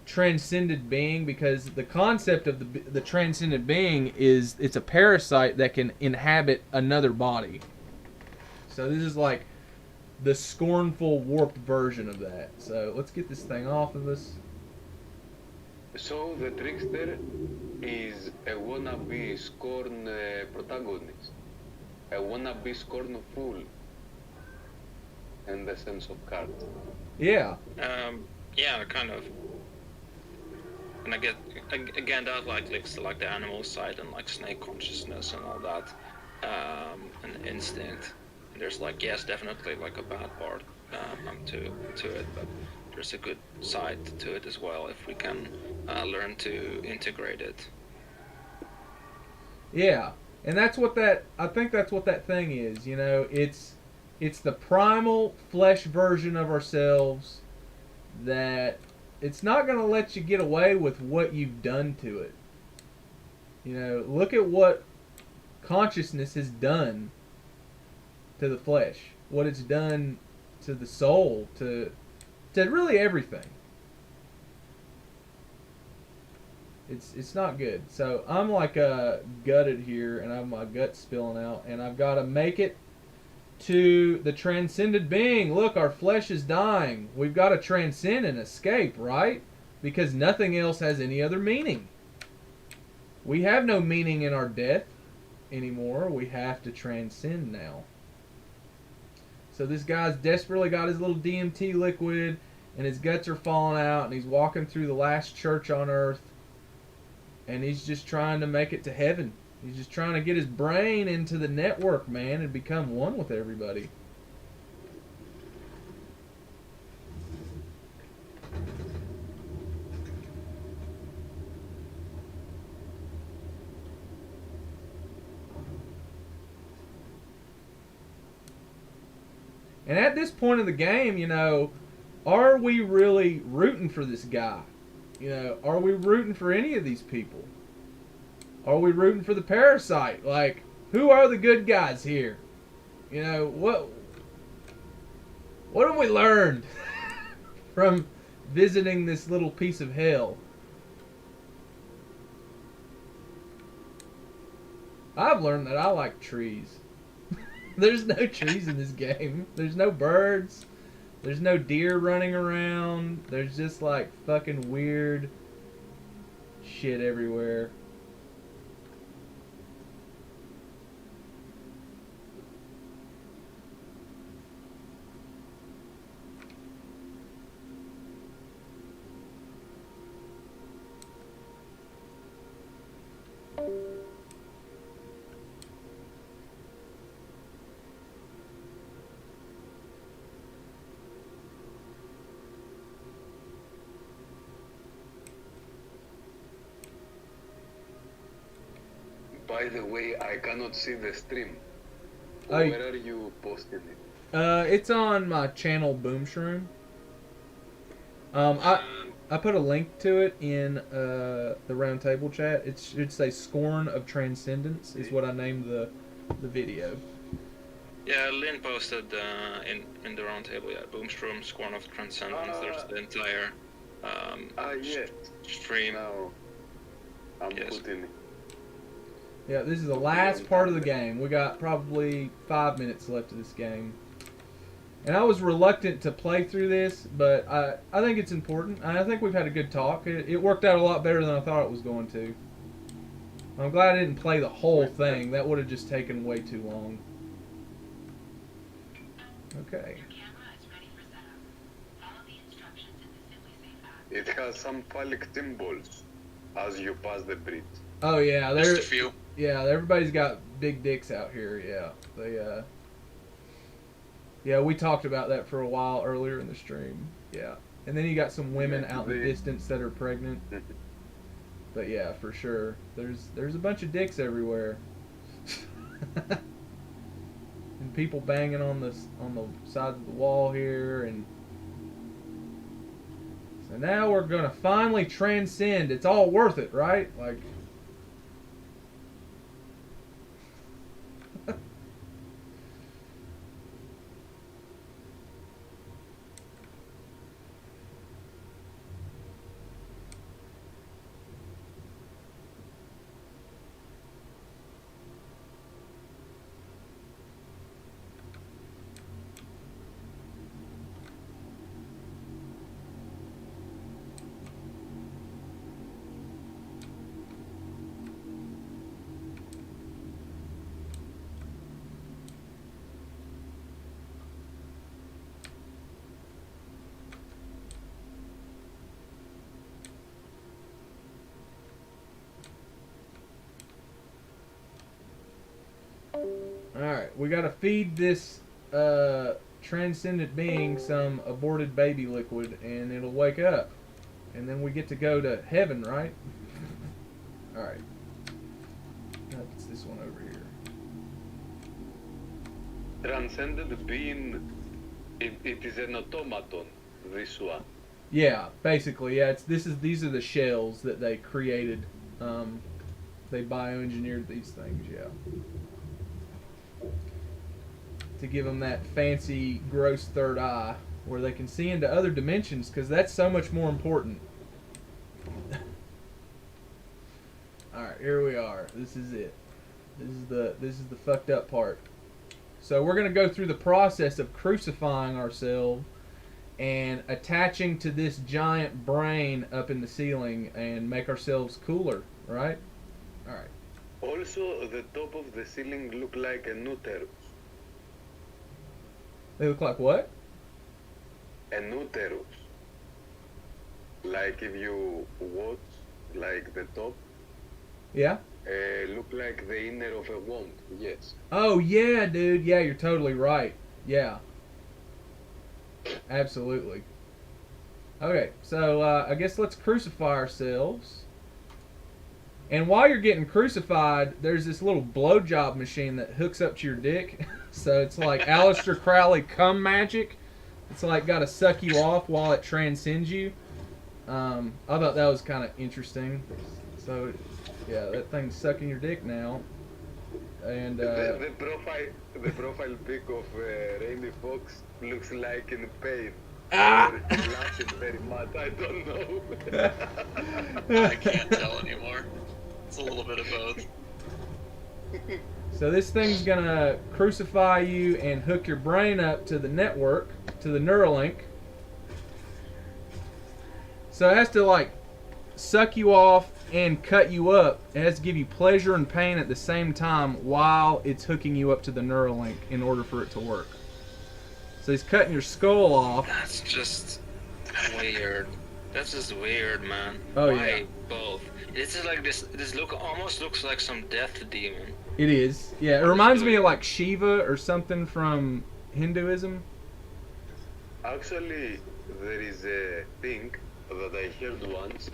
transcended being, because the concept of the transcended being is it's a parasite that can inhabit another body. So this is like the scornful, warped version of that. So let's get this thing off of us. So the trickster is a wannabe Scorn protagonist, a wannabe Scorn fool, in the sense of card. Yeah. Yeah, kind of. And I get again that like links to like the animal side and like snake consciousness and all that, and instinct. And there's like, yes, definitely like a bad part to it, but there's a good side to it as well if we can learn to integrate it. Yeah, and that's what I think that's what that thing is. You know, it's the primal flesh version of ourselves that it's not going to let you get away with what you've done to it. You know, look at what consciousness has done to the flesh, what it's done to the soul, to really everything. It's not good. So I'm like gutted here, and I have my guts spilling out, and I've got to make it to the transcended being. Look, our flesh is dying. We've got to transcend and escape, right? Because nothing else has any other meaning. We have no meaning in our death anymore. We have to transcend now. So this guy's desperately got his little DMT liquid, and his guts are falling out, and he's walking through the last church on earth, and he's just trying to make it to heaven. He's just trying to get his brain into the network, man, and become one with everybody. And at this point of the game, you know, are we really rooting for this guy? You know, are we rooting for any of these people? Are we rooting for the parasite? Like, who are the good guys here? You know, what have we learned from visiting this little piece of hell? I've learned that I like trees. There's no trees in this game. There's no birds. There's no deer running around. There's just like fucking weird shit everywhere. By the way, I cannot see the stream. Oh, Where are you posting it? It's on my channel, Boomshroom. I put a link to it in the roundtable chat. It should say "Scorn of Transcendence" is what I named the video. Yeah, Lynn posted in the roundtable. Yeah, Boomstrom, Scorn of Transcendence. There's the entire Yes. stream. Now, I'm Yes. putting it. Yeah, this is the last part of the game. We got probably 5 minutes left of this game. And I was reluctant to play through this, but I think it's important. I think we've had a good talk. It worked out a lot better than I thought it was going to. I'm glad I didn't play the whole thing. That would have just taken way too long. Okay. It has some phallic symbols as you pass the bridge. Oh yeah, Just a few. yeah, everybody's got big dicks out here. Yeah, they yeah, we talked about that for a while earlier in the stream. Yeah, and then you got some women out in the distance that are pregnant. But yeah, for sure, there's a bunch of dicks everywhere, and people banging on the sides of the wall here, and so now we're gonna finally transcend. It's all worth it, right? Like. Alright, we gotta feed this transcendent being some aborted baby liquid and it'll wake up. And then we get to go to heaven, right? Alright. That's this one over here. Transcendent being, it is an automaton, this one. Yeah, basically, yeah. These are the shells that they created. They bioengineered these things, yeah. To give them that fancy, gross third eye where they can see into other dimensions, because that's so much more important. Alright, here we are. This is it. This is the fucked up part. So we're going to go through the process of crucifying ourselves and attaching to this giant brain up in the ceiling and make ourselves cooler, right? Alright. Also, the top of the ceiling look like an uterus. They look like what? An uterus. Like if you watch, like the top, Yeah? look like the inner of a wand, yes. Oh, yeah, dude. Yeah, you're totally right. Yeah. Absolutely. Okay, so I guess let's crucify ourselves. And while you're getting crucified, there's this little blowjob machine that hooks up to your dick. So it's like Aleister Crowley cum magic. It's like got to suck you off while it transcends you. I thought that was kind of interesting. So, yeah, that thing's sucking your dick now. And The profile pic of Rainy Fox looks like in pain. Ah! Or laughing very much, I don't know. I can't tell anymore. It's a little bit of both. So this thing's gonna crucify you and hook your brain up to the network, to the Neuralink. So it has to like suck you off and cut you up. It has to give you pleasure and pain at the same time while it's hooking you up to the Neuralink in order for it to work. So he's cutting your skull off. That's just weird. That's just weird, man. Oh, Why yeah. both? It's just like this almost looks like some death demon. It is. Yeah, it reminds me of like Shiva or something from Hinduism. Actually, there is a thing that I heard once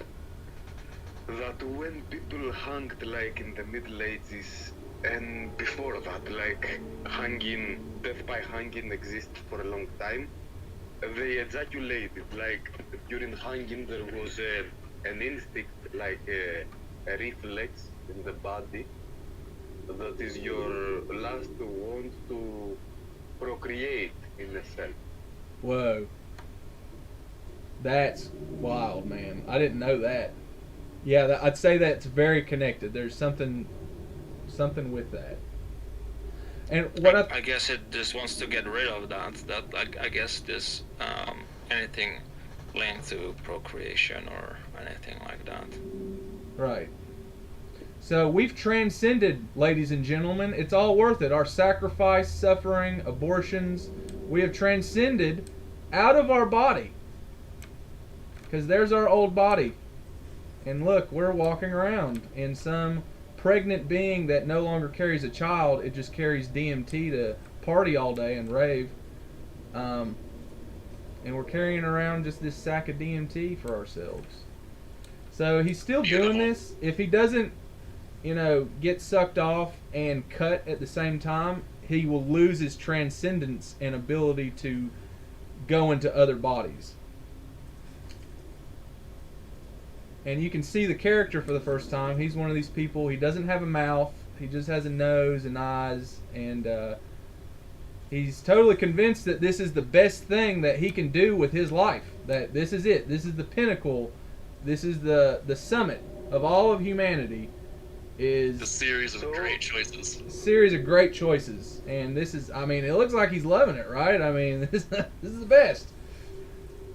that when people hanged like in the Middle Ages and before that, like death by hanging exists for a long time, they ejaculated. Like during hanging, there was an instinct, like a reflex in the body that is your last want to procreate in a sense. Whoa. That's wild, man. I didn't know that. Yeah, I'd say that's very connected. There's something with that. And what I guess it just wants to get rid of that. That I guess this anything linked to procreation or anything like that. right. So we've transcended, ladies and gentlemen. It's all worth it. Our sacrifice, suffering, abortions. We have transcended out of our body. Because there's our old body. And look, we're walking around in some pregnant being that no longer carries a child. It just carries DMT to party all day and rave. And we're carrying around just this sack of DMT for ourselves. So he's still doing this. If he doesn't, get sucked off and cut at the same time, he will lose his transcendence and ability to go into other bodies. And you can see the character for the first time. He's one of these people. He doesn't have a mouth. He just has a nose and eyes. And he's totally convinced that this is the best thing that he can do with his life. That this is it. This is the pinnacle. This is the summit of all of humanity. Is The series of great choices. series of great choices. And this is, it looks like he's loving it, right? This is the best.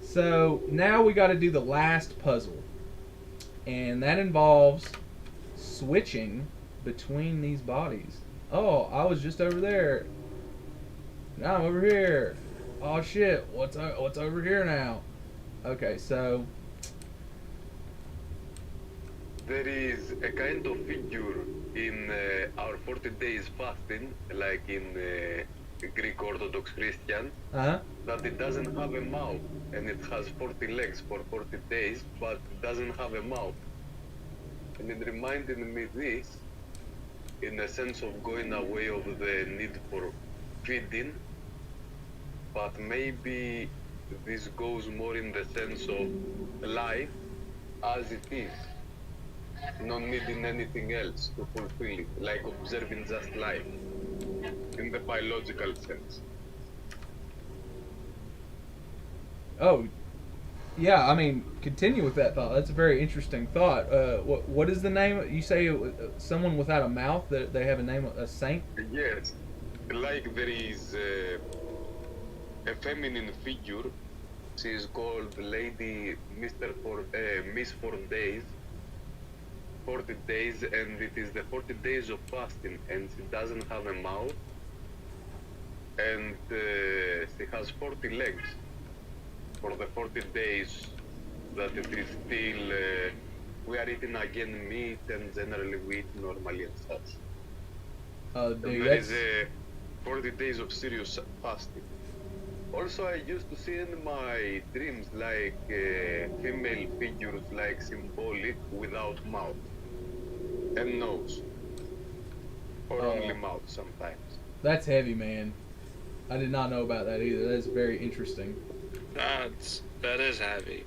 So now we got to do the last puzzle. And that involves switching between these bodies. Oh, I was just over there. Now I'm over here. Oh shit, what's over here now? Okay, so There is a kind of figure in our 40 days fasting, like in Greek Orthodox Christian, that it doesn't have a mouth, and it has 40 legs for 40 days, but it doesn't have a mouth. And it reminded me this, in a sense of going away of the need for feeding, but maybe this goes more in the sense of life as it is, not needing anything else to fulfill it, like observing just life in the biological sense. oh yeah, continue with that thought. That's a very interesting thought. What is the name? You say someone without a mouth, that they have a name, a saint? Yes, like there is a feminine figure. She is called Lady Miss 4 Days. 40 days, and it is the 40 days of fasting, and she doesn't have a mouth, and she has 40 legs for the 40 days that it is still we are eating again meat, and generally we eat normally and such. Dude, There is 40 days of serious fasting. Also, I used to see in my dreams like female figures, like symbolic, without mouth and nose, or only mouth sometimes. That's heavy, man. I did not know about that either. That's very interesting. That is heavy.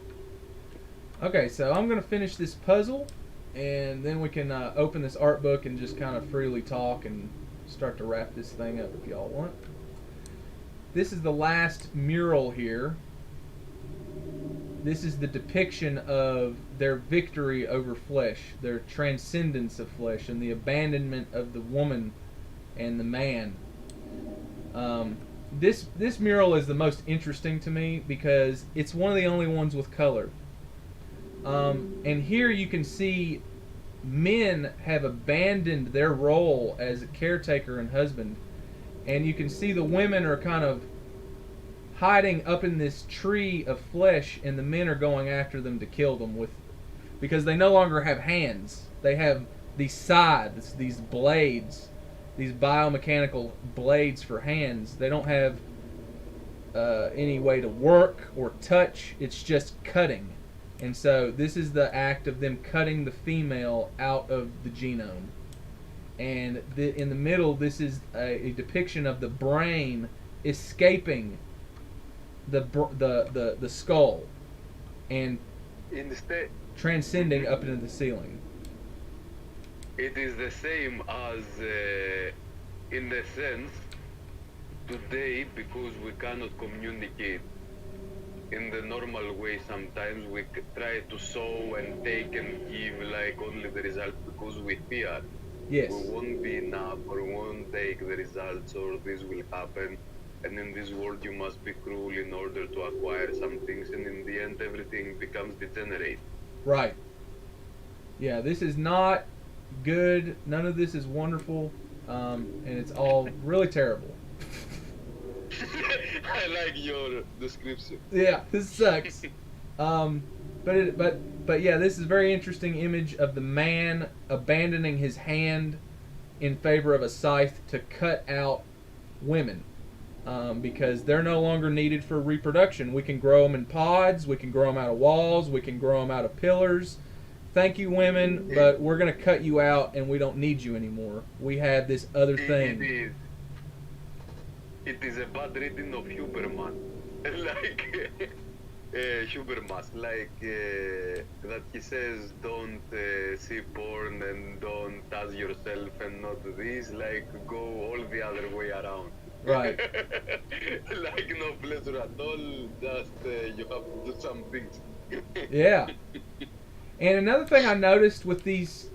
Okay, so I'm gonna finish this puzzle, and then we can open this art book and just kind of freely talk and start to wrap this thing up if y'all want. This is the last mural here. This is the depiction of their victory over flesh, their transcendence of flesh, and the abandonment of the woman and the man. This mural is the most interesting to me because it's one of the only ones with color. And here you can see men have abandoned their role as a caretaker and husband, and you can see the women are kind of hiding up in this tree of flesh, and the men are going after them to kill them because they no longer have hands. They have these scythes, these blades, these biomechanical blades for hands. They don't have any way to work or touch. It's just cutting. And so this is the act of them cutting the female out of the genome. And in the middle, this is a depiction of the brain escaping the skull and Instead, transcending up into the ceiling. it is the same as, in the sense, today, because we cannot communicate in the normal way, sometimes we try to show and take and give like only the result because we fear. Yes. We won't be enough, or we won't take the results, or this will happen. And in this world, you must be cruel in order to acquire some things, and in the end, everything becomes degenerate. Right. Yeah, this is not good. None of this is wonderful, and it's all really terrible. I like your description. Yeah, this sucks. But yeah, this is a very interesting image of the man abandoning his hand in favor of a scythe to cut out women. Because they're no longer needed for reproduction. We can grow them in pods, we can grow them out of walls, we can grow them out of pillars. Thank you, women, but we're going to cut you out and we don't need you anymore. We have this other thing. It is a bad reading of Huberman. Like, Hubermas, like that he says, don't see porn and don't touch yourself and not this, like, go all the other way around. Right. Like no pleasure at all, just you have to do some things. Yeah. And another thing I noticed with these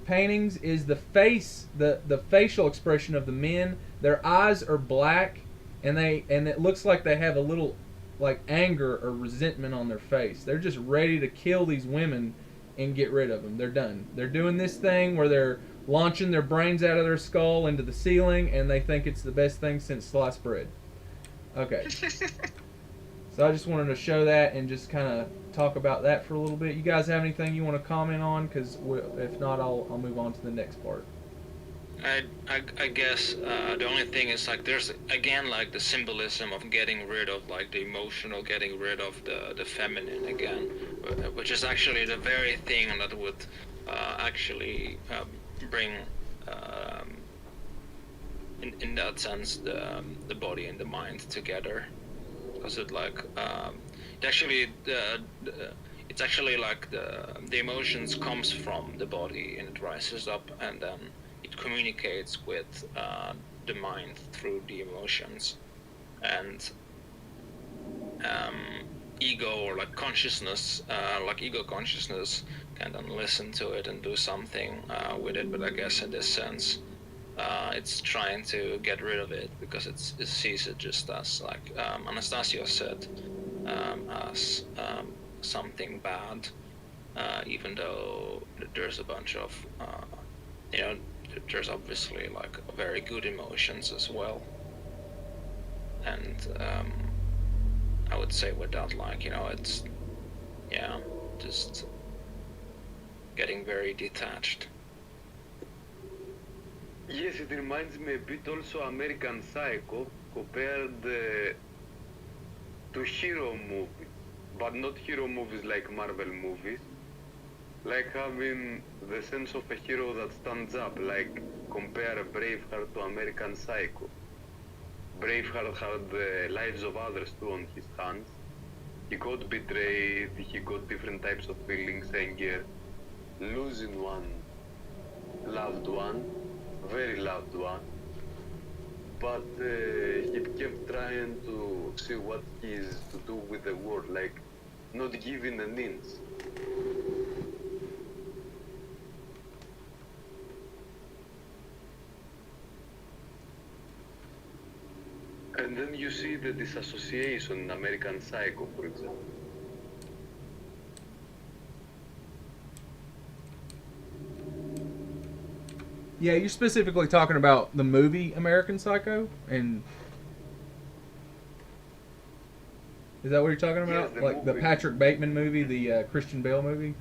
paintings is the face, the facial expression of the men. Their eyes are black, and it looks like they have a little like anger or resentment on their face. They're just ready to kill these women and get rid of them. They're done. They're doing this thing where they're launching their brains out of their skull into the ceiling, and they think it's the best thing since sliced bread. Okay. So I just wanted to show that and just kind of talk about that for a little bit. You guys have anything you want to comment on? Because if not, I'll move on to the next part. I guess the only thing is like there's again like the symbolism of getting rid of like the emotional, getting rid of the feminine again, which is actually the very thing that would actually bring in that sense the body and the mind together, because it like it actually it's actually like the emotions comes from the body and it rises up and then it communicates with the mind through the emotions, and ego or like consciousness, like ego consciousness can then listen to it and do something with it. But I guess in this sense, it's trying to get rid of it because it sees it just as like Anastasia said, as something bad, even though there's a bunch of there's obviously like very good emotions as well, and I would say with that, like, it's just getting very detached. Yes, it reminds me a bit also American Psycho compared to hero movies, but not hero movies like Marvel movies. Like having the sense of a hero that stands up, like compare Braveheart to American Psycho. Braveheart had the lives of others too on his hands. He got betrayed, he got different types of feelings, anger, losing one loved one, very loved one. But he kept trying to see what he is to do with the world, like not giving an inch. And then you see the disassociation in American Psycho, for example. Yeah, you're specifically talking about the movie American Psycho, and is that what you're talking about? Yes, like movie. The Patrick Bateman movie, the Christian Bale movie?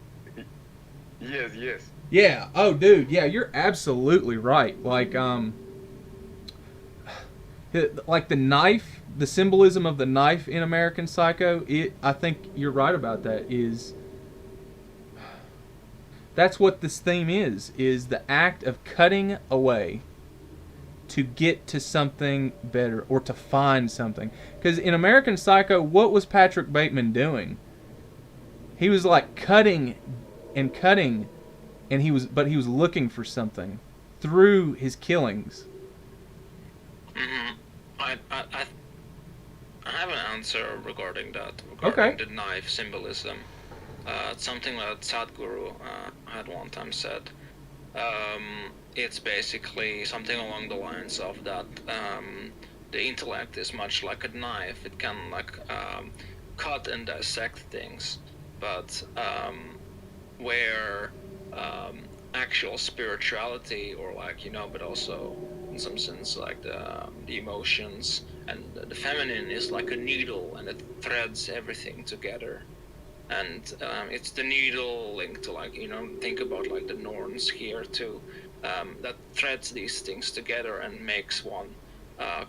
Yes. Yeah. Oh, dude. Yeah, you're absolutely right. Like the knife, the symbolism of the knife in American Psycho. I think you're right about that. Is That's what this theme is the act of cutting away to get to something better or to find something. Because in American Psycho, what was Patrick Bateman doing? He was like cutting and cutting, and he was looking for something through his killings. Mm-hmm. I have an answer regarding that, regarding the knife symbolism. It's something that Sadhguru had one time said. It's basically something along the lines of that the intellect is much like a knife. It can cut and dissect things, but where actual spirituality, or but also in some sense like the emotions and the feminine is like a needle, and it threads everything together. And it's the needle linked to think about the Norns here too, that threads these things together and makes one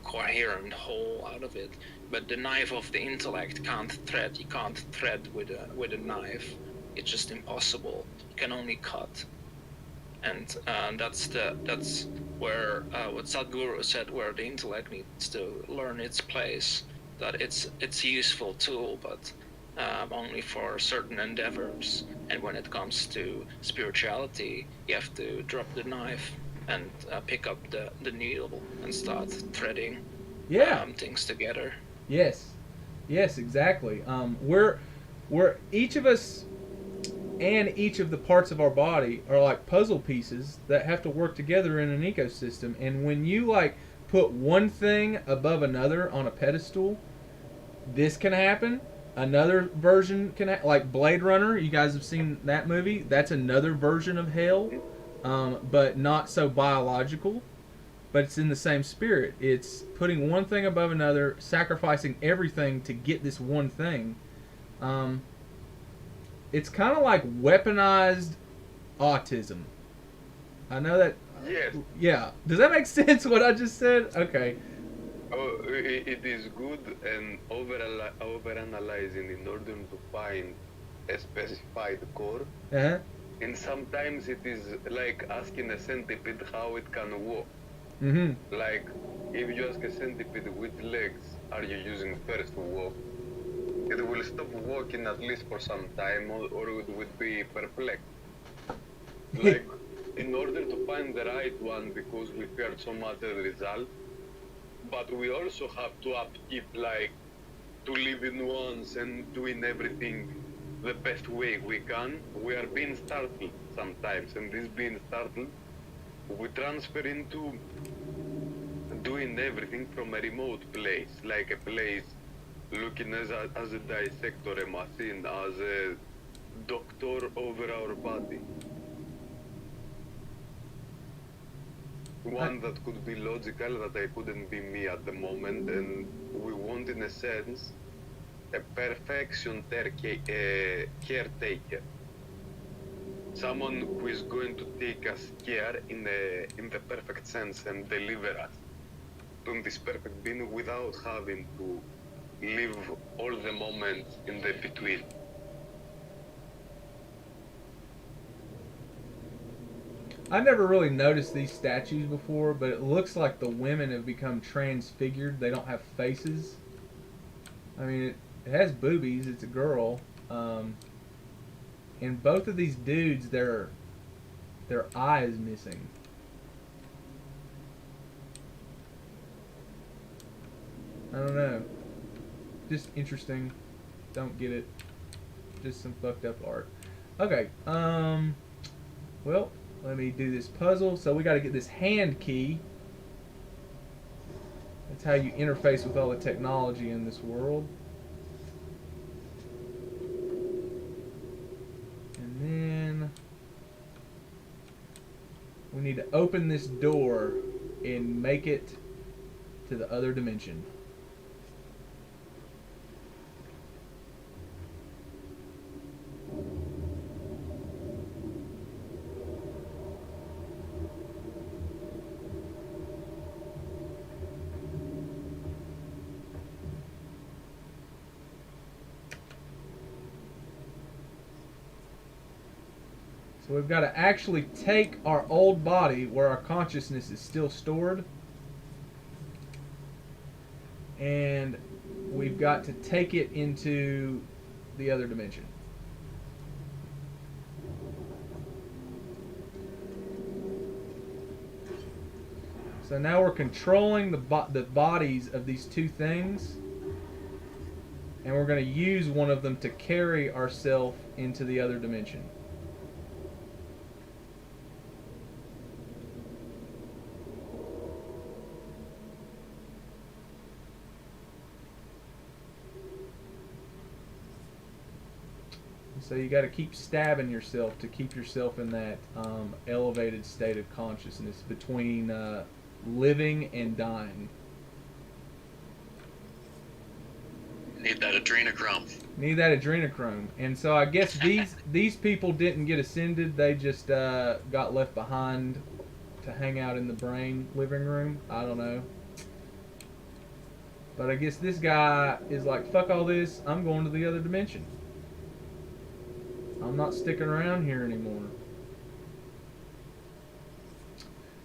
coherent whole out of it. But the knife of the intellect can't thread. You can't thread with a knife. It's just impossible. You can only cut. And that's where what Sadhguru said, where the intellect needs to learn its place. That it's a useful tool, but only for certain endeavors. And when it comes to spirituality, you have to drop the knife and pick up the needle and start threading things together. Yes, exactly. We're each of us and each of the parts of our body are like puzzle pieces that have to work together in an ecosystem. And when you put one thing above another on a pedestal, this can happen. Another version can like Blade Runner. You guys have seen that movie. That's another version of hell, but not so biological. But it's in the same spirit. It's putting one thing above another, sacrificing everything to get this one thing. It's kind of like weaponized autism. I know that. Yes. Yeah. Does that make sense? What I just said? Okay. Oh, it is good and overanalyzing in order to find a specified core. Uh-huh. And sometimes it is like asking a centipede how it can walk. Mm-hmm. Like, if you ask a centipede which legs are you using first to walk, it will stop walking at least for some time, or it would be perplexed. Like, in order to find the right one, because we feared some other result, but we also have to upkeep, to live in once and doing everything the best way we can. We are being startled sometimes, and this being startled, we transfer into doing everything from a remote place, like a place looking as a dissector, a machine, as a doctor over our body. One that could be logical, that I couldn't be me at the moment, and we want, in a sense, a perfection caretaker. Someone who is going to take us care in the perfect sense and deliver us to this perfect being without having to live all the moments in the between. I never really noticed these statues before, but it looks like the women have become transfigured. They don't have faces. I mean, it has boobies. It's a girl. And both of these dudes, their eye is missing. I don't know. Just interesting. Don't get it. Just some fucked up art. Okay. Well, let me do this puzzle. So we got to get this hand key. That's how you interface with all the technology in this world. And then we need to open this door and make it to the other dimension. So we've got to actually take our old body where our consciousness is still stored, and we've got to take it into the other dimension. So now we're controlling the bodies of these two things, and we're going to use one of them to carry ourselves into the other dimension. So you got to keep stabbing yourself to keep yourself in that elevated state of consciousness between living and dying. Need that adrenochrome. Need that adrenochrome. And so I guess these people didn't get ascended. They just got left behind to hang out in the brain living room. I don't know. But I guess this guy is like, fuck all this. I'm going to the other dimension. I'm not sticking around here anymore.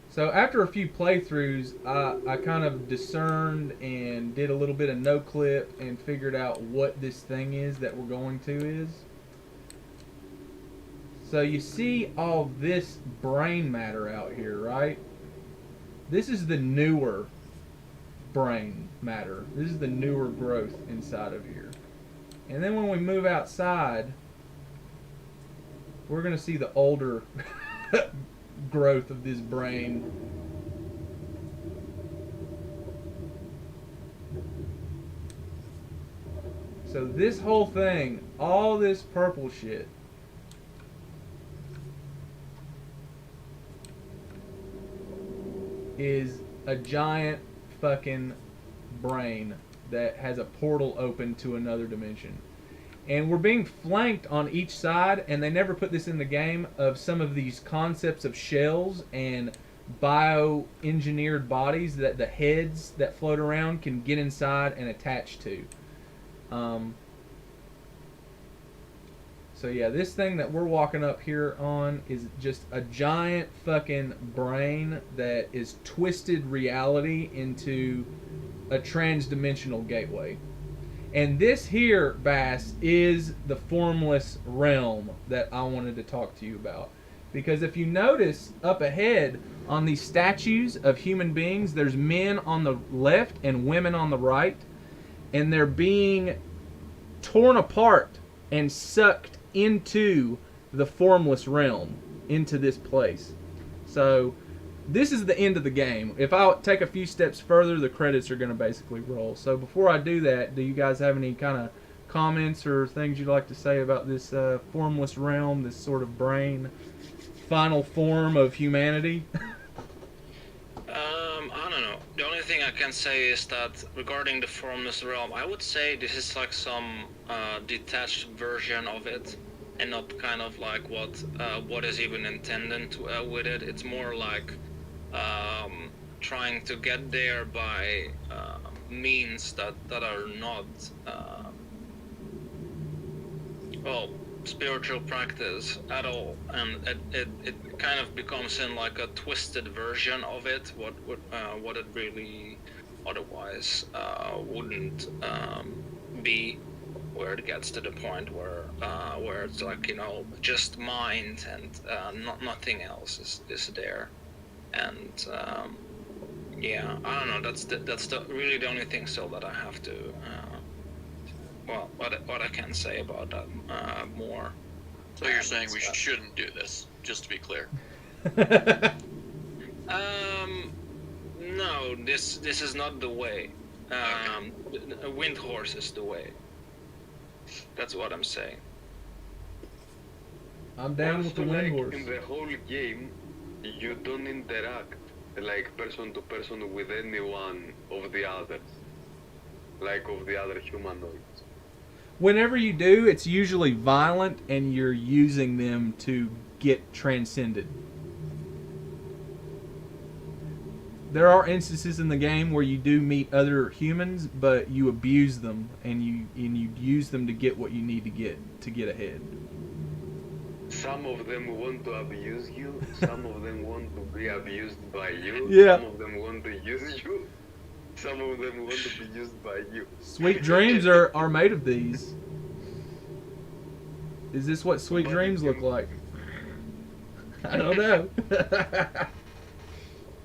So after a few playthroughs, I kind of discerned and did a little bit of no-clip and figured out what this thing is that we're going to is. So you see all this brain matter out here, right? This is the newer brain matter. This is the newer growth inside of here. And then when we move outside, we're going to see the older growth of this brain. So this whole thing, all this purple shit, is a giant fucking brain that has a portal open to another dimension. And we're being flanked on each side, and they never put this in the game, of some of these concepts of shells and bioengineered bodies that the heads that float around can get inside and attach to. So yeah, this thing that we're walking up here on is just a giant fucking brain that is twisted reality into a trans-dimensional gateway. And this here, Bass, is the formless realm that I wanted to talk to you about. Because if you notice up ahead on these statues of human beings, there's men on the left and women on the right. And they're being torn apart and sucked into the formless realm, into this place. So this is the end of the game. If I take a few steps further, the credits are going to basically roll. So before I do that, do you guys have any kind of comments or things you'd like to say about this formless realm, this sort of brain, final form of humanity? I don't know. The only thing I can say is that regarding the formless realm, I would say this is like some detached version of it, and not kind of like what is even intended with it. It's more like trying to get there by means that are not spiritual practice at all, and it kind of becomes in like a twisted version of it, what it really otherwise wouldn't be, where it gets to the point where it's like, you know, just mind and nothing else is there. And yeah, I don't know. That's really the only thing still that I have to. What I can say about that more. So you're saying we shouldn't do this, just to be clear. No, this is not the way. Wind horse is the way. That's what I'm saying. I'm down with the wind horse. In the whole game, you don't interact like person to person with anyone of the others, like of the other humanoids. Whenever you do, it's usually violent and you're using them to get transcended. There are instances in the game where you do meet other humans, but you abuse them and you use them to get what you need to get ahead. some of them want to abuse you, some of them want to be abused by you, Yeah. some of them want to use you, some of them want to be used by you. Sweet dreams are made of these. Is this what sweet But dreams you look can- like? I don't know.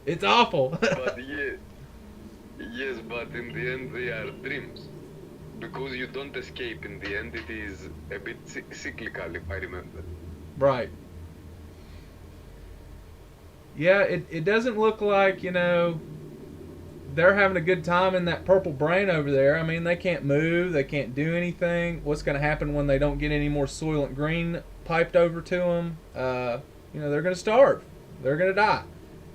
It's awful. But yes, but in the end they are dreams. Because you don't escape in the end, it is a bit cyclical, if I remember. Right. Yeah, it doesn't look like, they're having a good time in that purple brain over there. I mean, they can't move, they can't do anything. What's going to happen when they don't get any more Soylent Green piped over to them? They're going to starve. They're going to die.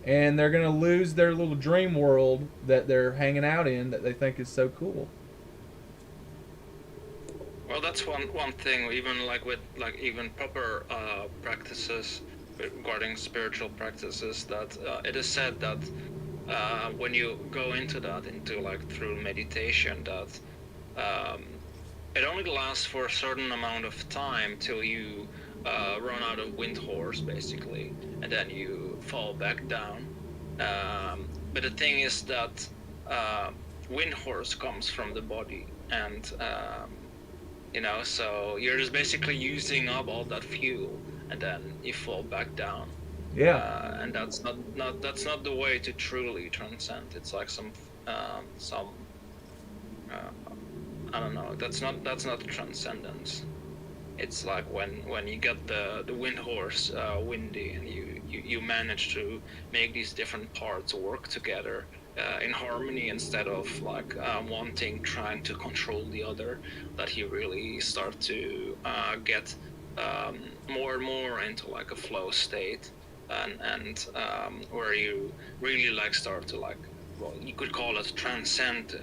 And they're going to lose their little dream world that they're hanging out in that they think is so cool. Well, that's one thing. Even like with even proper practices regarding spiritual practices, that it is said that when you go into through meditation, that it only lasts for a certain amount of time till you run out of wind horse, basically, and then you fall back down. But the thing is that wind horse comes from the body, and so you're just basically using up all that fuel, and then you fall back down. Yeah. And that's not the way to truly transcend. It's like some I don't know. That's not transcendence. It's like when you get the wind horse windy, and you manage to make these different parts work together in harmony, instead of trying to control the other, that you really start to get more and more into like a flow state, and where you really start to you could call it transcend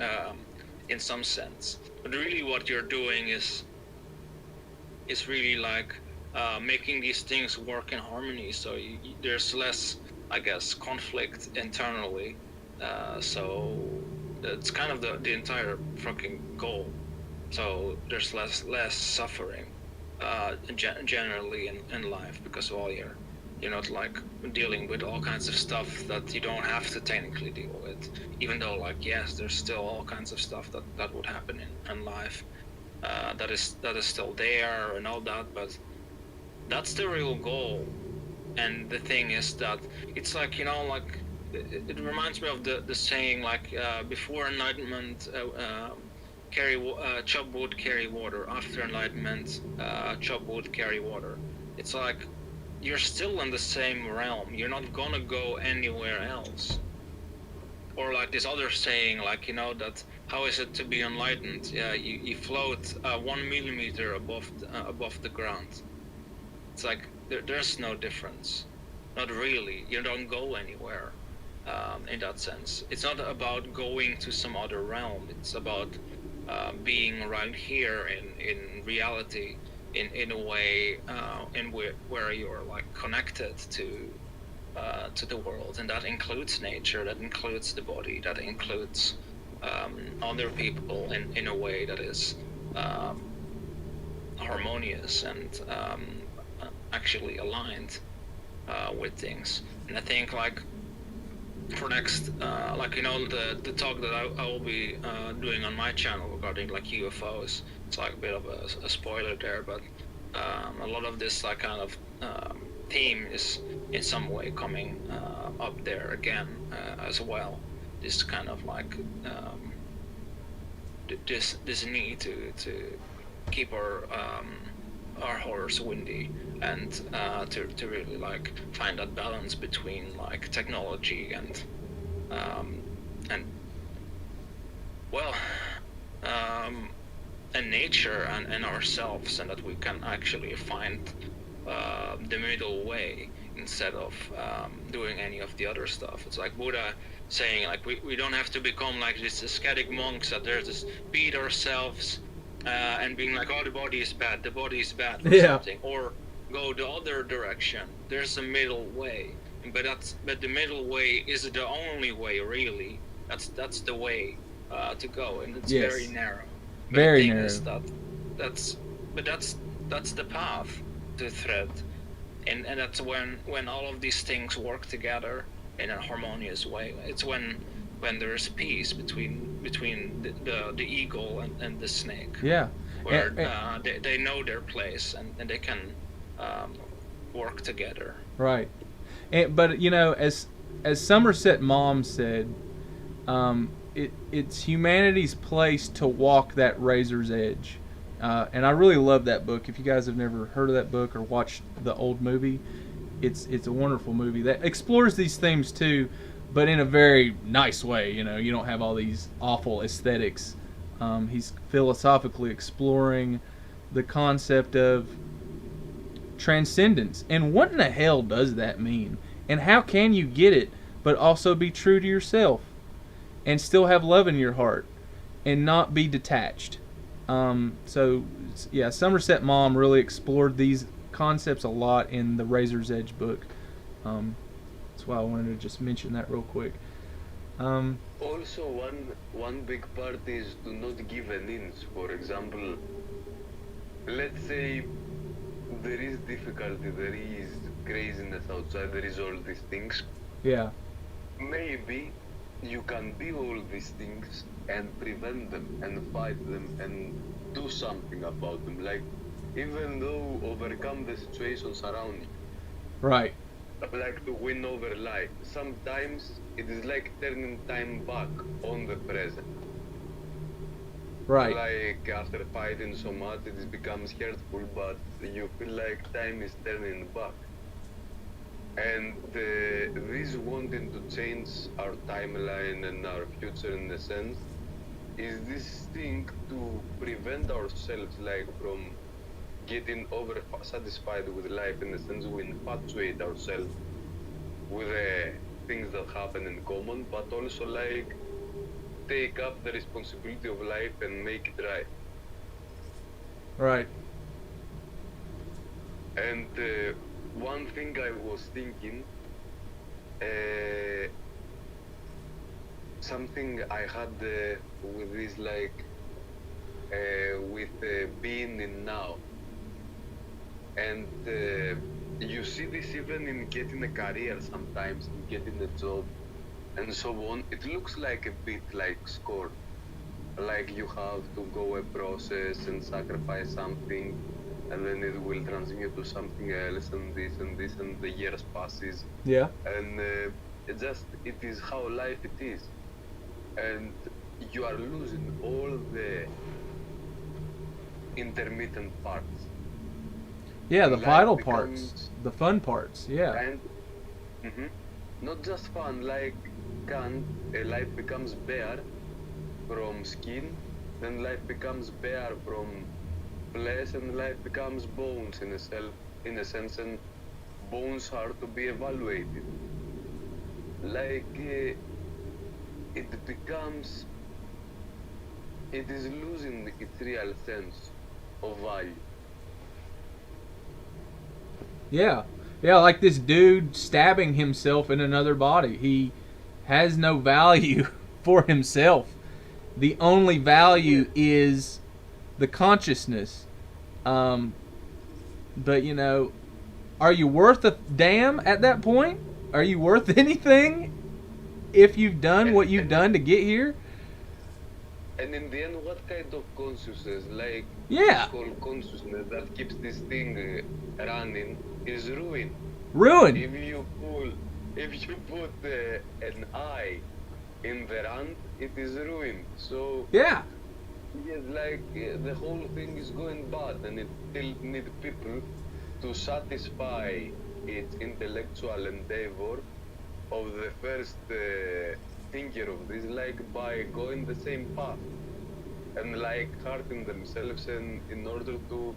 in some sense. But really what you're doing is really making these things work in harmony, so there's less, I guess, conflict internally. So it's kind of the entire fucking goal. So there's less suffering generally in life, because you're not dealing with all kinds of stuff that you don't have to technically deal with, even though yes, there's still all kinds of stuff that would happen in life that is still there and all that, but that's the real goal. And the thing is that it's it reminds me of the saying, before enlightenment, chop wood, carry water. After enlightenment, chop wood, carry water. It's like you're still in the same realm. You're not gonna go anywhere else. Or this other saying, that how is it to be enlightened? Yeah, you float 1 millimeter above the ground. It's there's no difference. Not really. You don't go anywhere. In that sense, it's not about going to some other realm. It's about being right here in reality, in a way, where you're connected to the world, and that includes nature, that includes the body, that includes other people in a way that is harmonious and actually aligned with things. And I think for next, the talk that I will be doing on my channel regarding UFOs, it's a bit of a spoiler there, but a lot of this kind of theme is in some way coming up there again as well. This kind of this need to keep our horse windy, and to really find that balance between technology and and nature and ourselves, and that we can actually find the middle way instead of doing any of the other stuff. It's like Buddha saying we don't have to become these ascetic monks that there's just beat ourselves and being oh, the body is bad or something, or go the other direction. There's a middle way, but the middle way is the only way, really. That's the way to go, and it's very narrow. But Very the thing narrow. is that's the path to thread, and that's when all of these things work together in a harmonious way. It's when there's peace between the eagle and the snake, Yeah. where And- they know their place, and they can work together. right. But you know, as Somerset Maugham said, it's humanity's place to walk that razor's edge. And I really love that book. If you guys have never heard of that book or watched the old movie, it's a wonderful movie that explores these themes too, but in a very nice way. You know, you don't have all these awful aesthetics. He's philosophically exploring the concept of transcendence, and what in the hell does that mean? And how can you get it, but also be true to yourself, and still have love in your heart, and not be detached? So yeah, Somerset Maugham really explored these concepts a lot in the Razor's Edge book. That's why I wanted to just mention that real quick. Also, one big part is to not give an inch. For example, let's say there is difficulty, there is craziness outside, there is all these things. Yeah, Maybe you can be all these things and prevent them and fight them and do something about them. Like, even though overcome the situations around you, right. like to win over life. Sometimes it is like turning time back on the present. Right. Like after fighting so much, it becomes hurtful, but you feel like time is turning back. And this wanting to change our timeline and our future in a sense is this thing to prevent ourselves like from getting over satisfied with life. In a sense, we infatuate ourselves with the things that happen in common, but also like take up the responsibility of life and make it right. Right. And one thing I was thinking, something I had with this, like with being in now, and you see this even in getting a career sometimes, in getting a job, and so on. It looks like a bit like Scorn, like you have to go a process and sacrifice something, and then it will transmute to something else, and this, and the years passes, Yeah. and it is how life it is, and you are losing all the intermittent parts. Yeah, the Life vital becomes- parts, the fun parts. Yeah. And not just fun, like life becomes bare from skin, then life becomes bare from flesh, and life becomes bones in a sense, and bones are to be evaluated. Like it is losing its real sense of value. Yeah. Yeah, like this dude stabbing himself in another body. He has no value for himself. The only value is the consciousness. But you know, are you worth a damn at that point? Are you worth anything if you've done what you've done to get here? And in the end, what kind of consciousness, like Yeah. this whole consciousness that keeps this thing running, is ruined. Ruined. If you put an eye in the rand, it is ruined. So Yeah. yes, like the whole thing is going bad, and it still needs people to satisfy its intellectual endeavor of the first thinker of this, like by going the same path and like hurting themselves, and in order to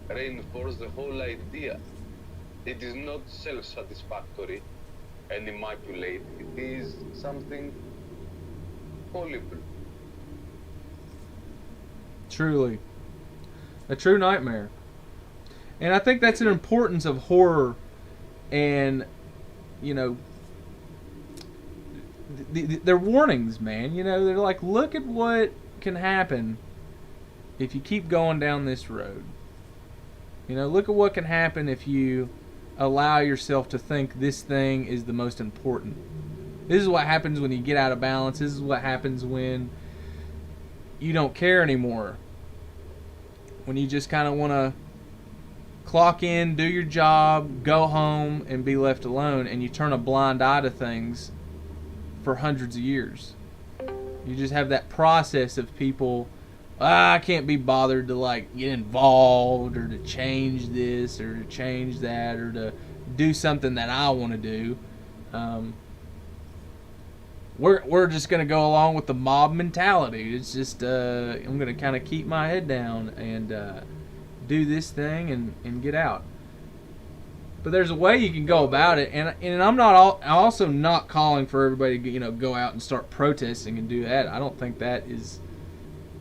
reinforce the whole idea. It is not self-satisfactory and immaculate. It is something horrible. Truly. A true nightmare. And I think that's an importance of horror, and, you know, they're warnings, man. You know, they're like, look at what can happen if you keep going down this road. You know, look at what can happen if you allow yourself to think this thing is the most important. This is what happens when you get out of balance. This is what happens when you don't care anymore. When you just kind of want to clock in, do your job, go home, and be left alone, and you turn a blind eye to things for hundreds of years. You just have that process of people, I can't be bothered to like get involved or to change this or to change that or to do something that I want to do. We're just going to go along with the mob mentality. It's just I'm going to kind of keep my head down and do this thing and get out. But there's a way you can go about it, and I'm also not calling for everybody to go out and start protesting and do that. I don't think that is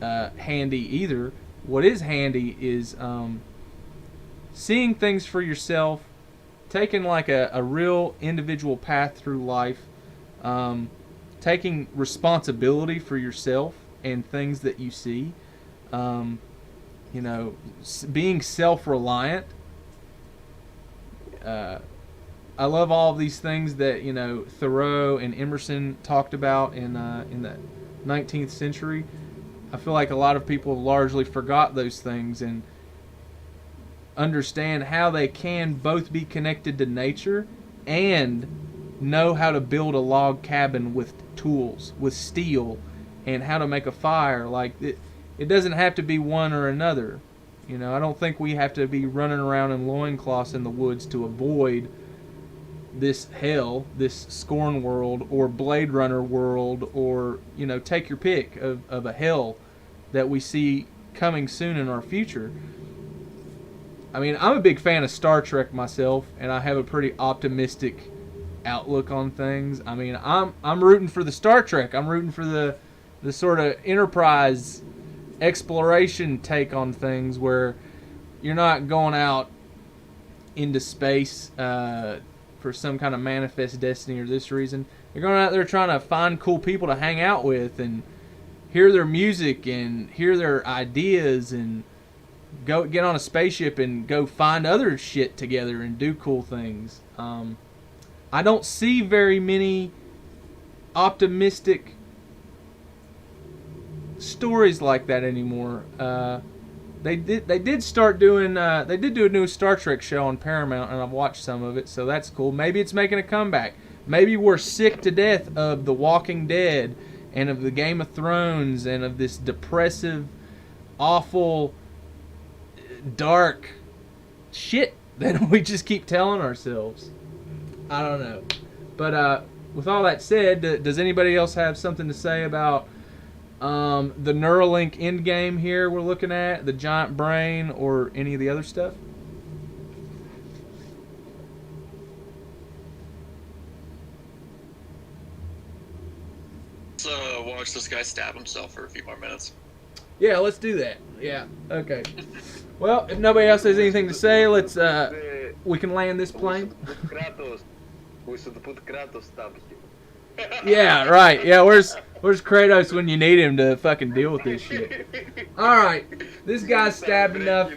handy either. What is handy is seeing things for yourself, taking like a real individual path through life, taking responsibility for yourself and things that you see, being self-reliant. I love all of these things that Thoreau and Emerson talked about in the 19th century. I feel like a lot of people largely forgot those things and understand how they can both be connected to nature and know how to build a log cabin with tools, with steel, and how to make a fire. Like it doesn't have to be one or another. I don't think we have to be running around in loincloths in the woods to avoid this hell, this Scorn world, or Blade Runner world, or, take your pick of a hell that we see coming soon in our future. I mean, I'm a big fan of Star Trek myself, and I have a pretty optimistic outlook on things. I mean, I'm rooting for the Star Trek. I'm rooting for the sort of Enterprise exploration take on things where you're not going out into space for some kind of manifest destiny or this reason. You're going out there trying to find cool people to hang out with and hear their music and hear their ideas and go get on a spaceship and go find other shit together and do cool things. I don't see very many optimistic stories like that anymore. They did start doing they did do a new Star Trek show on Paramount, and I've watched some of it, so that's cool. Maybe it's making a comeback. Maybe we're sick to death of The Walking Dead and of the Game of Thrones and of this depressive, awful, dark shit that we just keep telling ourselves. I don't know. But with all that said, does anybody else have something to say about the Neuralink endgame here we're looking at, the giant brain, or any of the other stuff? Let's watch this guy stab himself for a few more minutes. Yeah, let's do that. Yeah, okay. Well, if nobody else has anything to say, let's we can land this plane. We should put Kratos stab him. Yeah, right. Yeah, where's Kratos when you need him to fucking deal with this shit? All right, this guy's stabbed enough.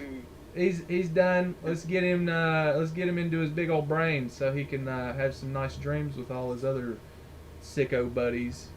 He's done. Let's get him into his big old brain so he can have some nice dreams with all his other sicko buddies.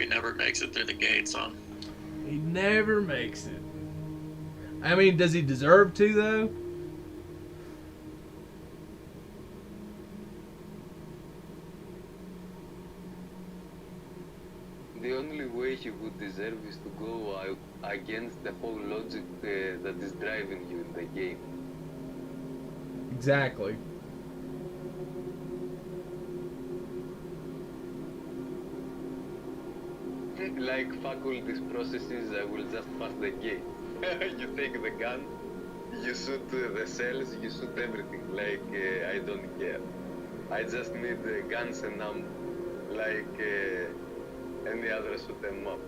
he never makes it through the gates, huh? He never makes it. I mean, does he deserve to, though? The only way he would deserve is to go against the whole logic that is driving you in the game. Exactly. Like, fuck all these processes, I will just pass the gate. You take the gun, you shoot the cells, you shoot everything. Like, I don't care. I just need guns and ammo. Like any other shoot 'em up.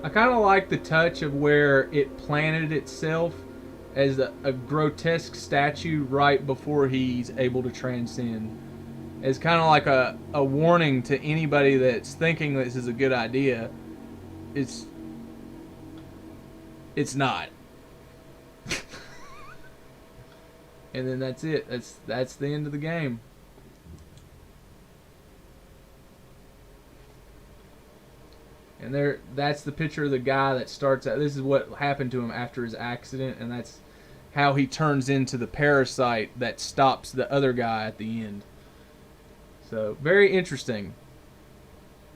I kind of like the touch of where it planted itself as a grotesque statue right before he's able to transcend. It's kind of like a warning to anybody that's thinking this is a good idea. It's not. And then that's it. That's the end of the game. And that's the picture of the guy that starts out. This is what happened to him after his accident, and that's how he turns into the parasite that stops the other guy at the end. So very interesting.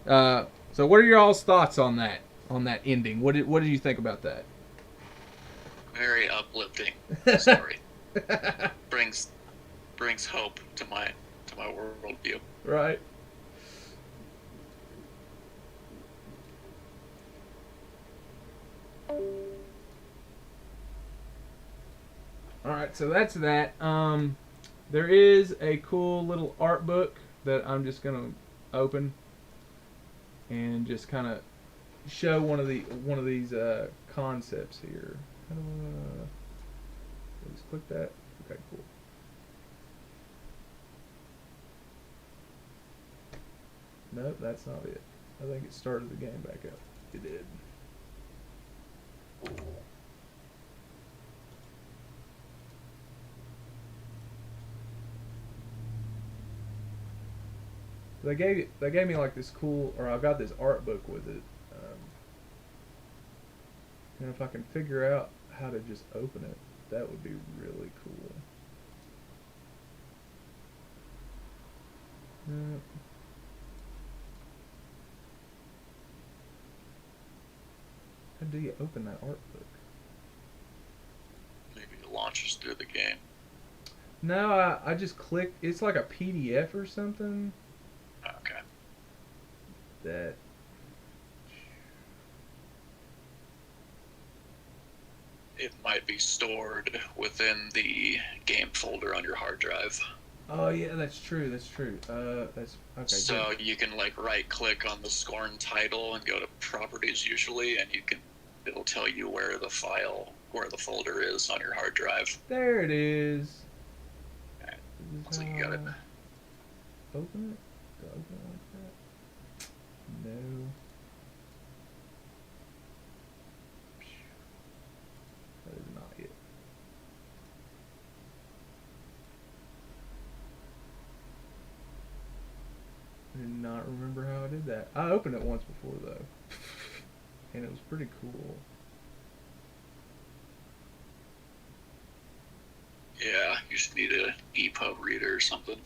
So what are your all's thoughts on that ending? What did you think about that? Very uplifting story. brings hope to my worldview. Right. Alright, so that's that. There is a cool little art book that I'm just gonna open and just kind of show one of these concepts here. How do I just click that? Okay, cool. Nope, that's not it. I think it started the game back up. It did. They gave me like this cool, or I got this art book with it. And if I can figure out how to just open it, that would be really cool. How do you open that art book? Maybe it launches through the game. No, I just clicked. It's like a PDF or something. Okay. That. It might be stored within the game folder on your hard drive. Oh yeah, that's true. That's okay. So good. you can like right click on the Scorn title and go to properties usually, and it'll tell you where the folder is on your hard drive. There it is. Okay. So you got it. Open it? Do I open it like that? No. That is not it. I do not remember how I did that. I opened it once before though. And it was pretty cool. Yeah, you should need an EPUB reader or something.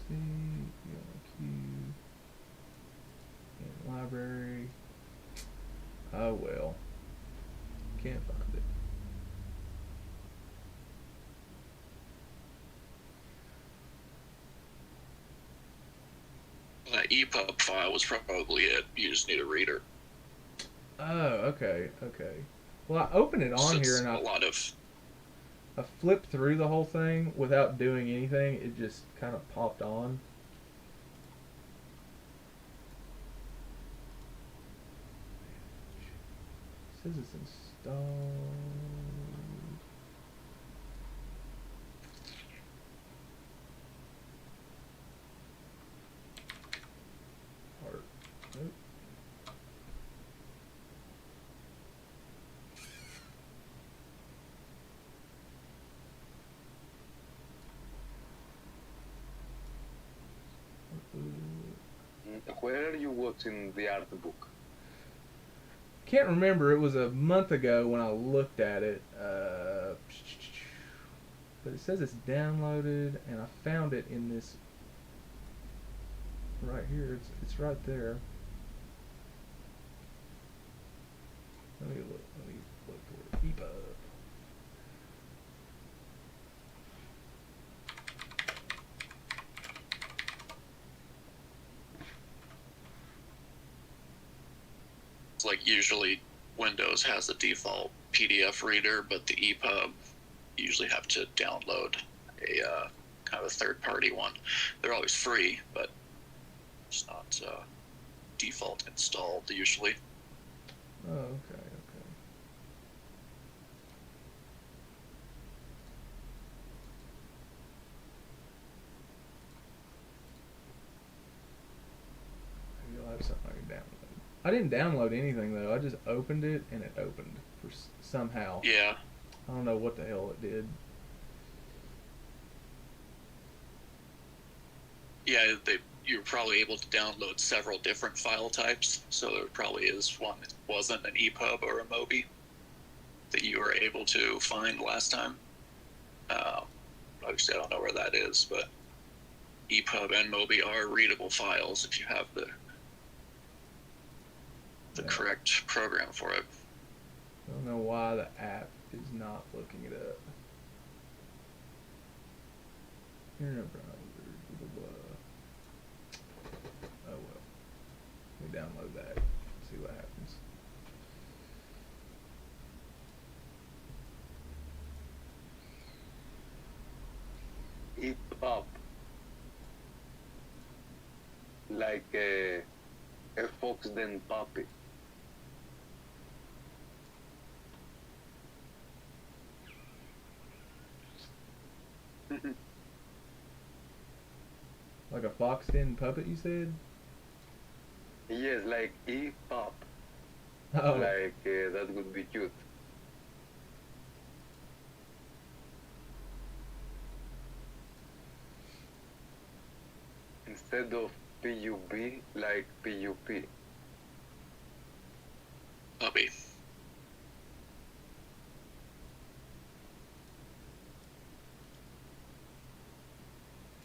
See, queue, and library. Oh well. Can't find it. That EPUB file was probably it. You just need a reader. Oh, okay. Well, I opened it on here and I flipped through the whole thing without doing anything. It just kind of popped on. It says it's installed. Art. Nope. Where are you watching the art book? Can't remember. It was a month ago when I looked at it. But it says it's downloaded, and I found it in this right here. It's right there. Let me look for it. EPUB. It's like usually Windows has a default PDF reader, but the EPUB you usually have to download a kind of a third-party one. They're always free, but it's not default installed usually. Oh, okay. Maybe you'll have something I can download. I didn't download anything though. I just opened it and it opened for somehow. Yeah. I don't know what the hell it did. Yeah, you're probably able to download several different file types, so there probably is one that wasn't an EPUB or a MOBI that you were able to find last time. Obviously, I don't know where that is, but EPUB and MOBI are readable files if you have the correct program for it. I don't know why the app is not looking it up. Internet browser. Oh well. Let me download that. See what happens. EPUB. Like a fox den puppy. Like a foxed in puppet, you said? Yes, like EPUB. Oh. Like that would be cute. Instead of PUB, like PUP. Puppy. It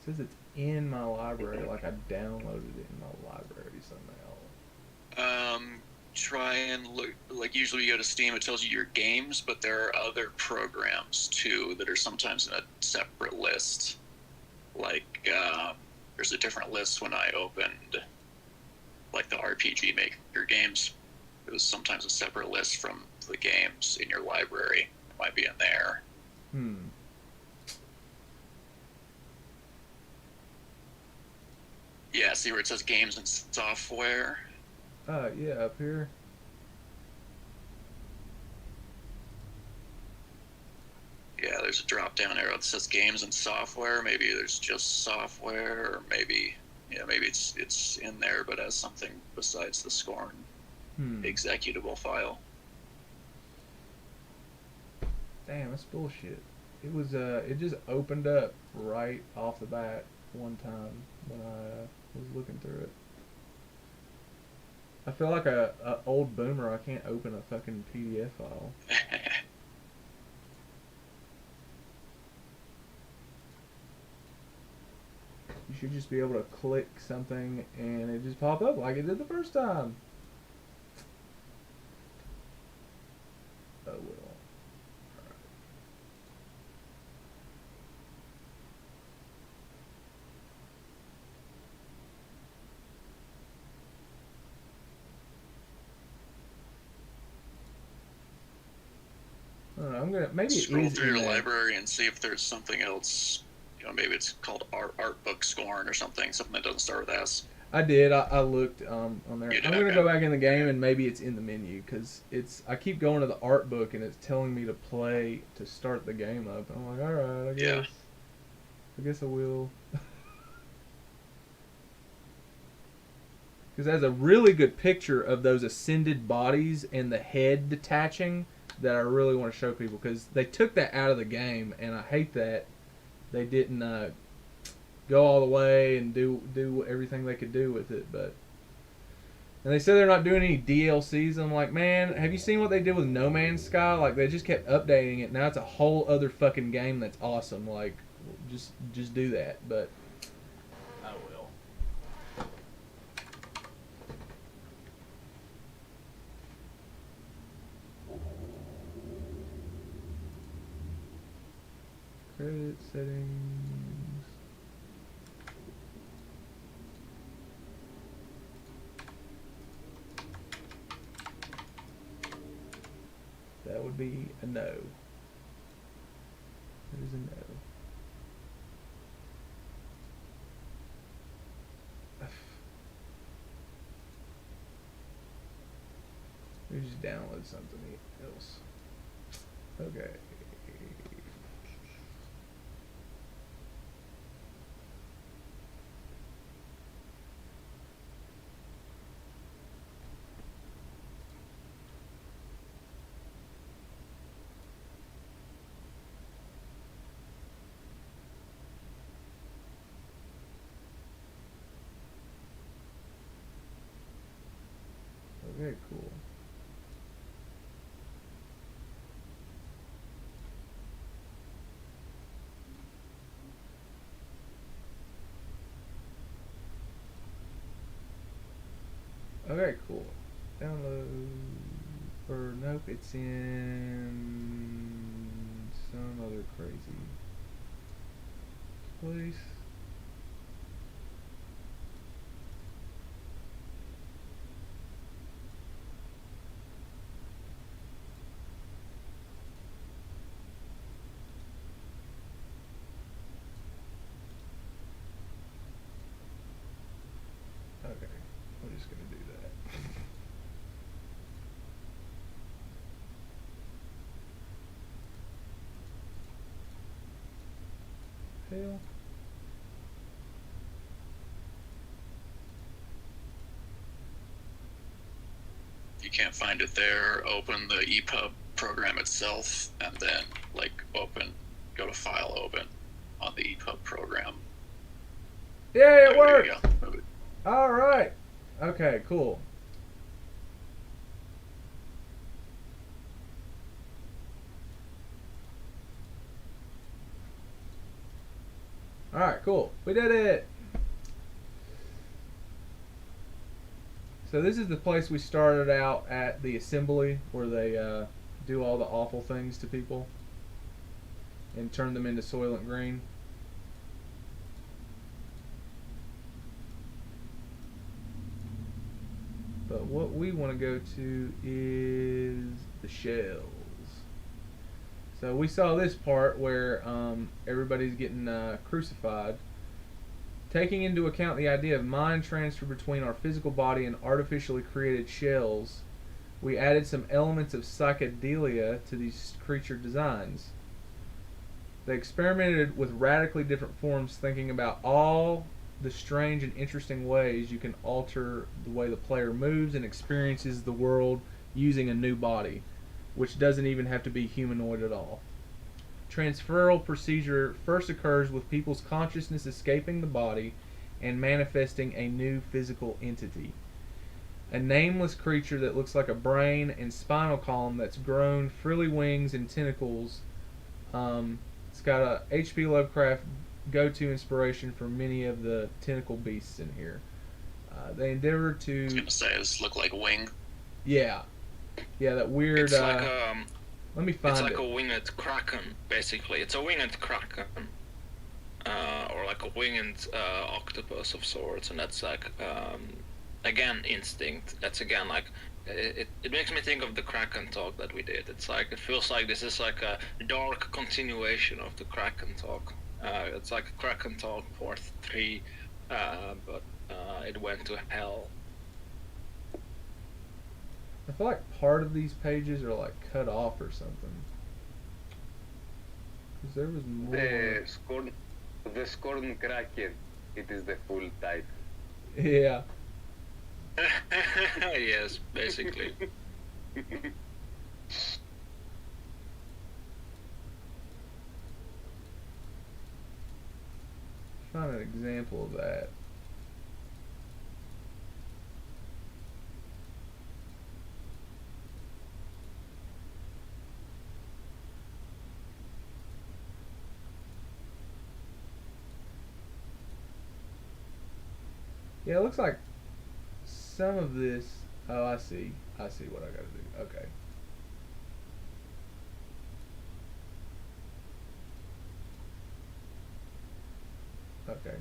says it's in my library, like I downloaded it in my library somehow. Try and look. Like usually, you go to Steam, it tells you your games, but there are other programs too that are sometimes in a separate list. Like there's a different list when I opened, like the RPG Maker games. It was sometimes a separate list from the games in your library. It might be in there. Yeah, see where it says games and software? Yeah, up here. Yeah, there's a drop-down arrow that says games and software. Maybe there's just software, or maybe it's in there, but as something besides the Scorn executable file. Damn, that's bullshit. It was it just opened up right off the bat one time when I was looking through it. I feel like a old boomer. I can't open a fucking PDF file. You should just be able to click something and it just pop up like it did the first time. Oh well. I don't know, I'm gonna maybe Scroll it is through your in there. library and see if there's something else. You know, maybe it's called art book Scorn or something that doesn't start with S. I did. I looked on there. You did, I'm gonna okay. go back in the game and maybe it's in the menu because it's. I keep going to the art book and it's telling me to play to start the game up. I'm like, all right, I guess. Yeah. I guess I will. Because it has a really good picture of those ascended bodies and the head detaching that I really want to show people because they took that out of the game and I hate that they didn't go all the way and do everything they could do with it. But And they said they're not doing any DLCs. I'm like, man, have you seen what they did with No Man's Sky? Like, they just kept updating it. Now it's a whole other fucking game that's awesome. Like, just do that. But I will. Credit settings. That would be a no. That is a no. Let me just download something else. Okay. Okay, cool. Okay, cool. Download. Or nope, it's in some other crazy place. Okay, we're just gonna do that. Hell. If you can't find it there, open the EPUB program itself, and then go to File, Open on the EPUB program. Yeah, it There worked. you go. All right. Okay, cool. All right, cool. We did it. So this is the place we started out at, the assembly, where they do all the awful things to people and turn them into Soylent Green. But what we want to go to is the shells. So we saw this part where everybody's getting crucified. Taking into account the idea of mind transfer between our physical body and artificially created shells, we added some elements of psychedelia to these creature designs. They experimented with radically different forms, thinking about all the strange and interesting ways you can alter the way the player moves and experiences the world using a new body, which doesn't even have to be humanoid at all. Transferal procedure first occurs with people's consciousness escaping the body and manifesting a new physical entity. A nameless creature that looks like a brain and spinal column that's grown frilly wings and tentacles. It's got a H.P. Lovecraft go-to inspiration for many of the tentacle beasts in here. They endeavor to... I was gonna say, this look like wing. Yeah, that weird... It's like let me find it's like it. a winged kraken, basically. It's a winged kraken, or like a winged octopus of sorts, and that's like again instinct. That's again like it makes me think of the Kraken talk that we did. It's like it feels like this is like a dark continuation of the Kraken talk. It's like Kraken talk part 3, but it went to hell. I feel like part of these pages are like cut off or something. Because there was more. The Scorn Kraken. It is the full title. Yeah. Yes, basically. Find an example of that. Yeah, it looks like some of this. Oh, I see. I see what I gotta do. Okay. Okay.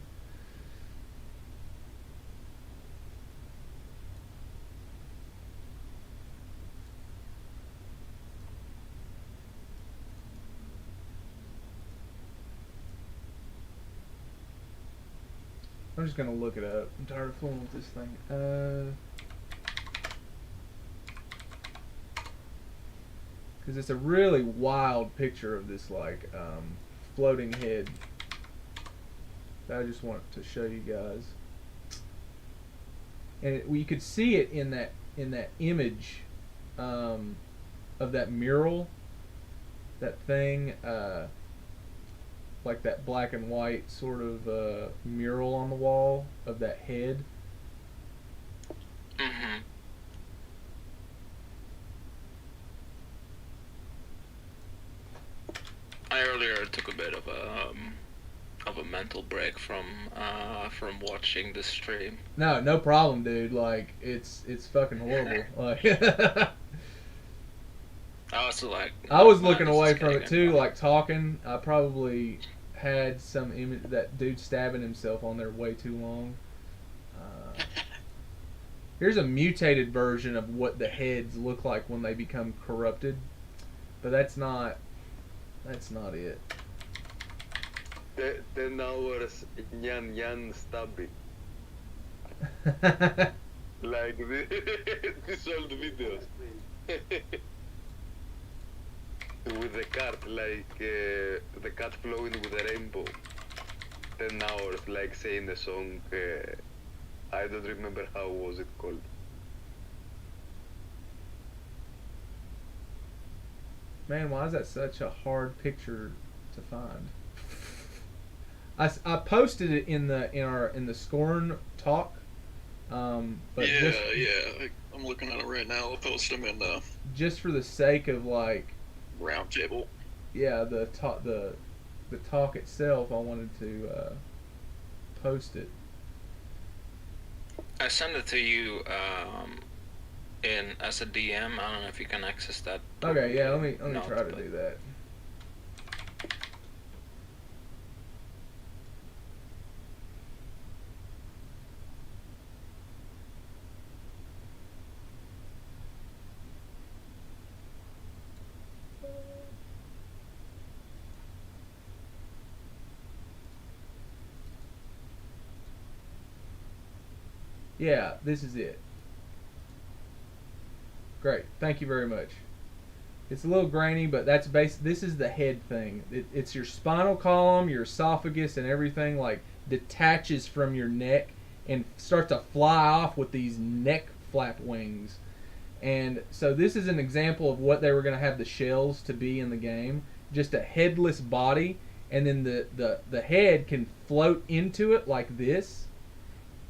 I'm just gonna look it up. I'm tired of fooling with this thing. Because it's a really wild picture of this like floating head that I just want to show you guys. And you could see it in that image of that mural, that thing, like that black and white sort of mural on the wall of that head. Mm-hmm. I earlier took a bit of a mental break from watching the stream. No problem, dude. Like it's fucking horrible. Like I was like, I was "Man, looking this away is from getting it too, annoying." like talking. I probably had some image that dude stabbing himself on there way too long. Here's a mutated version of what the heads look like when they become corrupted, but that's not it. 10 hours Yan Yan stabbing. Like these old videos. With the cat, like the cat flowing with a rainbow. 10 hours, like saying the song. I don't remember how was it called. Man, why is that such a hard picture to find? I posted it in the Scorn talk, but Yeah, just yeah. I'm looking at it right now. I'll post them in the just for the sake of like, round table. yeah, the talk itself, I wanted to post it. I sent it to you in as a DM. I don't know if you can access that. Okay, yeah, let me Not, try to but- do that. Yeah, this is it. Great, thank you very much. It's a little grainy, but that's this is the head thing. It's your spinal column, your esophagus, and everything like detaches from your neck and starts to fly off with these neck flap wings. And so this is an example of what they were going to have the shells to be in the game. Just a headless body, and then the head can float into it like this,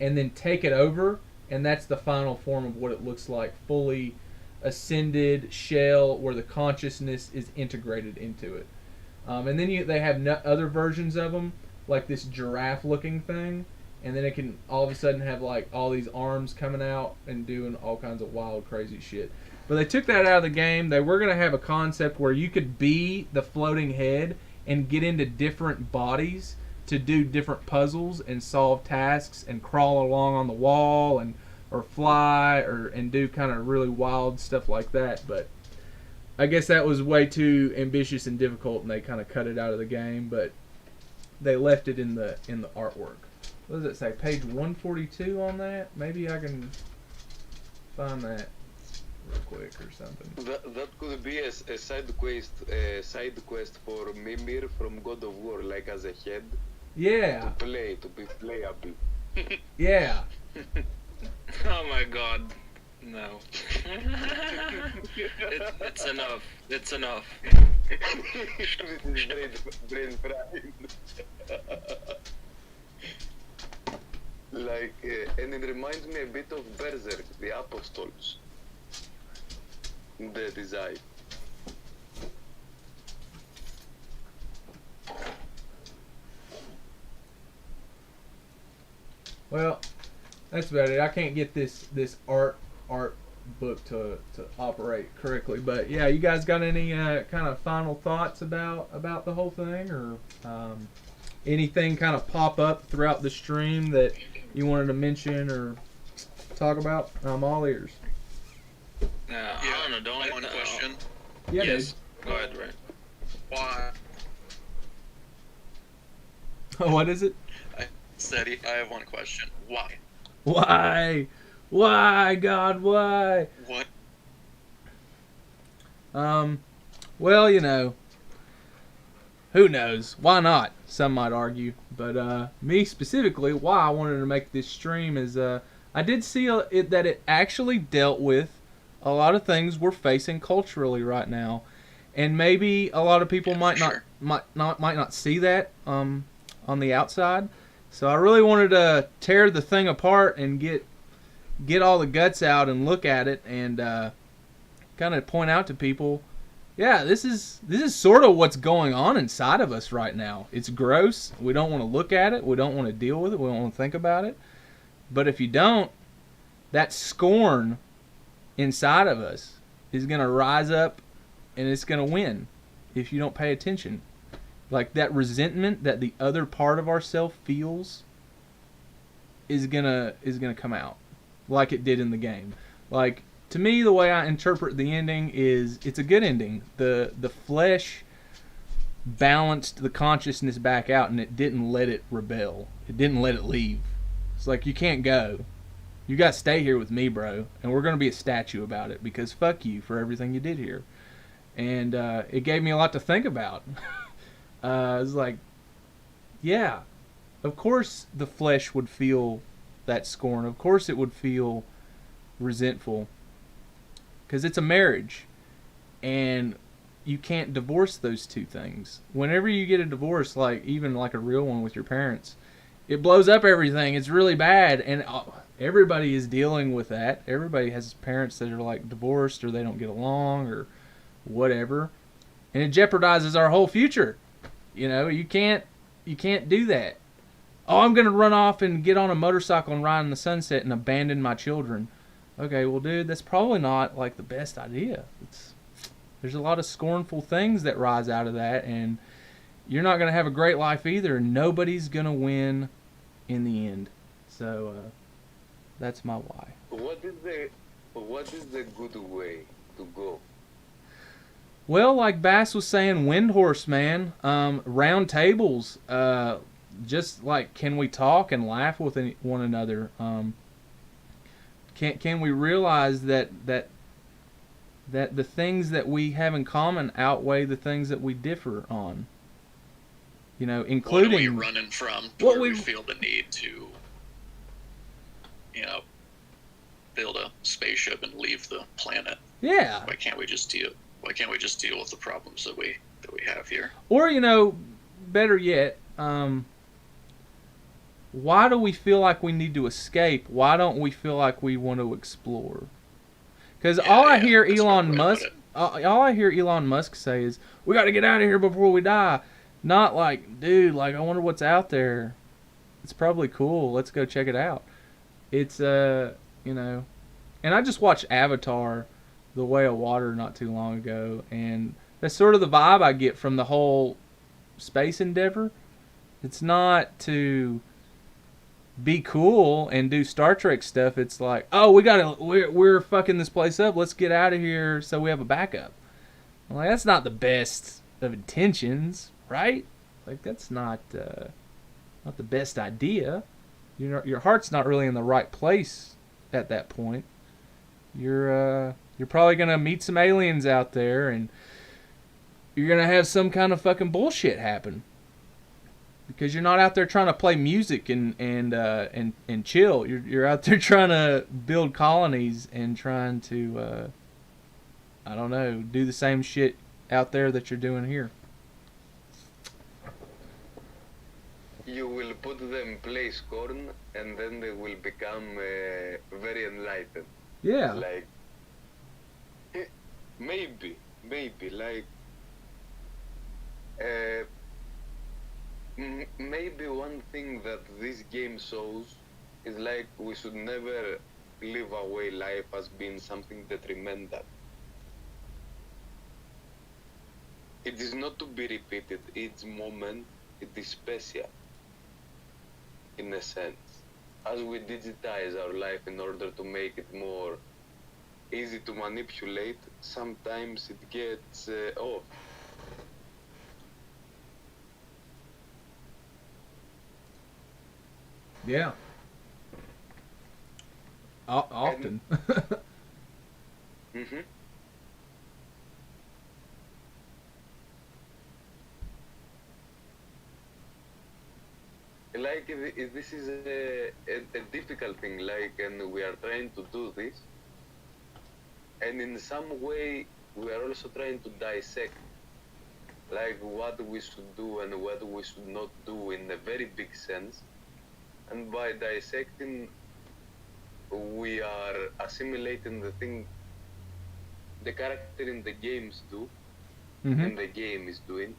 and then take it over, and that's the final form of what it looks like, fully ascended shell where the consciousness is integrated into it. And then they have other versions of them, like this giraffe-looking thing, and then it can all of a sudden have like all these arms coming out and doing all kinds of wild, crazy shit. But they took that out of the game. They were going to have a concept where you could be the floating head and get into different bodies to do different puzzles and solve tasks and crawl along on the wall and or fly and do kind of really wild stuff like that. But I guess that was way too ambitious and difficult, and they kind of cut it out of the game. But they left it in the artwork. What does it say? Page 142 on that? Maybe I can find that real quick or something. That could be a side quest for Mimir from God of War, like as a head Yeah, to be playable. yeah. Oh my god, no. It's enough. It's enough. brain fried. Like, and it reminds me a bit of Berserk, the Apostles. The design. Well, That's about it. I can't get this art book to operate correctly, but yeah, you guys got any kind of final thoughts about the whole thing, or anything kind of pop up throughout the stream that you wanted to mention or talk about? I'm all ears. I don't know. Don't one question. Yeah, Yes. Go ahead, Ray. Why? dude. What is it? Steady, I have one question. Why? Why? Why, God, why? What? Well, you know, who knows? Why not? Some might argue. But me specifically, why I wanted to make this stream is I did see that it actually dealt with a lot of things we're facing culturally right now, and maybe a lot of people might not see that on the outside. So I really wanted to tear the thing apart and get all the guts out and look at it and kind of point out to people, yeah, this is sort of what's going on inside of us right now. It's gross. We don't want to look at it. We don't want to deal with it. We don't want to think about it. But if you don't, that scorn inside of us is going to rise up and it's going to win if you don't pay attention. Like that resentment that the other part of ourself feels is gonna come out like it did in the game. Like, to me, the way I interpret the ending is it's a good ending. The flesh balanced the consciousness back out, and it didn't let it rebel. It didn't let it leave. It's like, you can't go. You got to stay here with me, bro, and we're going to be a statue about it because fuck you for everything you did here. And it gave me a lot to think about. It was like, yeah, of course the flesh would feel that scorn. Of course it would feel resentful. Because it's a marriage. And you can't divorce those two things. Whenever you get a divorce, like even like a real one with your parents, it blows up everything. It's really bad. And everybody is dealing with that. Everybody has parents that are like divorced or they don't get along or whatever. And it jeopardizes our whole future. You know, you can't do that. Oh, I'm going to run off and get on a motorcycle and ride in the sunset and abandon my children. Okay, well, dude, that's probably not, like, the best idea. There's a lot of scornful things that rise out of that, and you're not going to have a great life either, and nobody's going to win in the end. So, that's my why. What is the good way to go? Well, like Bass was saying, Windhorse, man. Round tables. Just like, can we talk and laugh with one another? Can we realize that the things that we have in common outweigh the things that we differ on? You know, including what are we running from? Where we feel the need to, you know, build a spaceship and leave the planet. Yeah. Why can't we just deal with the problems that we have here? Or, you know, better yet, why do we feel like we need to escape? Why don't we feel like we want to explore? Because all I hear Elon Musk say is, we got to get out of here before we die. Not like, dude, like, I wonder what's out there. It's probably cool. Let's go check it out. It's, you know, and I just watched Avatar, The Way of Water, not too long ago, and that's sort of the vibe I get from the whole space endeavor. It's not to be cool and do Star Trek stuff. It's like, oh, we're fucking this place up. Let's get out of here so we have a backup. I'm like, that's not the best of intentions, right? Like, that's not the best idea. Your heart's not really in the right place at that point. You're probably gonna meet some aliens out there, and you're gonna have some kind of fucking bullshit happen. Because you're not out there trying to play music and chill. You're out there trying to build colonies and trying to, I don't know, do the same shit out there that you're doing here. You will put them play Scorn, and then they will become very enlightened. Yeah. Like, maybe, like, maybe one thing that this game shows It's like we should never live away life as being something detrimental. It is not to be repeated. Each moment, it is special, in a sense. As we digitize our life in order to make it more easy to manipulate, sometimes it gets off. Yeah. Often. Mm-hmm. Like this is a difficult thing, like, and we are trying to do this, and in some way we are also trying to dissect, like what we should do and what we should not do in a very big sense, and by dissecting we are assimilating the thing the character in the games do, and the game is doing.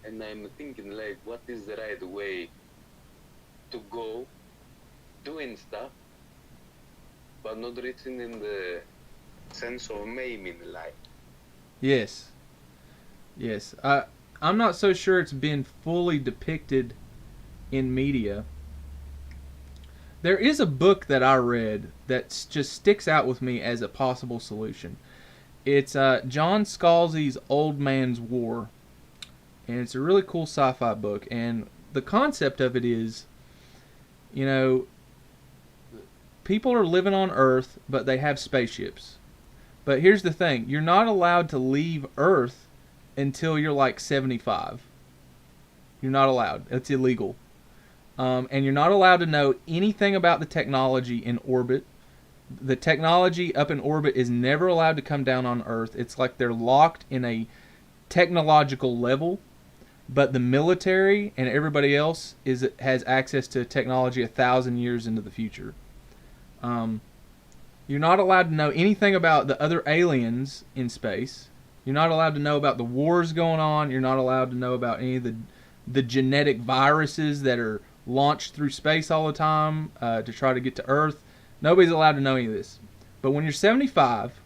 And I'm thinking, like, what is the right way to go doing stuff, but not reaching in the sense of maiming life. Yes. Yes. I'm not so sure it's been fully depicted in media. There is a book that I read that just sticks out with me as a possible solution. It's John Scalzi's Old Man's War. And it's a really cool sci-fi book. And the concept of it is, you know, people are living on Earth, but they have spaceships. But here's the thing. You're not allowed to leave Earth until you're like 75. You're not allowed. It's illegal. And you're not allowed to know anything about the technology in orbit. The technology up in orbit is never allowed to come down on Earth. It's like they're locked in a technological level, but the military and everybody else has access to technology 1,000 years into the future. You're not allowed to know anything about the other aliens in space. You're not allowed to know about the wars going on. You're not allowed to know about any of the genetic viruses that are launched through space all the time to try to get to Earth. Nobody's allowed to know any of this. But when you're 75,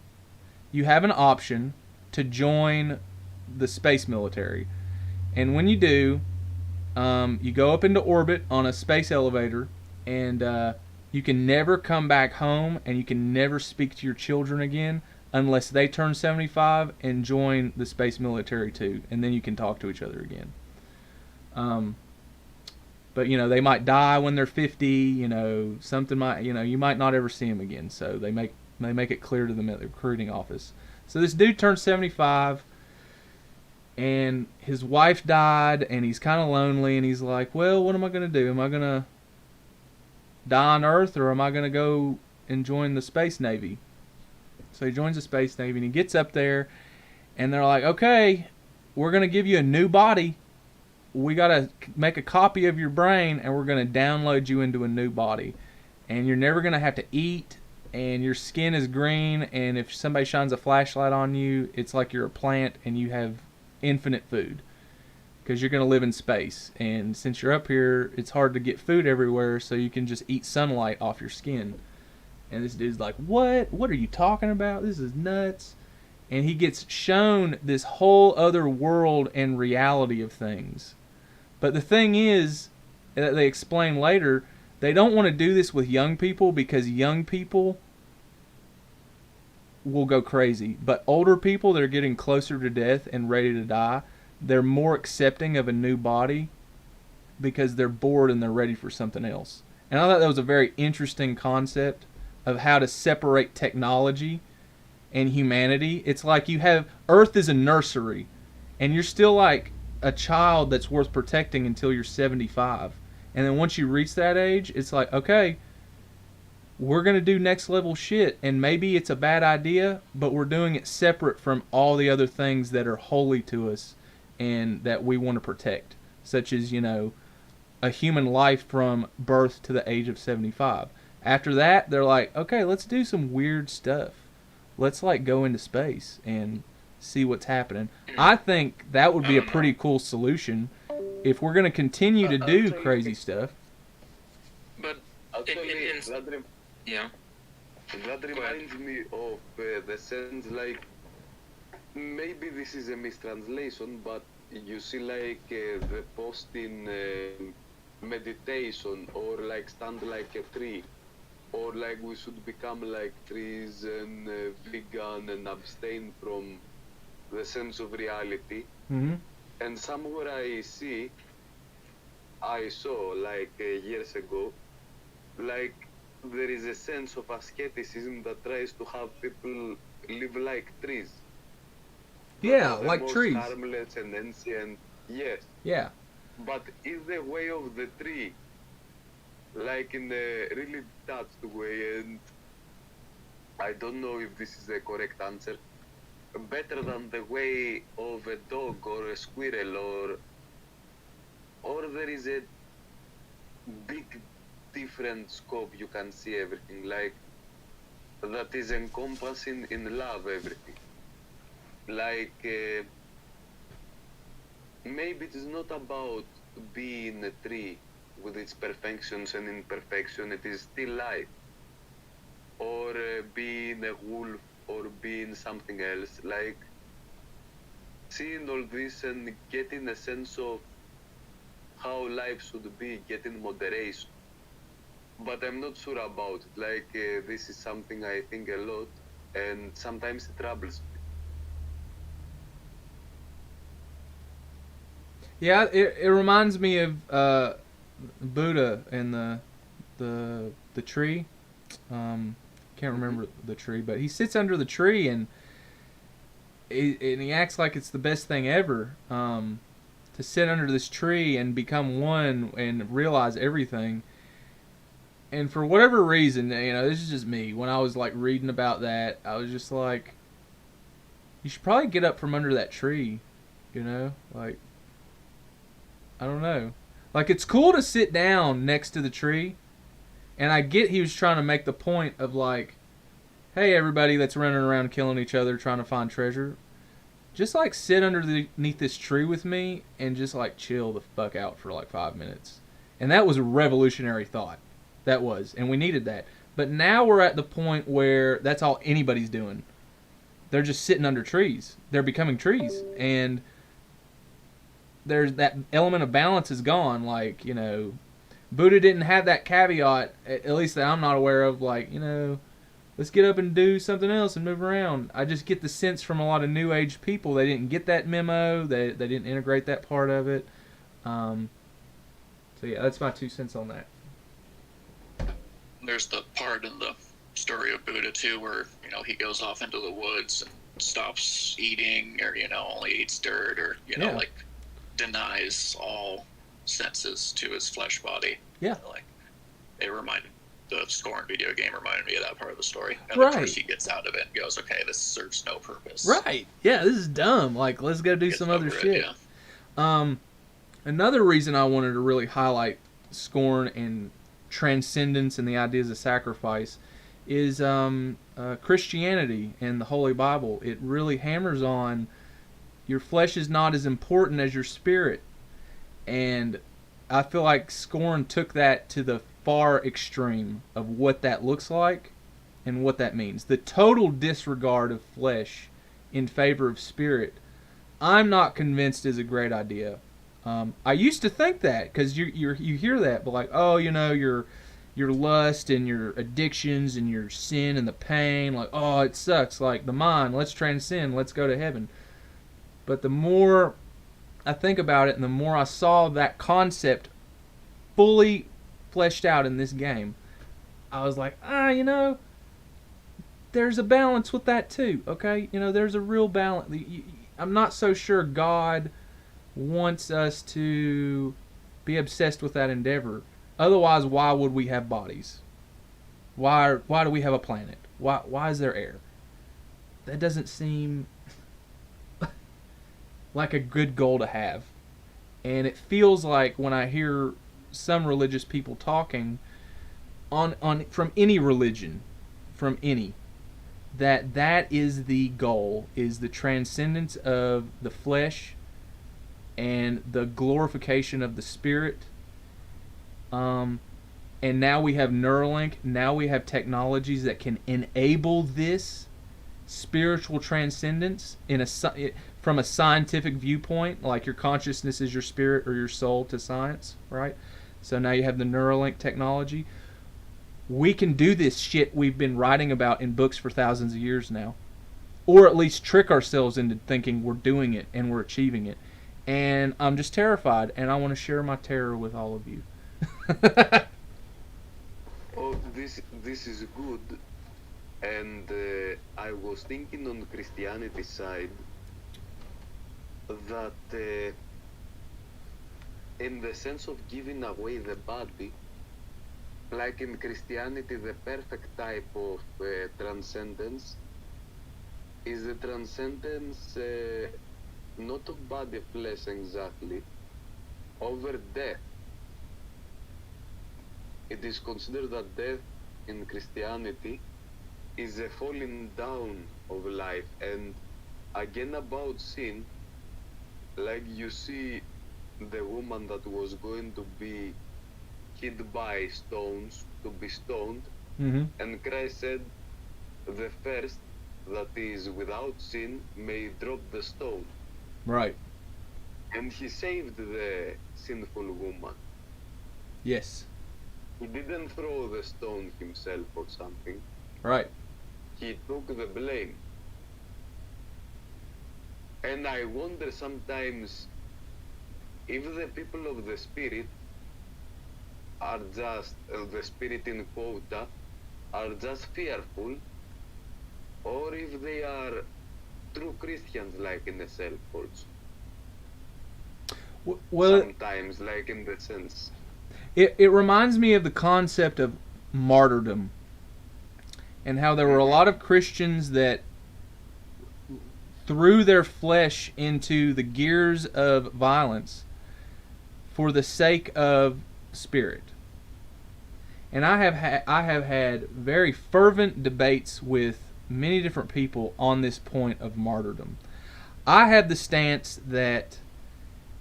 you have an option to join the space military. And when you do, you go up into orbit on a space elevator, and you can never come back home, and you can never speak to your children again unless they turn 75 and join the space military too. And then you can talk to each other again. But, you know, they might die when they're 50, you know, something might, you know, you might not ever see them again. So they make it clear to the recruiting office. So this dude turned 75, and his wife died, and he's kind of lonely, and he's like, well, what am I going to do? Am I going to die on Earth, or am I going to go and join the Space Navy? So he joins the Space Navy, and he gets up there, and they're like, okay, we're going to give you a new body. We got to make a copy of your brain, and we're going to download you into a new body. And you're never going to have to eat, and your skin is green, and if somebody shines a flashlight on you, it's like you're a plant, and you have infinite food. Because you're going to live in space. And since you're up here, it's hard to get food everywhere, so you can just eat sunlight off your skin. And this dude's like, what? What are you talking about? This is nuts. And he gets shown this whole other world and reality of things. But the thing is, that they explain later, they don't want to do this with young people because young people will go crazy. But older people that are getting closer to death and ready to die, they're more accepting of a new body because they're bored and they're ready for something else. And I thought that was a very interesting concept of how to separate technology and humanity. It's like you have, Earth is a nursery, and you're still like a child that's worth protecting until you're 75. And then once you reach that age, it's like, okay, we're going to do next level shit, and maybe it's a bad idea, but we're doing it separate from all the other things that are holy to us and that we want to protect, such as, you know, a human life from birth to the age of 75. After that, they're like, okay, let's do some weird stuff. Let's like go into space and see what's happening. I think that would be a pretty cool solution if we're going to continue to do crazy stuff. But Actually, in yeah. that reminds me of the sense like maybe this is a mistranslation, but you see like the post in meditation or like stand like a tree or like we should become like trees and vegan and abstain from the sense of reality. Mm-hmm. And somewhere I saw like years ago, like there is a sense of asceticism that tries to have people live like trees. That Yeah, are the like most trees. harmless and ancient. Yes, Yeah. but is the way of the tree, like in a really detached way, and I don't know if this is the correct answer, better than the way of a dog or a squirrel or there is a big different scope you can see everything like that is encompassing in love everything like maybe it is not about being a tree with its perfections and imperfection, it is still life, or being a wolf or being something else, like seeing all this and getting a sense of how life should be, getting moderation. But I'm not sure about it. Like, this is something I think a lot, and sometimes it troubles me. Yeah, it reminds me of Buddha and the tree. Can't remember the tree, but he sits under the tree and he acts like it's the best thing ever. To sit under this tree and become one and realize everything. And for whatever reason, this is just me. When I was like reading about that, I was just like, you should probably get up from under that tree. Like, I don't know. Like, it's cool to sit down next to the tree. And I get he was trying to make the point of like, hey, everybody that's running around killing each other trying to find treasure, just like sit underneath this tree with me and just like chill the fuck out for like 5 minutes. And that was a revolutionary thought. That was. And we needed that. But now we're at the point where that's all anybody's doing. They're just sitting under trees. They're becoming trees. And there's that element of balance is gone. Like, Buddha didn't have that caveat, at least that I'm not aware of, like, let's get up and do something else and move around. I just get the sense from a lot of New Age people, they didn't get that memo, they didn't integrate that part of it. So yeah, that's my 2 cents on that. There's the part in the story of Buddha too where, he goes off into the woods and stops eating or, only eats dirt or, like denies all senses to his flesh body. Yeah. Like, it reminded, the Scorn video game reminded me of that part of the story. And Right. of course he gets out of it and goes, okay, this serves no purpose. Right. Yeah, this is dumb. Like, let's go do some other shit. Yeah. Another reason I wanted to really highlight Scorn and Transcendence and the ideas of sacrifice is Christianity and the Holy Bible. It really hammers on your flesh is not as important as your spirit. And I feel like Scorn took that to the far extreme of what that looks like and what that means. The total disregard of flesh in favor of spirit, I'm not convinced is a great idea. I used to think that because you hear that, but like, oh, your lust and your addictions and your sin and the pain, like, oh, it sucks. Like the mind, let's transcend, let's go to heaven. But the more I think about it and the more I saw that concept fully fleshed out in this game, I was like, there's a balance with that too, okay? There's a real balance. I'm not so sure God wants us to be obsessed with that endeavor. Otherwise, why would we have bodies? Why do we have a planet? Why is there air? That doesn't seem like a good goal to have. And it feels like when I hear some religious people talking on from any religion, that is the goal, is the transcendence of the flesh and the glorification of the spirit. And now we have Neuralink. Now we have technologies that can enable this spiritual transcendence from a scientific viewpoint, like your consciousness is your spirit or your soul to science, right? So now you have the Neuralink technology. We can do this shit we've been writing about in books for thousands of years now. Or at least trick ourselves into thinking we're doing it and we're achieving it. And I'm just terrified, and I want to share my terror with all of you. Oh, this is good. And I was thinking on Christianity side that in the sense of giving away the body, like in Christianity, the perfect type of transcendence is the transcendence not of body flesh exactly, over death. It is considered that death in Christianity is a falling down of life. And again about sin, like you see the woman that was going to be hit by stones, to be stoned, and Christ said, the first that is without sin may drop the stone. Right. And he saved the sinful woman. Yes. He didn't throw the stone himself or something. Right. He took the blame. And I wonder sometimes if the people of the spirit are just, the spirit in quota, are just fearful, or if they are true Christians like in the self also. Well, sometimes, like in the sense. It reminds me of the concept of martyrdom, and how there were a lot of Christians that threw their flesh into the gears of violence for the sake of spirit. And I have had very fervent debates with many different people on this point of martyrdom. I have the stance that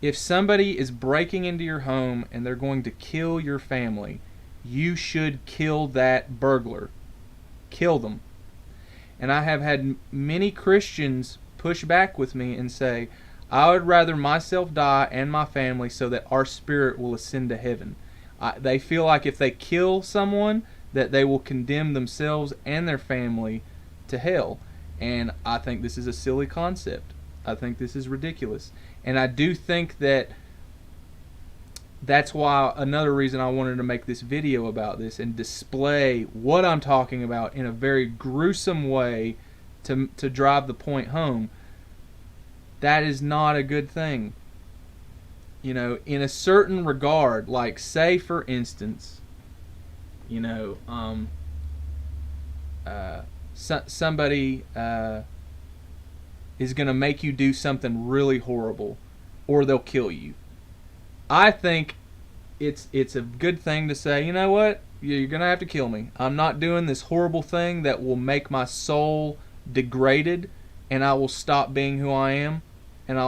if somebody is breaking into your home and they're going to kill your family, you should kill that burglar. Kill them. And I have had many Christians push back with me and say, I would rather myself die and my family so that our spirit will ascend to heaven. They feel like if they kill someone, that they will condemn themselves and their family to hell. And I think this is a silly concept. I think this is ridiculous. And I do think that that's why another reason I wanted to make this video about this and display what I'm talking about in a very gruesome way to drive the point home. That is not a good thing. You know, in a certain regard, like say for instance, you know, somebody is going to make you do something really horrible, or they'll kill you. I think it's a good thing to say, you know what, you're going to have to kill me. I'm not doing this horrible thing that will make my soul degraded, and I will stop being who I am. And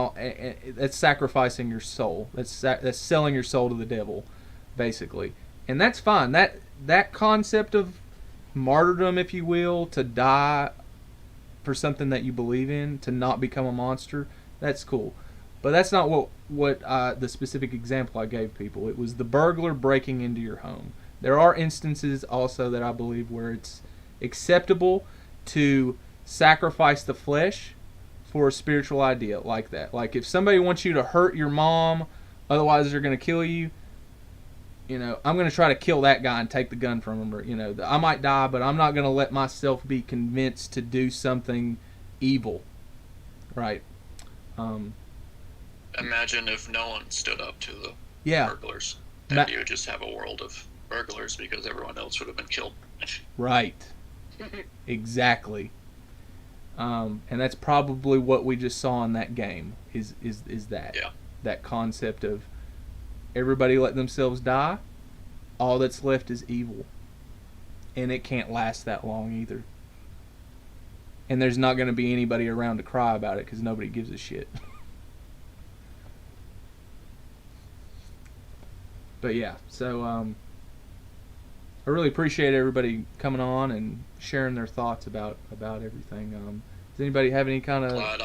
that's sacrificing your soul. That's selling your soul to the devil, basically. And that's fine. That concept of martyrdom, if you will, to die for something that you believe in, to not become a monster, that's cool. But that's not what the specific example I gave people. It was the burglar breaking into your home. There are instances also that I believe where it's acceptable to sacrifice the flesh for a spiritual idea like that. Like if somebody wants you to hurt your mom, otherwise they're going to kill you, you know, I'm going to try to kill that guy and take the gun from him. Or, you know, I might die, but I'm not going to let myself be convinced to do something evil. Right? Imagine if no one stood up to the burglars. Then you would just have a world of burglars because everyone else would have been killed. Right. Exactly. And that's probably what we just saw in that game. Is that? Yeah. That concept of everybody let themselves die. All that's left is evil. And it can't last that long either. And there's not going to be anybody around to cry about it because nobody gives a shit. But yeah, so I really appreciate everybody coming on and sharing their thoughts about everything. Does anybody have any kind of? Glad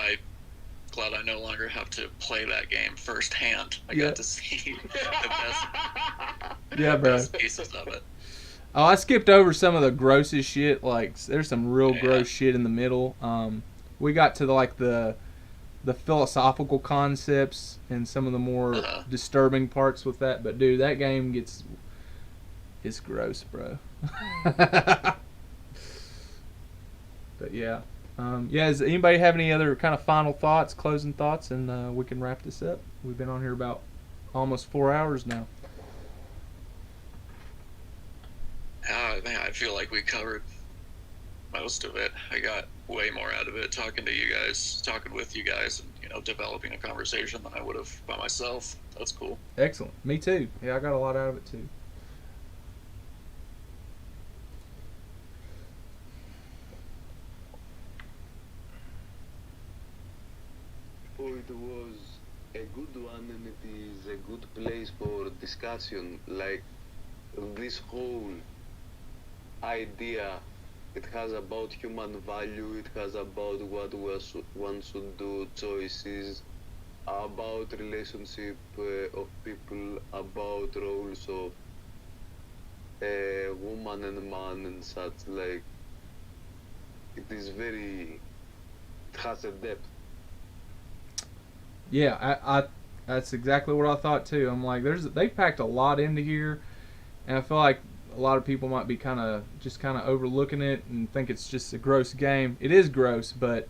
I no longer have to play that game firsthand. I Yeah. got to see the best, Yeah, bro. best pieces of it. Oh, I skipped over some of the grossest shit. Like, there's some real Yeah. gross shit in the middle. We got to the philosophical concepts and some of the more disturbing parts with that. But dude, that game it's gross, bro. But yeah. Does anybody have any other kind of final thoughts, closing thoughts, and we can wrap this up? We've been on here about almost 4 hours now. I feel like we covered most of it. I got way more out of it talking with you guys, and developing a conversation than I would have by myself. That's cool. Excellent. Me too. Yeah, I got a lot out of it too. It was a good one, and it is a good place for discussion. Like this whole idea, it has about human value, it has about what one should do, choices, about relationship of people, about roles of woman and man and such. Like it has a depth. Yeah, I that's exactly what I thought too. I'm like, they packed a lot into here, and I feel like a lot of people might be kind of overlooking it and think it's just a gross game. It is gross, but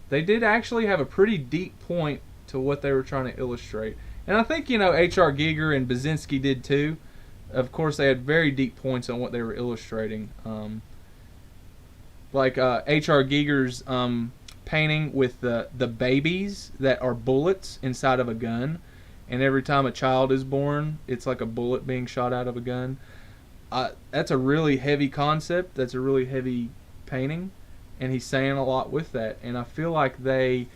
they did actually have a pretty deep point to what they were trying to illustrate. And I think H.R. Giger and Basinski did too. Of course, they had very deep points on what they were illustrating. Like H.R. Giger's painting with the babies that are bullets inside of a gun, and every time a child is born, it's like a bullet being shot out of a gun. That's a really heavy concept. That's a really heavy painting, and he's saying a lot with that. And I feel like they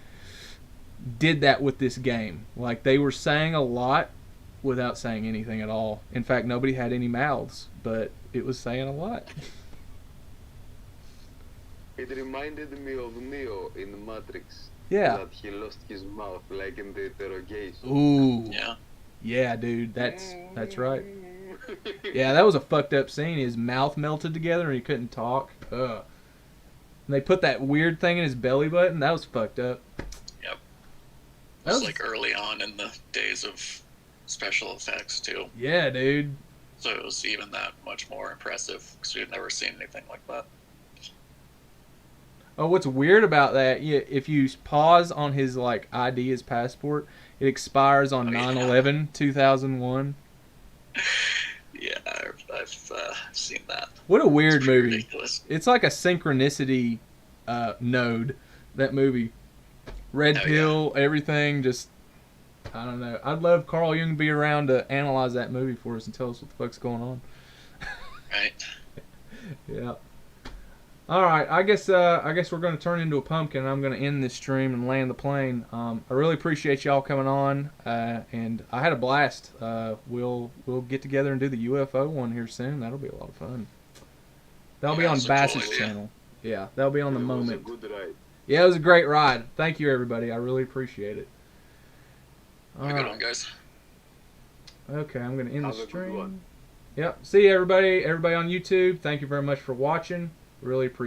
did that with this game. Like, they were saying a lot without saying anything at all. In fact, nobody had any mouths, but it was saying a lot. It reminded me of Neo in Matrix. Yeah. That he lost his mouth, like in the interrogation. Ooh. Yeah. Yeah, dude. That's right. Yeah, that was a fucked up scene. His mouth melted together and he couldn't talk. Ugh. And they put that weird thing in his belly button. That was fucked up. Yep. That was like early on in the days of special effects too. Yeah, dude. So it was even that much more impressive because we had never seen anything like that. Oh, what's weird about that, if you pause on his ID, his passport, it expires on 9/11, 2001. Yeah, I've seen that. What a weird movie. Ridiculous. It's like a synchronicity node, that movie. Red pill, everything, just, I don't know. I'd love Carl Jung to be around to analyze that movie for us and tell us what the fuck's going on. Right. Yeah. All right, I guess we're going to turn into a pumpkin, and I'm going to end this stream and land the plane. I really appreciate y'all coming on, and I had a blast. We'll get together and do the UFO one here soon. That'll be a lot of fun. That'll be on Bass's channel. Yeah, that'll be on the moment. It was a good ride. Yeah, it was a great ride. Thank you, everybody. I really appreciate it. Have a good one, guys. Okay, I'm going to end the Have a good stream. one. Yep. See you, everybody. Everybody on YouTube, thank you very much for watching. Really appreciate it.